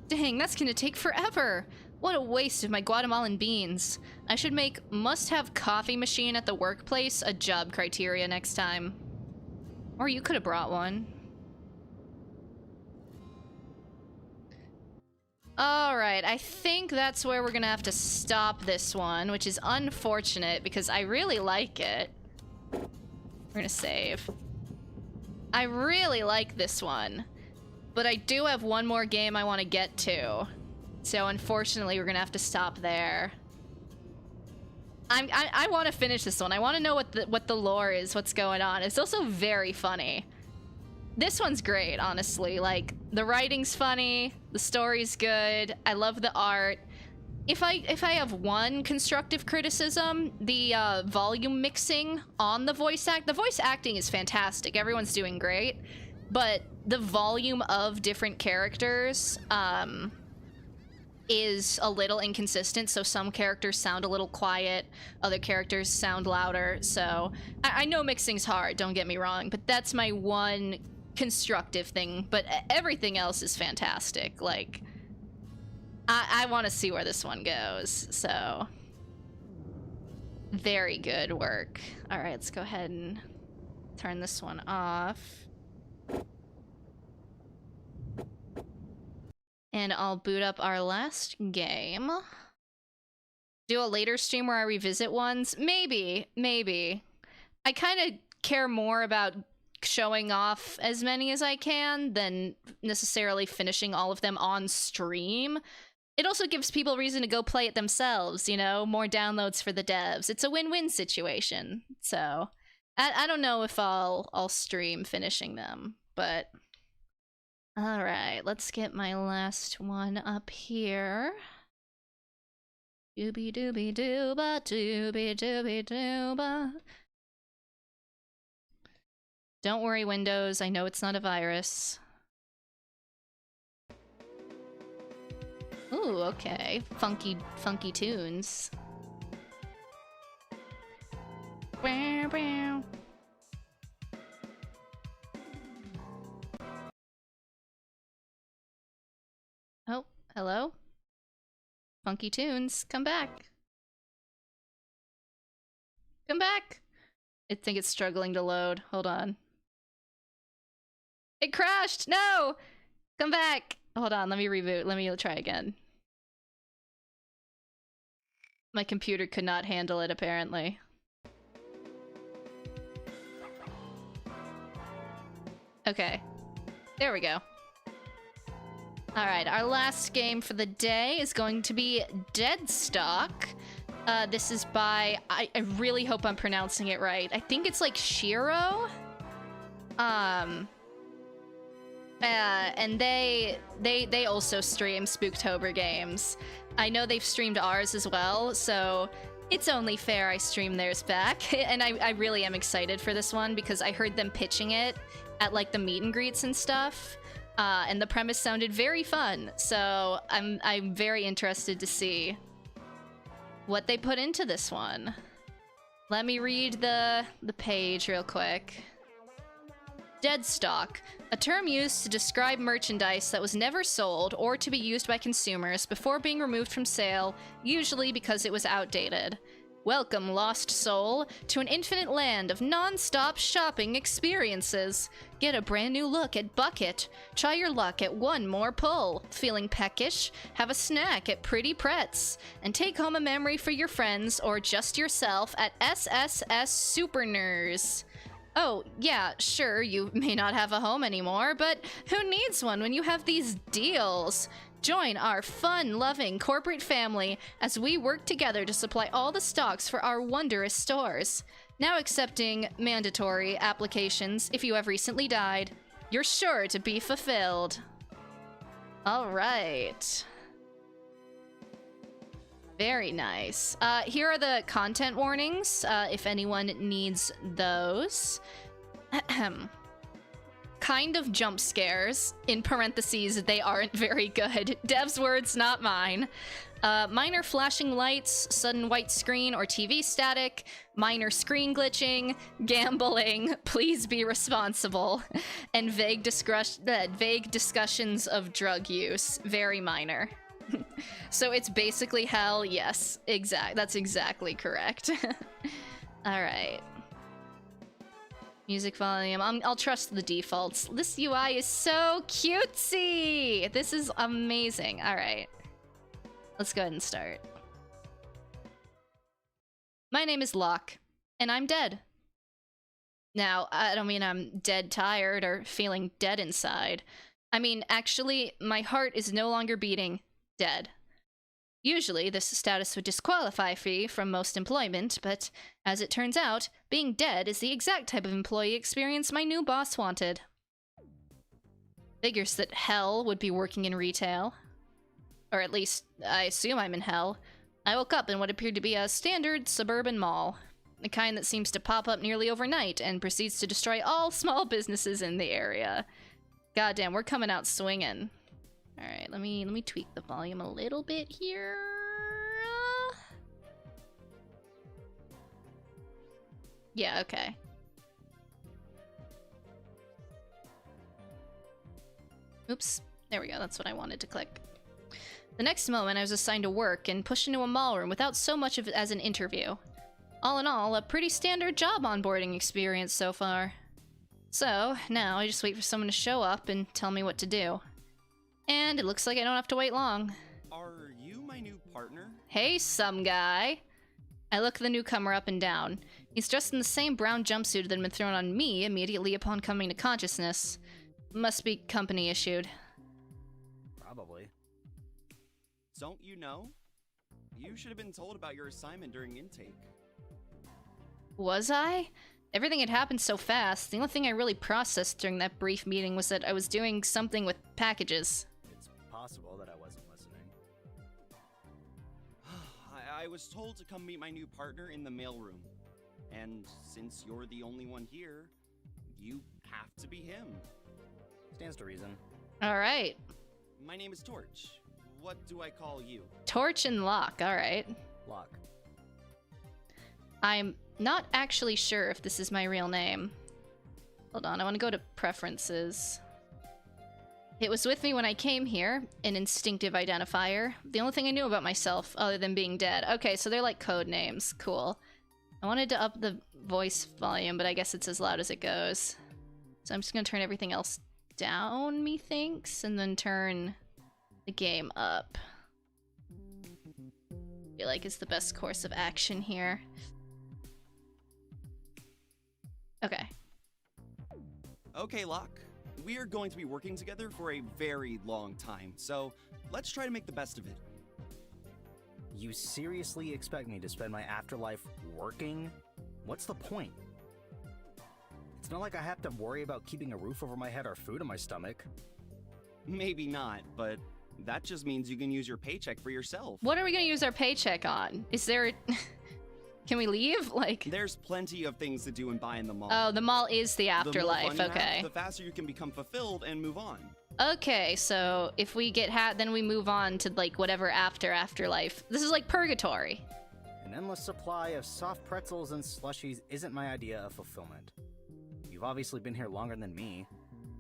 Dang, that's gonna take forever. What a waste of my Guatemalan beans. I should make must-have coffee machine at the workplace a job criteria next time. Or you could have brought one. Alright, I think that's where we're gonna have to stop this one, which is unfortunate because I really like it. We're gonna save. I really like this one, but I do have one more game I want to get to. So unfortunately, we're gonna have to stop there. I want to finish this one. I want to know what the lore is, what's going on. It's also very funny. This one's great, honestly. Like, the writing's funny, the story's good, I love the art. If I have one constructive criticism, the volume mixing on the voice acting is fantastic. Everyone's doing great, but the volume of different characters is a little inconsistent. So some characters sound a little quiet, other characters sound louder. So I know mixing's hard, don't get me wrong, but that's my one constructive thing. But everything else is fantastic. Like, I want to see where this one goes. So very good work. All right, let's go ahead and turn this one off. And I'll boot up our last game. Do a later stream where I revisit ones? Maybe, maybe. I kind of care more about showing off as many as I can than necessarily finishing all of them on stream. It also gives people reason to go play it themselves, you know? More downloads for the devs. It's a win-win situation. So, I don't know if I'll stream finishing them, but... Alright, let's get my last one up here. Doobie doobie dooba, doobie doobie dooba. Don't worry, Windows, I know it's not a virus. Ooh, okay. Funky tunes. Bow, bow. Oh, hello? Funky tunes, come back. Come back! I think it's struggling to load. Hold on. It crashed! No! Come back! Hold on, let me reboot. Let me try again. My computer could not handle it, apparently. Okay. There we go. Alright, our last game for the day is going to be Deadstock. This is by... I really hope I'm pronouncing it right. I think it's like Shiro? And they also stream Spooktober games. I know they've streamed ours as well, so it's only fair I stream theirs back. And I really am excited for this one because I heard them pitching it at like the meet and greets and stuff. And the premise sounded very fun, so I'm very interested to see what they put into this one. Let me read the page real quick. Dead stock, a term used to describe merchandise that was never sold or to be used by consumers before being removed from sale, usually because it was outdated. Welcome, lost soul, to an infinite land of non-stop shopping experiences. Get a brand new look at Bucket. Try your luck at One More Pull. Feeling peckish? Have a snack at Pretty Pretz. And take home a memory for your friends or just yourself at SSS Superners. Oh, yeah, sure, you may not have a home anymore, but who needs one when you have these deals? Join our fun-loving corporate family as we work together to supply all the stocks for our wondrous stores. Now accepting mandatory applications if you have recently died. You're sure to be fulfilled. All right. Very nice. Here are the content warnings, if anyone needs those. Kind of jump scares. In parentheses, they aren't very good. Dev's words, not mine. Minor flashing lights, sudden white screen or TV static, minor screen glitching, gambling, please be responsible, and vague discussions of drug use. Very minor. So it's basically hell, yes. That's exactly correct. Alright. Music volume. I'll trust the defaults. This UI is so cutesy! This is amazing. Alright. Let's go ahead and start. My name is Locke, and I'm dead. Now, I don't mean I'm dead tired or feeling dead inside. I mean, actually, my heart is no longer beating. Dead. Usually, this status would disqualify me from most employment, but as it turns out, being dead is the exact type of employee experience my new boss wanted. Figures that hell would be working in retail. Or at least, I assume I'm in hell. I woke up in what appeared to be a standard suburban mall. The kind that seems to pop up nearly overnight and proceeds to destroy all small businesses in the area. Goddamn, we're coming out swinging. Alright, let me tweak the volume a little bit here. Yeah, okay. Oops. There we go, that's what I wanted to click. The next moment, I was assigned to work and pushed into a mall room without so much of it as an interview. All in all, a pretty standard job onboarding experience so far. So, now I just wait for someone to show up and tell me what to do. And it looks like I don't have to wait long. Are you my new partner? Hey, some guy. I look the newcomer up and down. He's dressed in the same brown jumpsuit that had been thrown on me immediately upon coming to consciousness. Must be company issued. Probably. Don't you know? You should have been told about your assignment during intake. Was I? Everything had happened so fast. The only thing I really processed during that brief meeting was that I was doing something with packages. It's possible that I wasn't listening. I was told to come meet my new partner in the mailroom. And since you're the only one here, you have to be him. Stands to reason. Alright. My name is Torch. What do I call you? Torch and Locke, alright. Locke. I'm not actually sure if this is my real name. Hold on, I want to go to preferences. It was with me when I came here, an instinctive identifier. The only thing I knew about myself, other than being dead. Okay, so they're like code names. Cool. I wanted to up the voice volume, but I guess it's as loud as it goes. So I'm just gonna turn everything else down, methinks, and then turn the game up. I feel like it's the best course of action here. Okay. Okay, Locke. We are going to be working together for a very long time, so let's try to make the best of it. You seriously expect me to spend my afterlife working? What's the point? It's not like I have to worry about keeping a roof over my head or food in my stomach. Maybe not, but that just means you can use your paycheck for yourself. What are we gonna use our paycheck on? Is there... Can we leave? Like, there's plenty of things to do and buy in the mall. Oh, the mall is the afterlife. The more fun you okay. have, the faster you can become fulfilled and move on. Okay, so if we get then we move on to like whatever afterlife. This is like purgatory. An endless supply of soft pretzels and slushies isn't my idea of fulfillment. You You've obviously been here longer than me.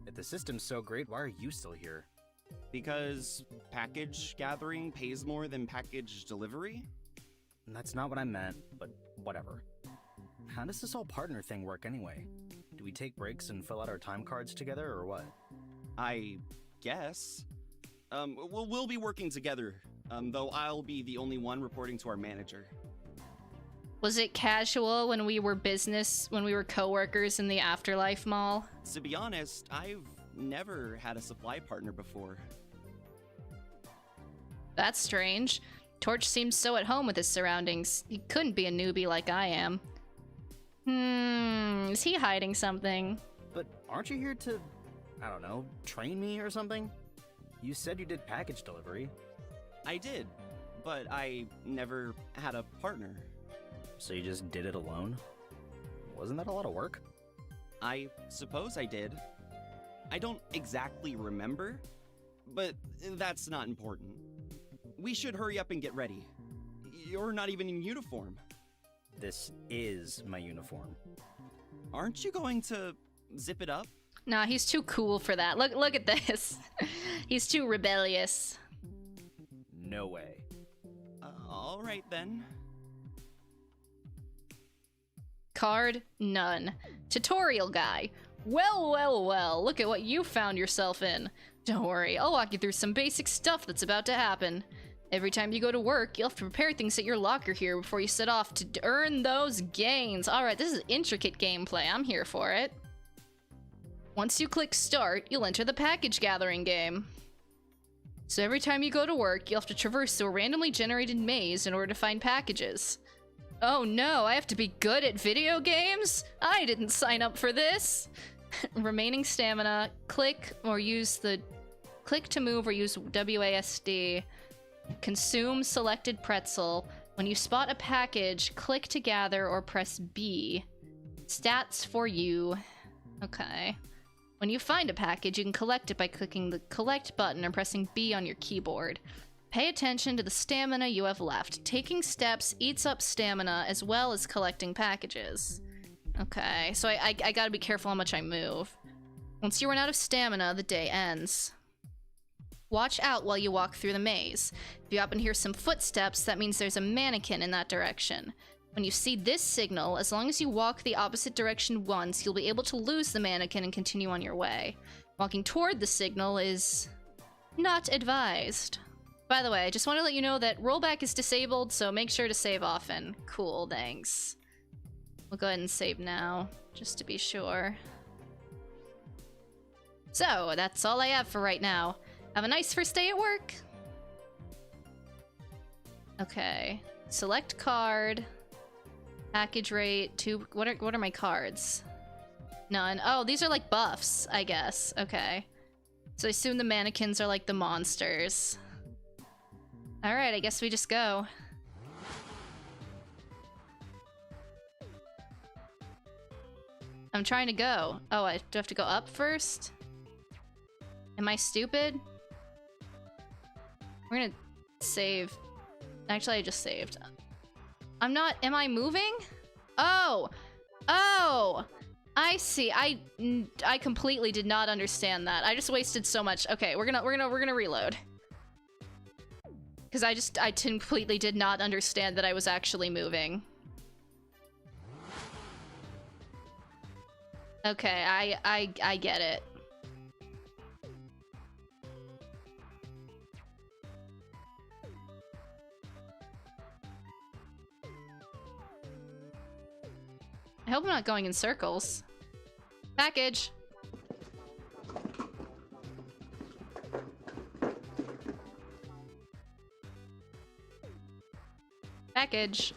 If the system's so great, why are you still here? Because package gathering pays more than package delivery? That's not what I meant, but whatever. How does this whole partner thing work anyway? Do we take breaks and fill out our time cards together, or what? I guess. We'll be working together, though I'll be the only one reporting to our manager. Was it casual when we were coworkers in the Afterlife Mall? To be honest, I've never had a supply partner before. That's strange. Torch seems so at home with his surroundings. He couldn't be a newbie like I am. Is he hiding something? But aren't you here to, I don't know, train me or something? You said you did package delivery. I did, but I never had a partner. So you just did it alone? Wasn't that a lot of work? I suppose I did. I don't exactly remember, but that's not important. We should hurry up and get ready. You're not even in uniform. This is my uniform. Aren't you going to zip it up? Nah, he's too cool for that. Look at this. He's too rebellious. No way. All right then. Card, none. Tutorial guy. Well, look at what you found yourself in. Don't worry, I'll walk you through some basic stuff that's about to happen. Every time you go to work, you'll have to prepare things at your locker here before you set off to earn those gains. Alright, this is intricate gameplay. I'm here for it. Once you click start, you'll enter the package gathering game. So every time you go to work, you'll have to traverse through a randomly generated maze in order to find packages. Oh no, I have to be good at video games? I didn't sign up for this! Remaining stamina, click to move or use WASD. Consume selected pretzel. When you spot a package, click to gather or press B. Stats for you. Okay. When you find a package, you can collect it by clicking the collect button or pressing B on your keyboard. Pay attention to the stamina you have left. Taking steps eats up stamina as well as collecting packages. Okay, so I gotta be careful how much I move. Once you run out of stamina, the day ends. Watch out while you walk through the maze. If you happen to hear some footsteps, that means there's a mannequin in that direction. When you see this signal, as long as you walk the opposite direction once, you'll be able to lose the mannequin and continue on your way. Walking toward the signal is not advised. By the way, I just want to let you know that rollback is disabled, so make sure to save often. Cool, thanks. We'll go ahead and save now, just to be sure. So, that's all I have for right now. Have a nice first day at work! Okay. Select card. Package rate. What are my cards? None. Oh, these are like buffs, I guess. Okay. So I assume the mannequins are like the monsters. Alright, I guess we just go. I'm trying to go. Oh, I do have to go up first? Am I stupid? We're gonna save. Actually, I just saved. I'm not. Am I moving? Oh! Oh! I see. I completely did not understand that. I just wasted so much. Okay, we're gonna reload. Because I completely did not understand that I was actually moving. Okay, I get it. I hope I'm not going in circles. Package! Package.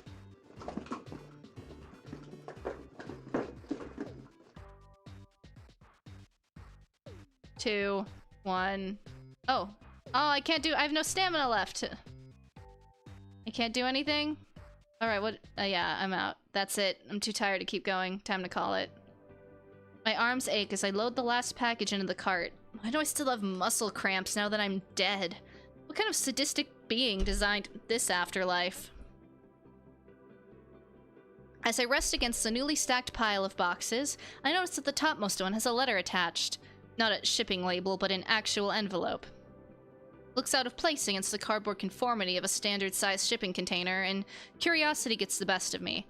Two, one. Oh. Oh, I can't do- I have no stamina left. I can't do anything? Alright, what- yeah, I'm out. That's it. I'm too tired to keep going. Time to call it. My arms ache as I load the last package into the cart. Why do I still have muscle cramps now that I'm dead? What kind of sadistic being designed this afterlife? As I rest against the newly stacked pile of boxes, I notice that the topmost one has a letter attached. Not a shipping label, but an actual envelope. Looks out of place against the cardboard conformity of a standard-sized shipping container, and curiosity gets the best of me.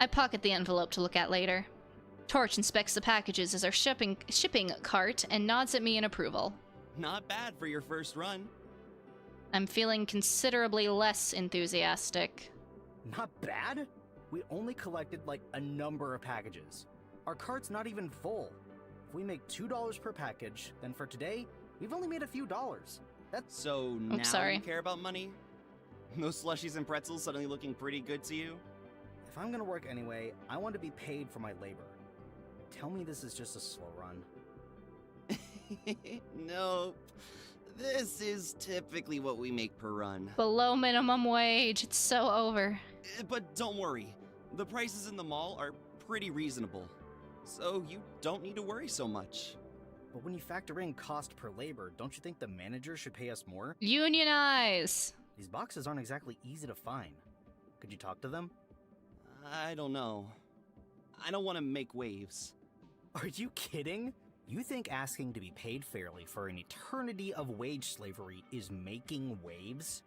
I pocket the envelope to look at later. Torch inspects the packages as our shipping cart and nods at me in approval. Not bad for your first run. I'm feeling considerably less enthusiastic. Not bad? We only collected like a number of packages. Our cart's not even full. If we make $2 per package, then for today, we've only made a few dollars. That's So now you care about money? Those slushies and pretzels suddenly looking pretty good to you? If I'm gonna work anyway, I want to be paid for my labor. Tell me this is just a slow run. Nope. This is typically what we make per run. Below minimum wage, it's so over. But don't worry, the prices in the mall are pretty reasonable, so you don't need to worry so much. But when you factor in cost per labor, don't you think the manager should pay us more? Unionize! These boxes aren't exactly easy to find. Could you talk to them? I don't know. I don't want to make waves. Are you kidding? You think asking to be paid fairly for an eternity of wage slavery is making waves?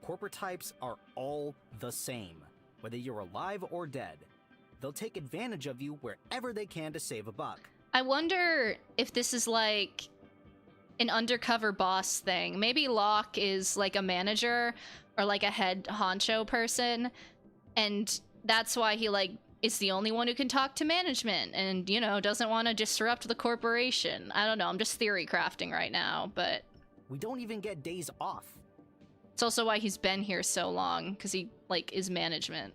Corporate types are all the same, whether you're alive or dead. They'll take advantage of you wherever they can to save a buck. I wonder if this is like an undercover boss thing. Maybe Locke is like a manager or like a head honcho person, and that's why he like is the only one who can talk to management and, you know, doesn't want to disrupt the corporation. I don't know, I'm just theory crafting right now, but... We don't even get days off. It's also why he's been here so long, because he, like, is management.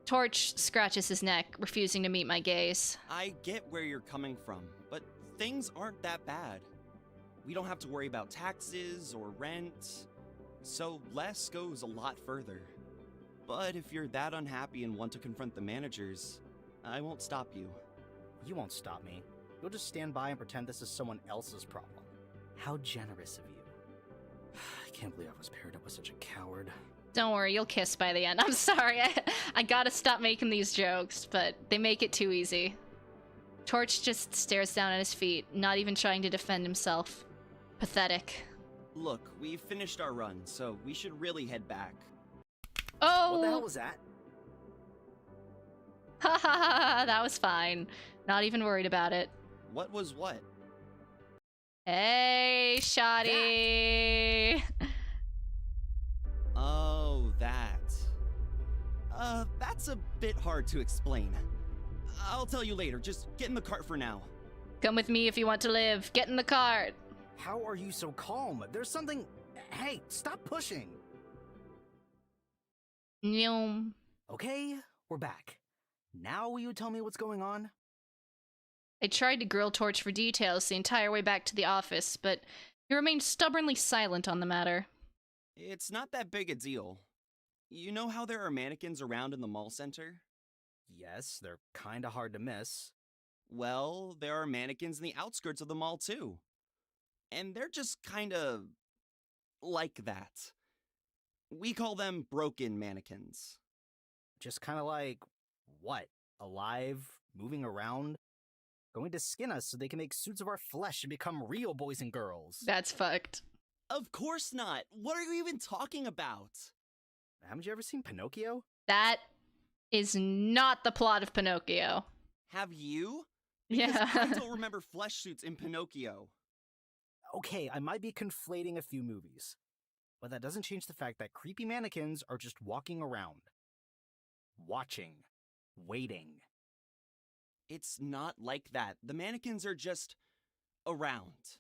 Torch scratches his neck, refusing to meet my gaze. I get where you're coming from, but things aren't that bad. We don't have to worry about taxes or rent, so less goes a lot further. But if you're that unhappy and want to confront the managers, I won't stop you. You won't stop me. You'll just stand by and pretend this is someone else's problem. How generous of you. I can't believe I was paired up with such a coward. Don't worry, you'll kiss by the end. I'm sorry, I gotta stop making these jokes, but they make it too easy. Torch just stares down at his feet, not even trying to defend himself. Pathetic. Look, we've finished our run, so we should really head back. Oh! What the hell was that? Ha ha ha, that was fine. Not even worried about it. What was what? Hey, shoddy! Oh, that. That's a bit hard to explain. I'll tell you later, just get in the cart for now. Come with me if you want to live. Get in the cart. How are you so calm? There's something... Hey, stop pushing! Nyum. Okay, we're back. Now will you tell me what's going on? I tried to grill Torch for details the entire way back to the office, but he remained stubbornly silent on the matter. It's not that big a deal. You know how there are mannequins around in the mall center? Yes, they're kinda hard to miss. Well, there are mannequins in the outskirts of the mall too. And they're just kinda... like that. We call them broken mannequins. Just kinda like, what? Alive? Moving around? Going to skin us so they can make suits of our flesh and become real boys and girls. That's fucked. Of course not! What are you even talking about? Haven't you ever seen Pinocchio? That is not the plot of Pinocchio. Have you? Because Yeah. I don't remember flesh suits in Pinocchio. Okay, I might be conflating a few movies. But that doesn't change the fact that creepy mannequins are just walking around. Watching. Waiting. It's not like that. The mannequins are just... around.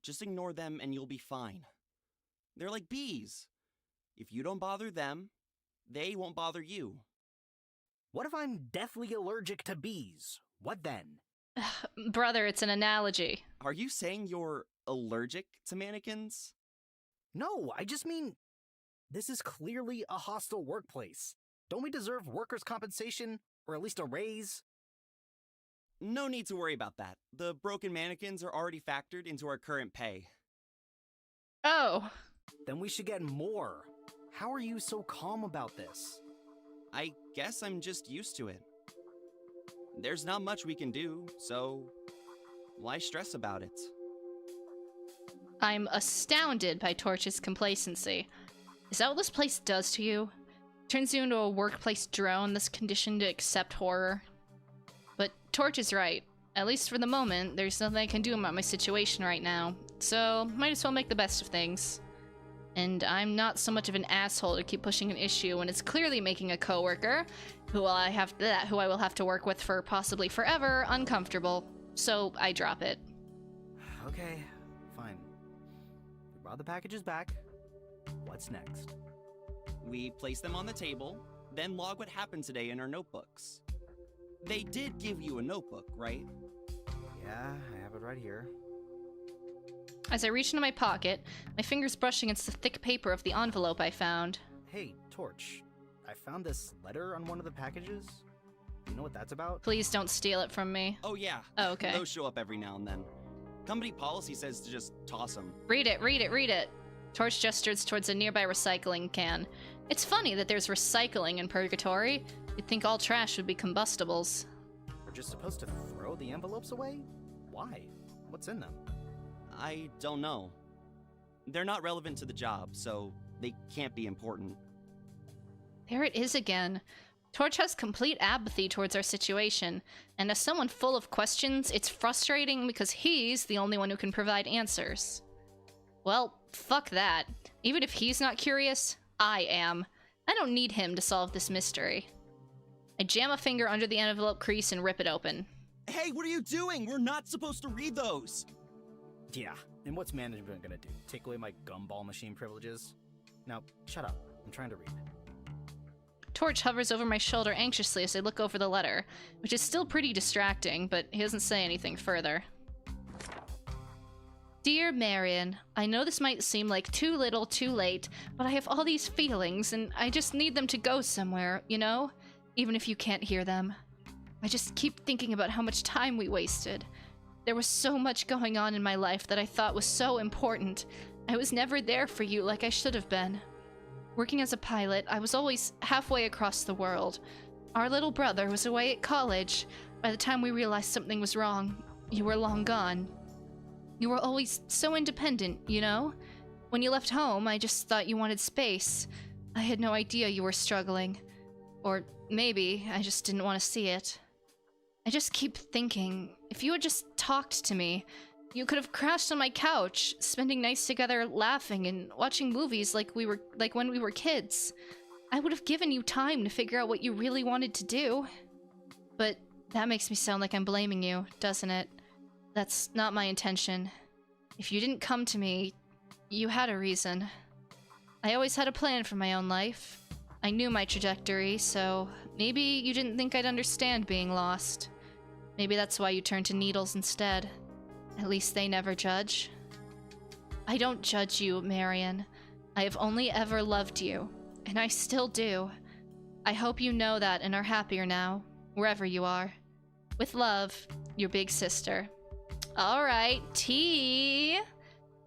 Just ignore them and you'll be fine. They're like bees. If you don't bother them, they won't bother you. What if I'm deathly allergic to bees? What then? Brother, it's an analogy. Are you saying you're allergic to mannequins? No, I just mean... This is clearly a hostile workplace. Don't we deserve workers' compensation? Or at least a raise? No need to worry about that. The broken mannequins are already factored into our current pay. Oh. Then we should get more. How are you so calm about this? I guess I'm just used to it. There's not much we can do, so why stress about it? I'm astounded by Torch's complacency. Is that what this place does to you? Turns you into a workplace drone that's conditioned to accept horror? But Torch is right. At least for the moment, there's nothing I can do about my situation right now, so might as well make the best of things. And I'm not so much of an asshole to keep pushing an issue when it's clearly making a coworker, who I will have to work with for possibly forever, uncomfortable. So I drop it. Okay, fine. We brought the packages back. What's next? We place them on the table, then log what happened today in our notebooks. They did give you a notebook, right? Yeah, I have it right here. As I reach into my pocket, my fingers brush against the thick paper of the envelope I found. Hey, Torch. I found this letter on one of the packages. You know what that's about? Please don't steal it from me. Oh yeah. Oh, okay. Those show up every now and then. Company policy says to just toss them. Read it, read it, read it. Torch gestures towards a nearby recycling can. It's funny that there's recycling in Purgatory. You'd think all trash would be combustibles. We're just supposed to throw the envelopes away? Why? What's in them? I don't know. They're not relevant to the job, so they can't be important. There it is again. Torch has complete apathy towards our situation, and as someone full of questions, it's frustrating because he's the only one who can provide answers. Well, fuck that. Even if he's not curious, I am. I don't need him to solve this mystery. I jam a finger under the envelope crease and rip it open. Hey, what are you doing? We're not supposed to read those! Yeah, and what's management gonna do? Take away my gumball machine privileges? Now, shut up. I'm trying to read. Torch hovers over my shoulder anxiously as I look over the letter, which is still pretty distracting, but he doesn't say anything further. Dear Marion, I know this might seem like too little, too late, but I have all these feelings, and I just need them to go somewhere, you know? Even if you can't hear them. I just keep thinking about how much time we wasted. There was so much going on in my life that I thought was so important. I was never there for you like I should have been. Working as a pilot, I was always halfway across the world. Our little brother was away at college. By the time we realized something was wrong, you were long gone. You were always so independent, you know? When you left home, I just thought you wanted space. I had no idea you were struggling. Or maybe I just didn't want to see it. I just keep thinking, if you had just talked to me, you could have crashed on my couch, spending nights together laughing and watching movies like when we were kids. I would have given you time to figure out what you really wanted to do. But that makes me sound like I'm blaming you, doesn't it? That's not my intention. If you didn't come to me, you had a reason. I always had a plan for my own life. I knew my trajectory, so maybe you didn't think I'd understand being lost. Maybe that's why you turned to needles instead. At least they never judge. I don't judge you, Marion. I have only ever loved you, and I still do. I hope you know that and are happier now, wherever you are. With love, your big sister. Alright, T.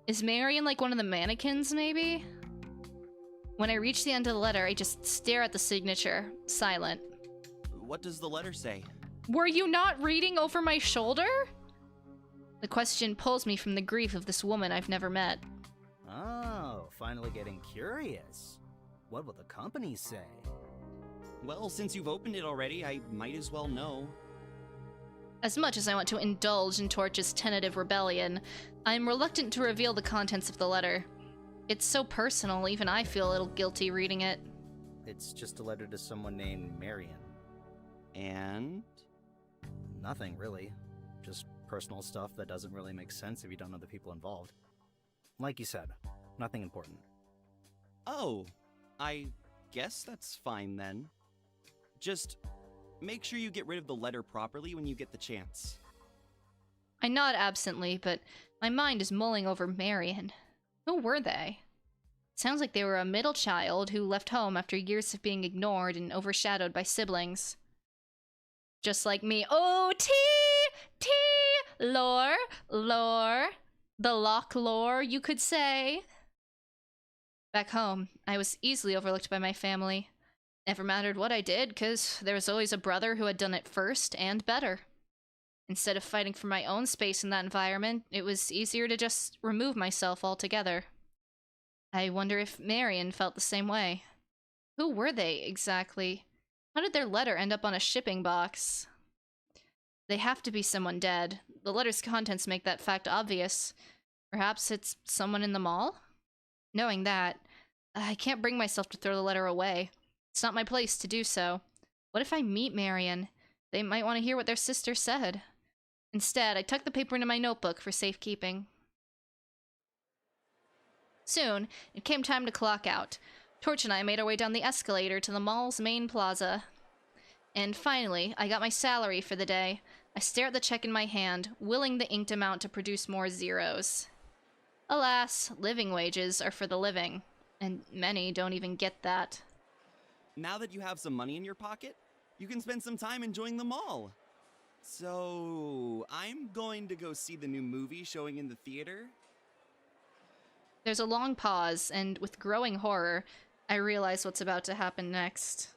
Is Marion like one of the mannequins, maybe? When I reach the end of the letter, I just stare at the signature, silent. What does the letter say? Were you not reading over my shoulder? The question pulls me from the grief of this woman I've never met. Oh, finally getting curious. What will the company say? Well, since you've opened it already, I might as well know. As much as I want to indulge in Torch's tentative rebellion, I'm reluctant to reveal the contents of the letter. It's so personal, even I feel a little guilty reading it. It's just a letter to someone named Marion. And? Nothing, really. Just personal stuff that doesn't really make sense if you don't know the people involved. Like you said, nothing important. Oh, I guess that's fine then. Just make sure you get rid of the letter properly when you get the chance. I nod absently, but my mind is mulling over Marion. Who were they? Sounds like they were a middle child who left home after years of being ignored and overshadowed by siblings. Just like me. Oh, T! Lore. The Loch lore, you could say. Back home, I was easily overlooked by my family. Never mattered what I did, because there was always a brother who had done it first and better. Instead of fighting for my own space in that environment, it was easier to just remove myself altogether. I wonder if Marion felt the same way. Who were they, exactly? How did their letter end up on a shipping box? They have to be someone dead. The letter's contents make that fact obvious. Perhaps it's someone in the mall? Knowing that, I can't bring myself to throw the letter away. It's not my place to do so. What if I meet Marion? They might want to hear what their sister said. Instead, I tucked the paper into my notebook for safekeeping. Soon, it came time to clock out. Torch and I made our way down the escalator to the mall's main plaza. And finally, I got my salary for the day. I stare at the check in my hand, willing the inked amount to produce more zeros. Alas, living wages are for the living, and many don't even get that. Now that you have some money in your pocket, you can spend some time enjoying the mall. So, I'm going to go see the new movie showing in the theater. There's a long pause, and with growing horror, I realize what's about to happen next.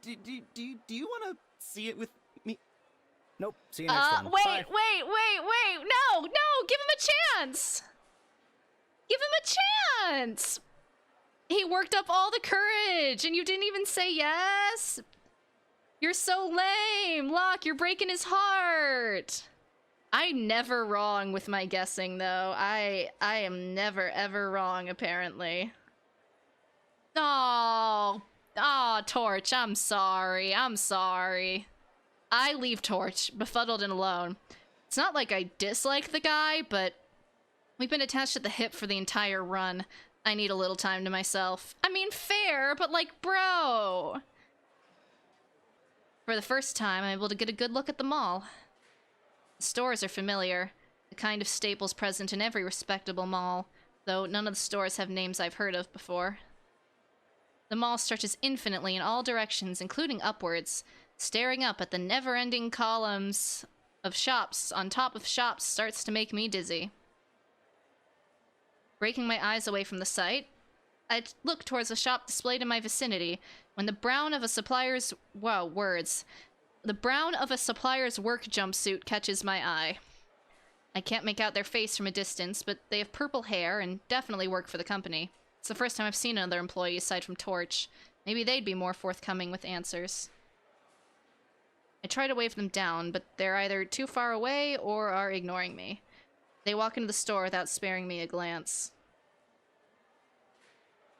Do you want to see it with me? Nope. See you next time. Wait! Bye. No! Give him a chance! Give him a chance! He worked up all the courage, and you didn't even say yes? You're so lame! Locke, you're breaking his heart! I'm never wrong with my guessing, though. I am never, ever wrong, apparently. Oh, Torch, I'm sorry. I leave Torch, befuddled and alone. It's not like I dislike the guy, but we've been attached at the hip for the entire run. I need a little time to myself. I mean, fair, but like, bro. For the first time, I'm able to get a good look at the mall. The stores are familiar, the kind of staples present in every respectable mall, though none of the stores have names I've heard of before. The mall stretches infinitely in all directions, including upwards. Staring up at the never-ending columns of shops on top of shops starts to make me dizzy. Breaking my eyes away from the sight, I look towards a shop displayed in my vicinity when the brown of a supplier's... Whoa, words. The brown of a supplier's work jumpsuit catches my eye. I can't make out their face from a distance, but they have purple hair and definitely work for the company. It's the first time I've seen another employee aside from Torch. Maybe they'd be more forthcoming with answers. I try to wave them down, but they're either too far away or are ignoring me. They walk into the store without sparing me a glance.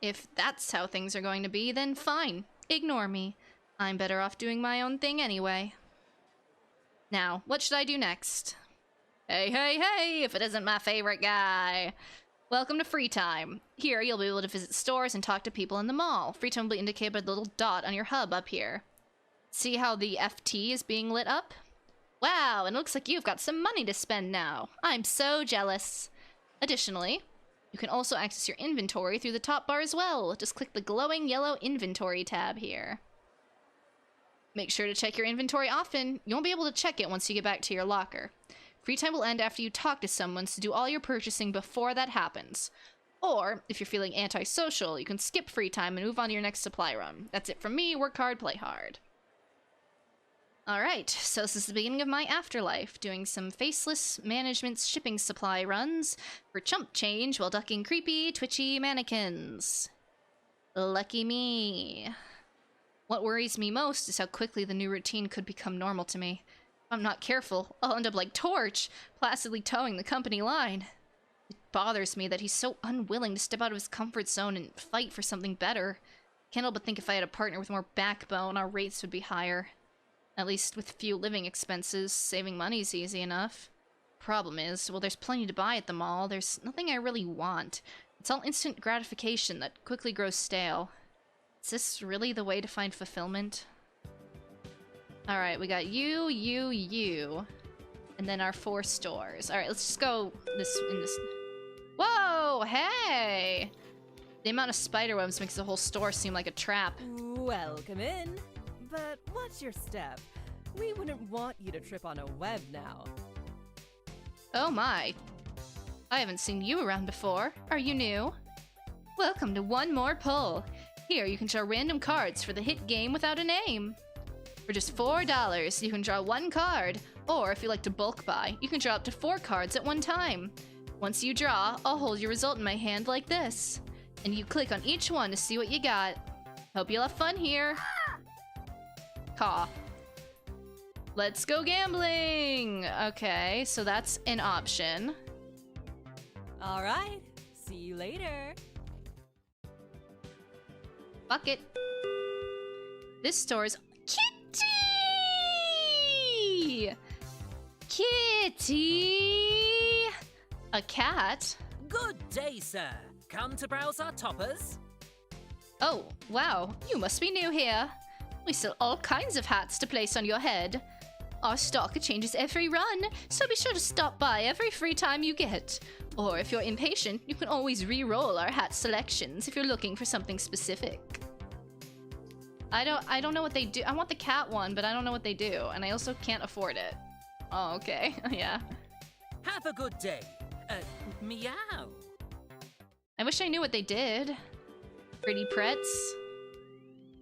If that's how things are going to be, then fine. Ignore me. I'm better off doing my own thing anyway. Now, what should I do next? Hey, if it isn't my favorite guy. Welcome to Free Time. Here, you'll be able to visit stores and talk to people in the mall. Free Time will be indicated by the little dot on your hub up here. See how the FT is being lit up? Wow, and it looks like you've got some money to spend now. I'm so jealous. Additionally, you can also access your inventory through the top bar as well. Just click the glowing yellow inventory tab here. Make sure to check your inventory often. You won't be able to check it once you get back to your locker. Free time will end after you talk to someone, so do all your purchasing before that happens. Or, if you're feeling antisocial, you can skip free time and move on to your next supply run. That's it from me. Work hard, play hard. Alright, so this is the beginning of my afterlife, doing some faceless management's shipping supply runs for chump change while ducking creepy, twitchy mannequins. Lucky me. What worries me most is how quickly the new routine could become normal to me. If I'm not careful, I'll end up like Torch, placidly towing the company line. It bothers me that he's so unwilling to step out of his comfort zone and fight for something better. Can't help but think if I had a partner with more backbone, our rates would be higher. At least with few living expenses, saving money's easy enough. Problem is, well, there's plenty to buy at the mall. There's nothing I really want. It's all instant gratification that quickly grows stale. Is this really the way to find fulfillment? Alright, we got you, and then our 4 stores. Alright, let's just go this. Whoa, hey! The amount of spiderwebs makes the whole store seem like a trap. Welcome in. But watch your step. We wouldn't want you to trip on a web now. Oh my. I haven't seen you around before. Are you new? Welcome to One More Pull. Here, you can draw random cards for the hit game without a name. For just $4, you can draw 1 card. Or if you like to bulk buy, you can draw up to 4 cards at one time. Once you draw, I'll hold your result in my hand like this. And you click on each one to see what you got. Hope you'll have fun here. Caw. Let's go gambling! Okay, so that's an option. All right. See you later. Fuck it. This store's Kitty! Kitty! A cat? Good day, sir. Come to browse our toppers? Oh, wow. You must be new here. We sell all kinds of hats to place on your head. Our stock changes every run, so be sure to stop by every free time you get. Or if you're impatient, you can always re-roll our hat selections if you're looking for something specific. I don't know what they do. I want the cat one, but I don't know what they do, and I also can't afford it. Oh, okay. Yeah. Have a good day. Meow. I wish I knew what they did. Pretty Pretz.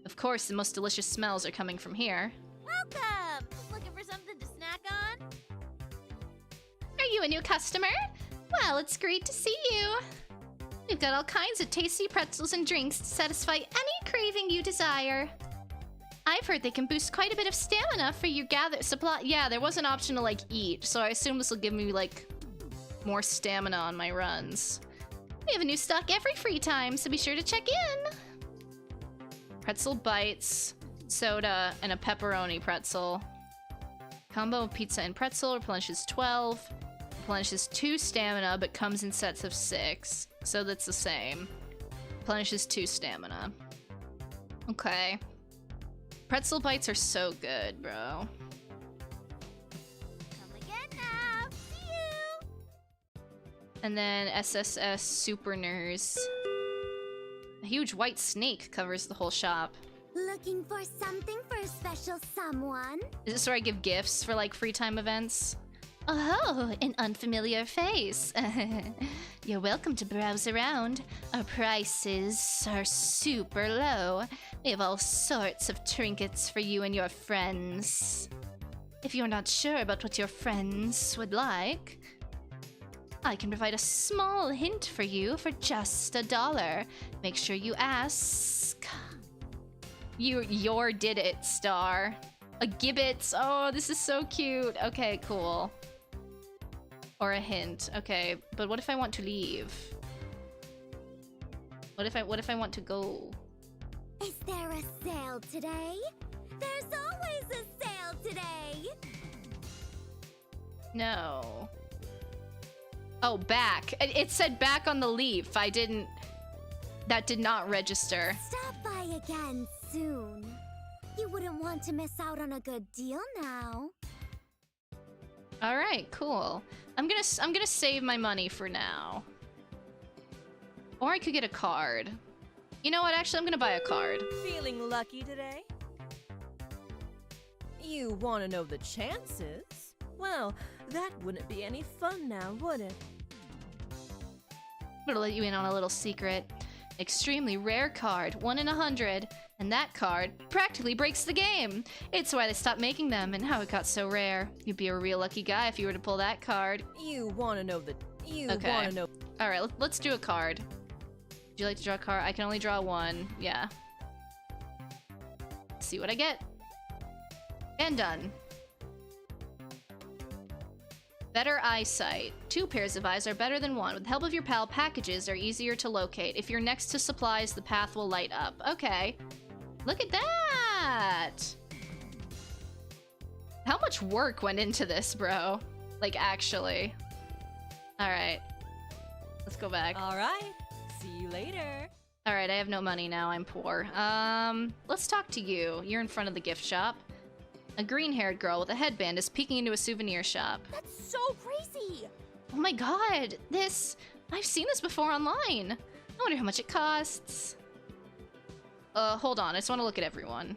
Of course, the most delicious smells are coming from here. Welcome! Just looking for something to snack on? Are you a new customer? Well, it's great to see you. We've got all kinds of tasty pretzels and drinks to satisfy any craving you desire. I've heard they can boost quite a bit of stamina for your gather supply. Yeah, there was an option to like eat, so I assume this will give me like more stamina on my runs. We have a new stock every free time, so be sure to check in. Pretzel bites, soda, and a pepperoni pretzel. Combo of pizza and pretzel replenishes 12. Replenishes 2 stamina, but comes in sets of 6. So that's the same. Replenishes 2 stamina. Okay. Pretzel bites are so good, bro. Come again now. See you. And then SSS Super Nurse. A huge white snake covers the whole shop. Looking for something for a special someone? Is this where I give gifts for like free time events? Oh, an unfamiliar face. You're welcome to browse around. Our prices are super low. We have all sorts of trinkets for you and your friends. If you're not sure about what your friends would like, I can provide a small hint for you for just $1. Make sure you ask. Your did it, star. A gibbet. Oh, this is so cute. Okay, cool. Or a hint. Okay, but what if I want to leave? What if I want to go? Is there a sale today? There's always a sale today. No. Oh, back. It said back on the leaf. I didn't. That did not register. Stop by again soon. You wouldn't want to miss out on a good deal now. All right, cool. I'm gonna save my money for now. Or I could get a card. You know what? Actually, I'm gonna buy a card. Feeling lucky today? You want to know the chances? Well, that wouldn't be any fun now, would it? I'm gonna let you in on a little secret. Extremely rare card, 1 in 100. And that card practically breaks the game. It's why they stopped making them and how it got so rare. You'd be a real lucky guy if you were to pull that card. You want to know the... You Okay. want to know... Alright, let's do a card. Would you like to draw a card? I can only draw 1. Yeah. See what I get. And done. Better eyesight. 2 pairs of eyes are better than 1. With the help of your pal, packages are easier to locate. If you're next to supplies, the path will light up. Okay. Look at that! How much work went into this, bro? Like, actually. Alright. Let's go back. Alright. See you later. Alright, I have no money now. I'm poor. Let's talk to you. You're in front of the gift shop. A green-haired girl with a headband is peeking into a souvenir shop. That's so crazy! Oh my god! I've seen this before online. I wonder how much it costs. Hold on. I just want to look at everyone.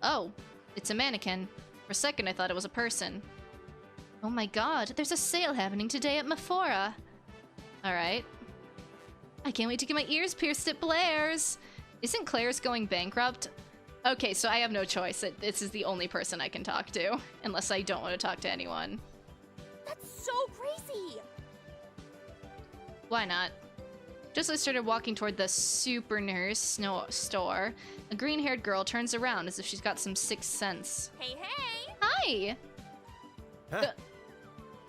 Oh, it's a mannequin. For a second, I thought it was a person. Oh my god, there's a sale happening today at Mephora. Alright. I can't wait to get my ears pierced at Blair's. Isn't Claire's going bankrupt? Okay, so I have no choice. This is the only person I can talk to, unless I don't want to talk to anyone. That's so crazy! Why not? Just as I started walking toward the super nurse store, a green-haired girl turns around as if she's got some sixth sense. Hey, hey! Hi! Huh.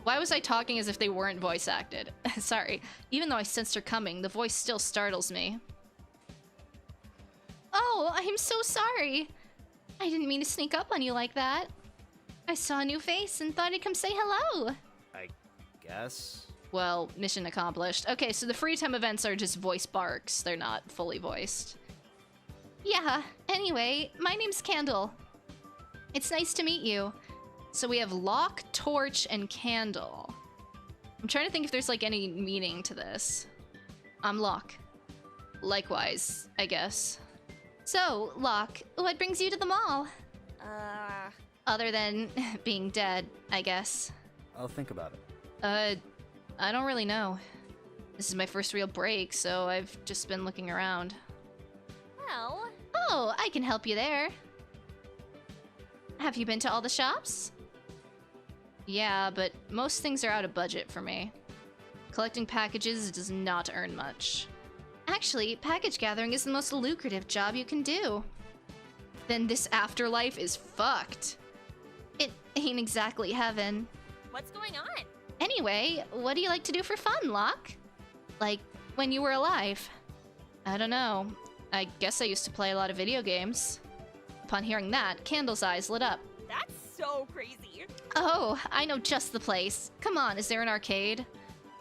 Why was I talking as if they weren't voice acted? Sorry. Even though I sensed her coming, the voice still startles me. Oh, I'm so sorry. I didn't mean to sneak up on you like that. I saw a new face and thought I'd come say hello. I guess. Well, mission accomplished. Okay, so the free time events are just voice barks. They're not fully voiced. Yeah, anyway, my name's Candle. It's nice to meet you. So we have Lock, Torch, and Candle. I'm trying to think if there's like any meaning to this. I'm Lock. Likewise, I guess. So, Lock, what brings you to the mall? Other than being dead, I guess. I'll think about it. I don't really know. This is my first real break, so I've just been looking around. Well... Oh, I can help you there. Have you been to all the shops? Yeah, but most things are out of budget for me. Collecting packages does not earn much. Actually, package gathering is the most lucrative job you can do. Then this afterlife is fucked. It ain't exactly heaven. What's going on? Anyway, what do you like to do for fun, Locke? Like, when you were alive? I don't know. I guess I used to play a lot of video games. Upon hearing that, Candle's eyes lit up. That's so crazy. Oh, I know just the place. Come on, is there an arcade?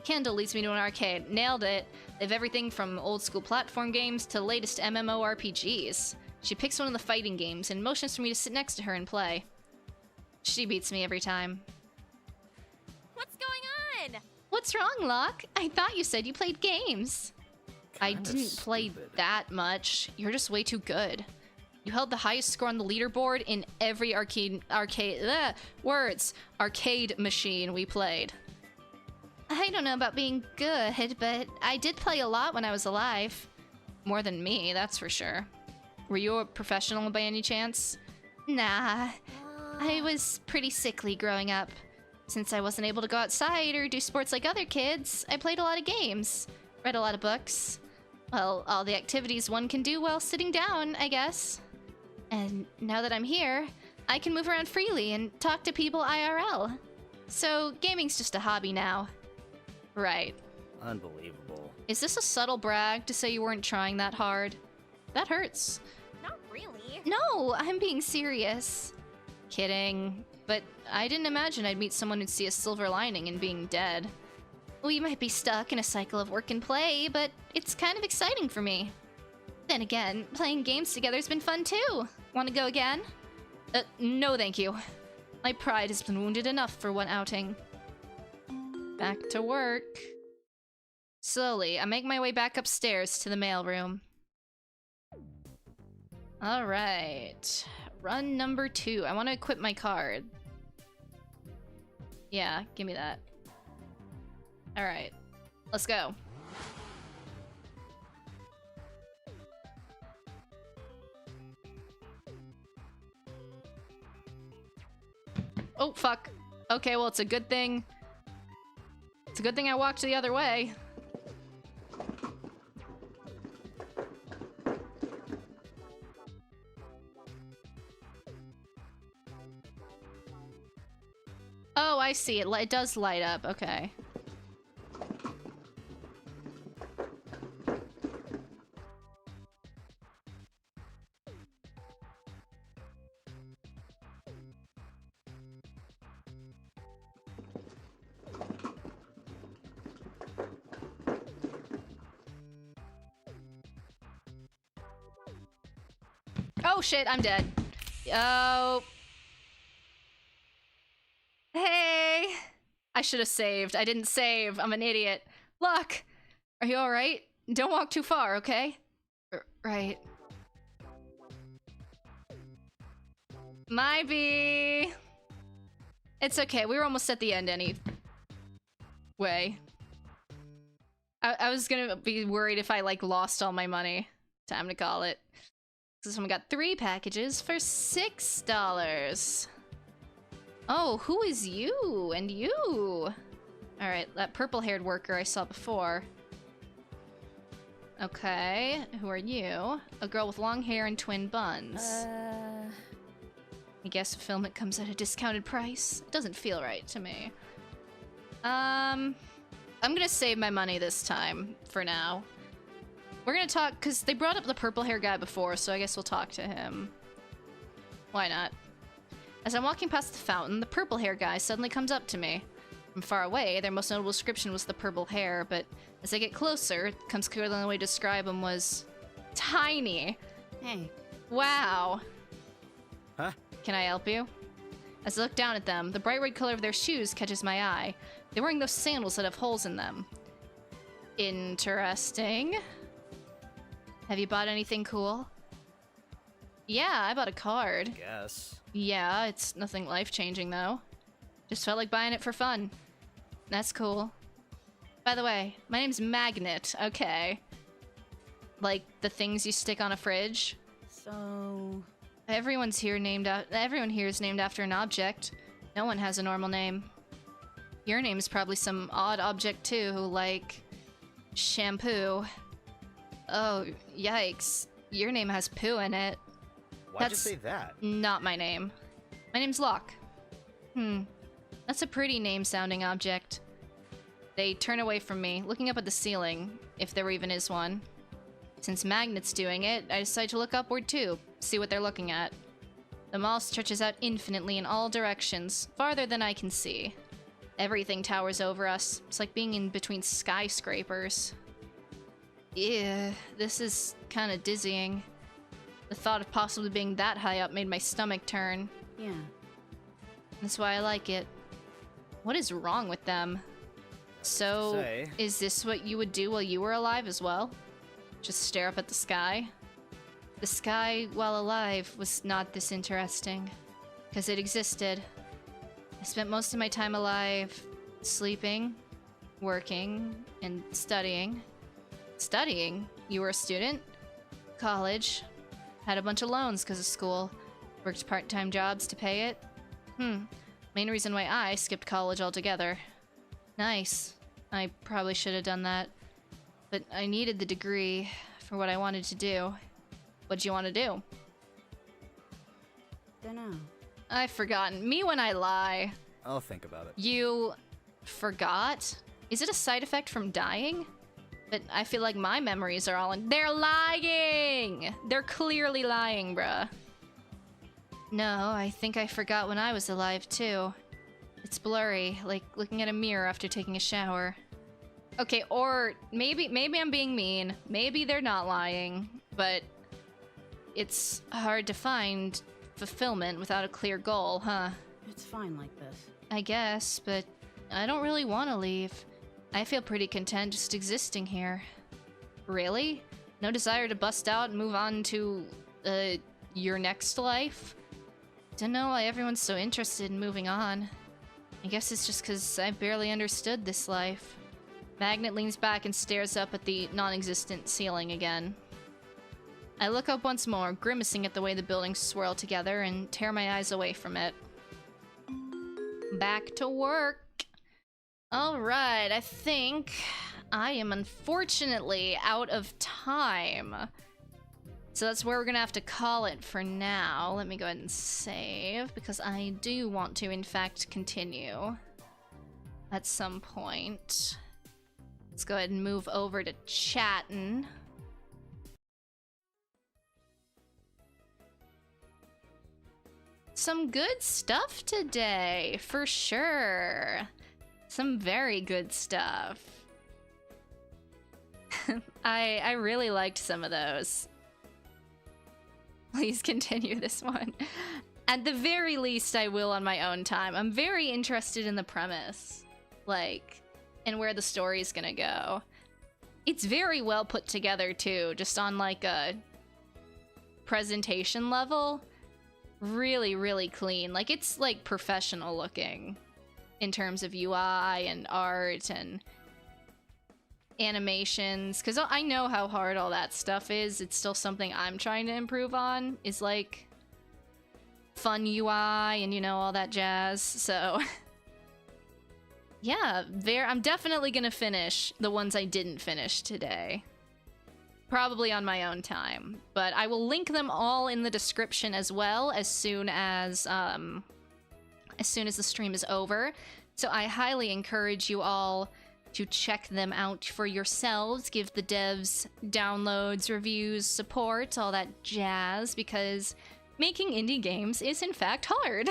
Candle leads me to an arcade. Nailed it. They have everything from old school platform games to latest MMORPGs. She picks one of the fighting games and motions for me to sit next to her and play. She beats me every time. What's going on? What's wrong, Locke? I thought you said you played games. I didn't play that much. You're just way too good. You held the highest score on the leaderboard in every arcade machine we played. I don't know about being good, but I did play a lot when I was alive. More than me, that's for sure. Were you a professional by any chance? Nah. I was pretty sickly growing up. Since I wasn't able to go outside or do sports like other kids, I played a lot of games, read a lot of books. Well, all the activities one can do while sitting down, I guess. And now that I'm here, I can move around freely and talk to people IRL. So gaming's just a hobby now. Right. Unbelievable. Is this a subtle brag to say you weren't trying that hard? That hurts. Not really. No, I'm being serious. Kidding. But I didn't imagine I'd meet someone who'd see a silver lining in being dead. We might be stuck in a cycle of work and play, but it's kind of exciting for me. Then again, playing games together's been fun too. Want to go again? No thank you. My pride has been wounded enough for one outing. Back to work. Slowly, I make my way back upstairs to the mailroom. Alright. Run number 2. I want to equip my card. Yeah, give me that. Alright. Let's go. Oh, fuck. Okay, well, it's a good thing. It's a good thing I walked the other way. Oh, I see. It does light up. Okay. Oh shit, I'm dead. Oh. Hey! I should have saved. I didn't save. I'm an idiot. Luck! Are you alright? Don't walk too far, okay? Right. My bee! It's okay. We were almost at the end anyway. I was gonna be worried if I, like, lost all my money Time to call it. This one got 3 packages for $6. Oh, who is you? And you? Alright, that purple-haired worker I saw before. Okay, who are you? A girl with long hair and twin buns. I guess fulfillment comes at a discounted price. It doesn't feel right to me. I'm gonna save my money this time, for now. We're gonna talk, because they brought up the purple hair guy before, so I guess we'll talk to him. Why not? As I'm walking past the fountain, the purple hair guy suddenly comes up to me. From far away, their most notable description was the purple hair, but as I get closer, it becomes clear the only way to describe him was... tiny. Hey. Wow. Huh? Can I help you? As I look down at them, the bright red color of their shoes catches my eye. They're wearing those sandals that have holes in them. Interesting. Have you bought anything cool? Yeah, I bought a card. Guess. Yeah, it's nothing life-changing though. Just felt like buying it for fun. That's cool. By the way, my name's Magnet, okay. Like the things you stick on a fridge. So... Everyone here is named after an object. No one has a normal name. Your name's probably some odd object too, like... shampoo. Oh, yikes. Your name has poo in it. Why'd you say that? Not my name. My name's Locke. That's a pretty name-sounding object. They turn away from me, looking up at the ceiling, if there even is one. Since Magnet's doing it, I decide to look upward too, see what they're looking at. The mall stretches out infinitely in all directions, farther than I can see. Everything towers over us. It's like being in between skyscrapers. Yeah, this is kind of dizzying. The thought of possibly being that high up made my stomach turn. Yeah. That's why I like it. What is wrong with them? So, is this what you would do while you were alive as well? Just stare up at the sky? The sky, while alive, was not this interesting. Because it existed. I spent most of my time alive sleeping, working, and studying. Studying? You were a student? College. Had a bunch of loans because of school. Worked part-time jobs to pay it. Main reason why I skipped college altogether. Nice. I probably should have done that. But I needed the degree for what I wanted to do. What'd you want to do? Dunno. I've forgotten. Me when I lie. I'll think about it. You forgot? Is it a side effect from dying? But I feel like my memories are all in— They're lying! They're clearly lying, bruh. No, I think I forgot when I was alive, too. It's blurry, like looking at a mirror after taking a shower. Okay, or maybe I'm being mean. Maybe they're not lying, but it's hard to find fulfillment without a clear goal, huh? It's fine like this. I guess, but I don't really want to leave. I feel pretty content just existing here. Really? No desire to bust out and move on to, your next life? Don't know why everyone's so interested in moving on. I guess it's just because I barely understood this life. Magnet leans back and stares up at the non-existent ceiling again. I look up once more, grimacing at the way the buildings swirl together, and tear my eyes away from it. Back to work! Alright, I think I am unfortunately out of time. So that's where we're gonna have to call it for now. Let me go ahead and save, because I do want to, in fact, continue at some point. Let's go ahead and move over to chatting. Some good stuff today, for sure. Some very good stuff. I really liked some of those. Please continue this one. At the very least, I will on my own time. I'm very interested in the premise, like, and where the story's gonna go. It's very well put together too, just on like a presentation level. Really, really clean. Like, it's like professional looking in terms of UI and art, and animations, because I know how hard all that stuff is. It's still something I'm trying to improve on, is like fun UI and, you know, all that jazz. So yeah, I'm definitely gonna finish the ones I didn't finish today. Probably on my own time, but I will link them all in the description as well as soon as the stream is over. So I highly encourage you all to check them out for yourselves, give the devs downloads, reviews, support, all that jazz, because making indie games is in fact hard.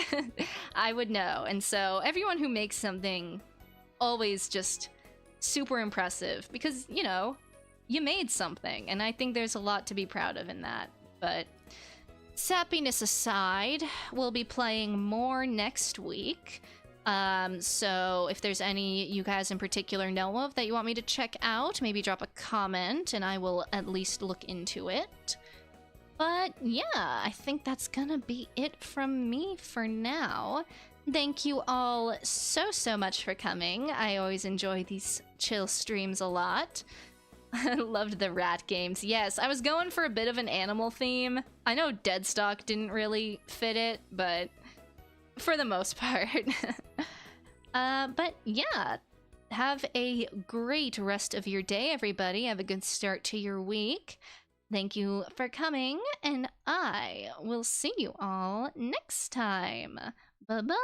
I would know. And so everyone who makes something, always just super impressive, because, you know, you made something, and I think there's a lot to be proud of in that. But sappiness aside, we'll be playing more next week. So if there's any you guys in particular know of that you want me to check out, maybe drop a comment and I will at least look into it. But yeah, I think that's gonna be it from me for now. Thank you all so much for coming. I always enjoy these chill streams a lot. I loved the rat games. Yes, I was going for a bit of an animal theme. I know Deadstock didn't really fit it, but for the most part. But yeah, have a great rest of your day, everybody. Have a good start to your week. Thank you for coming, and I will see you all next time. Bye-bye!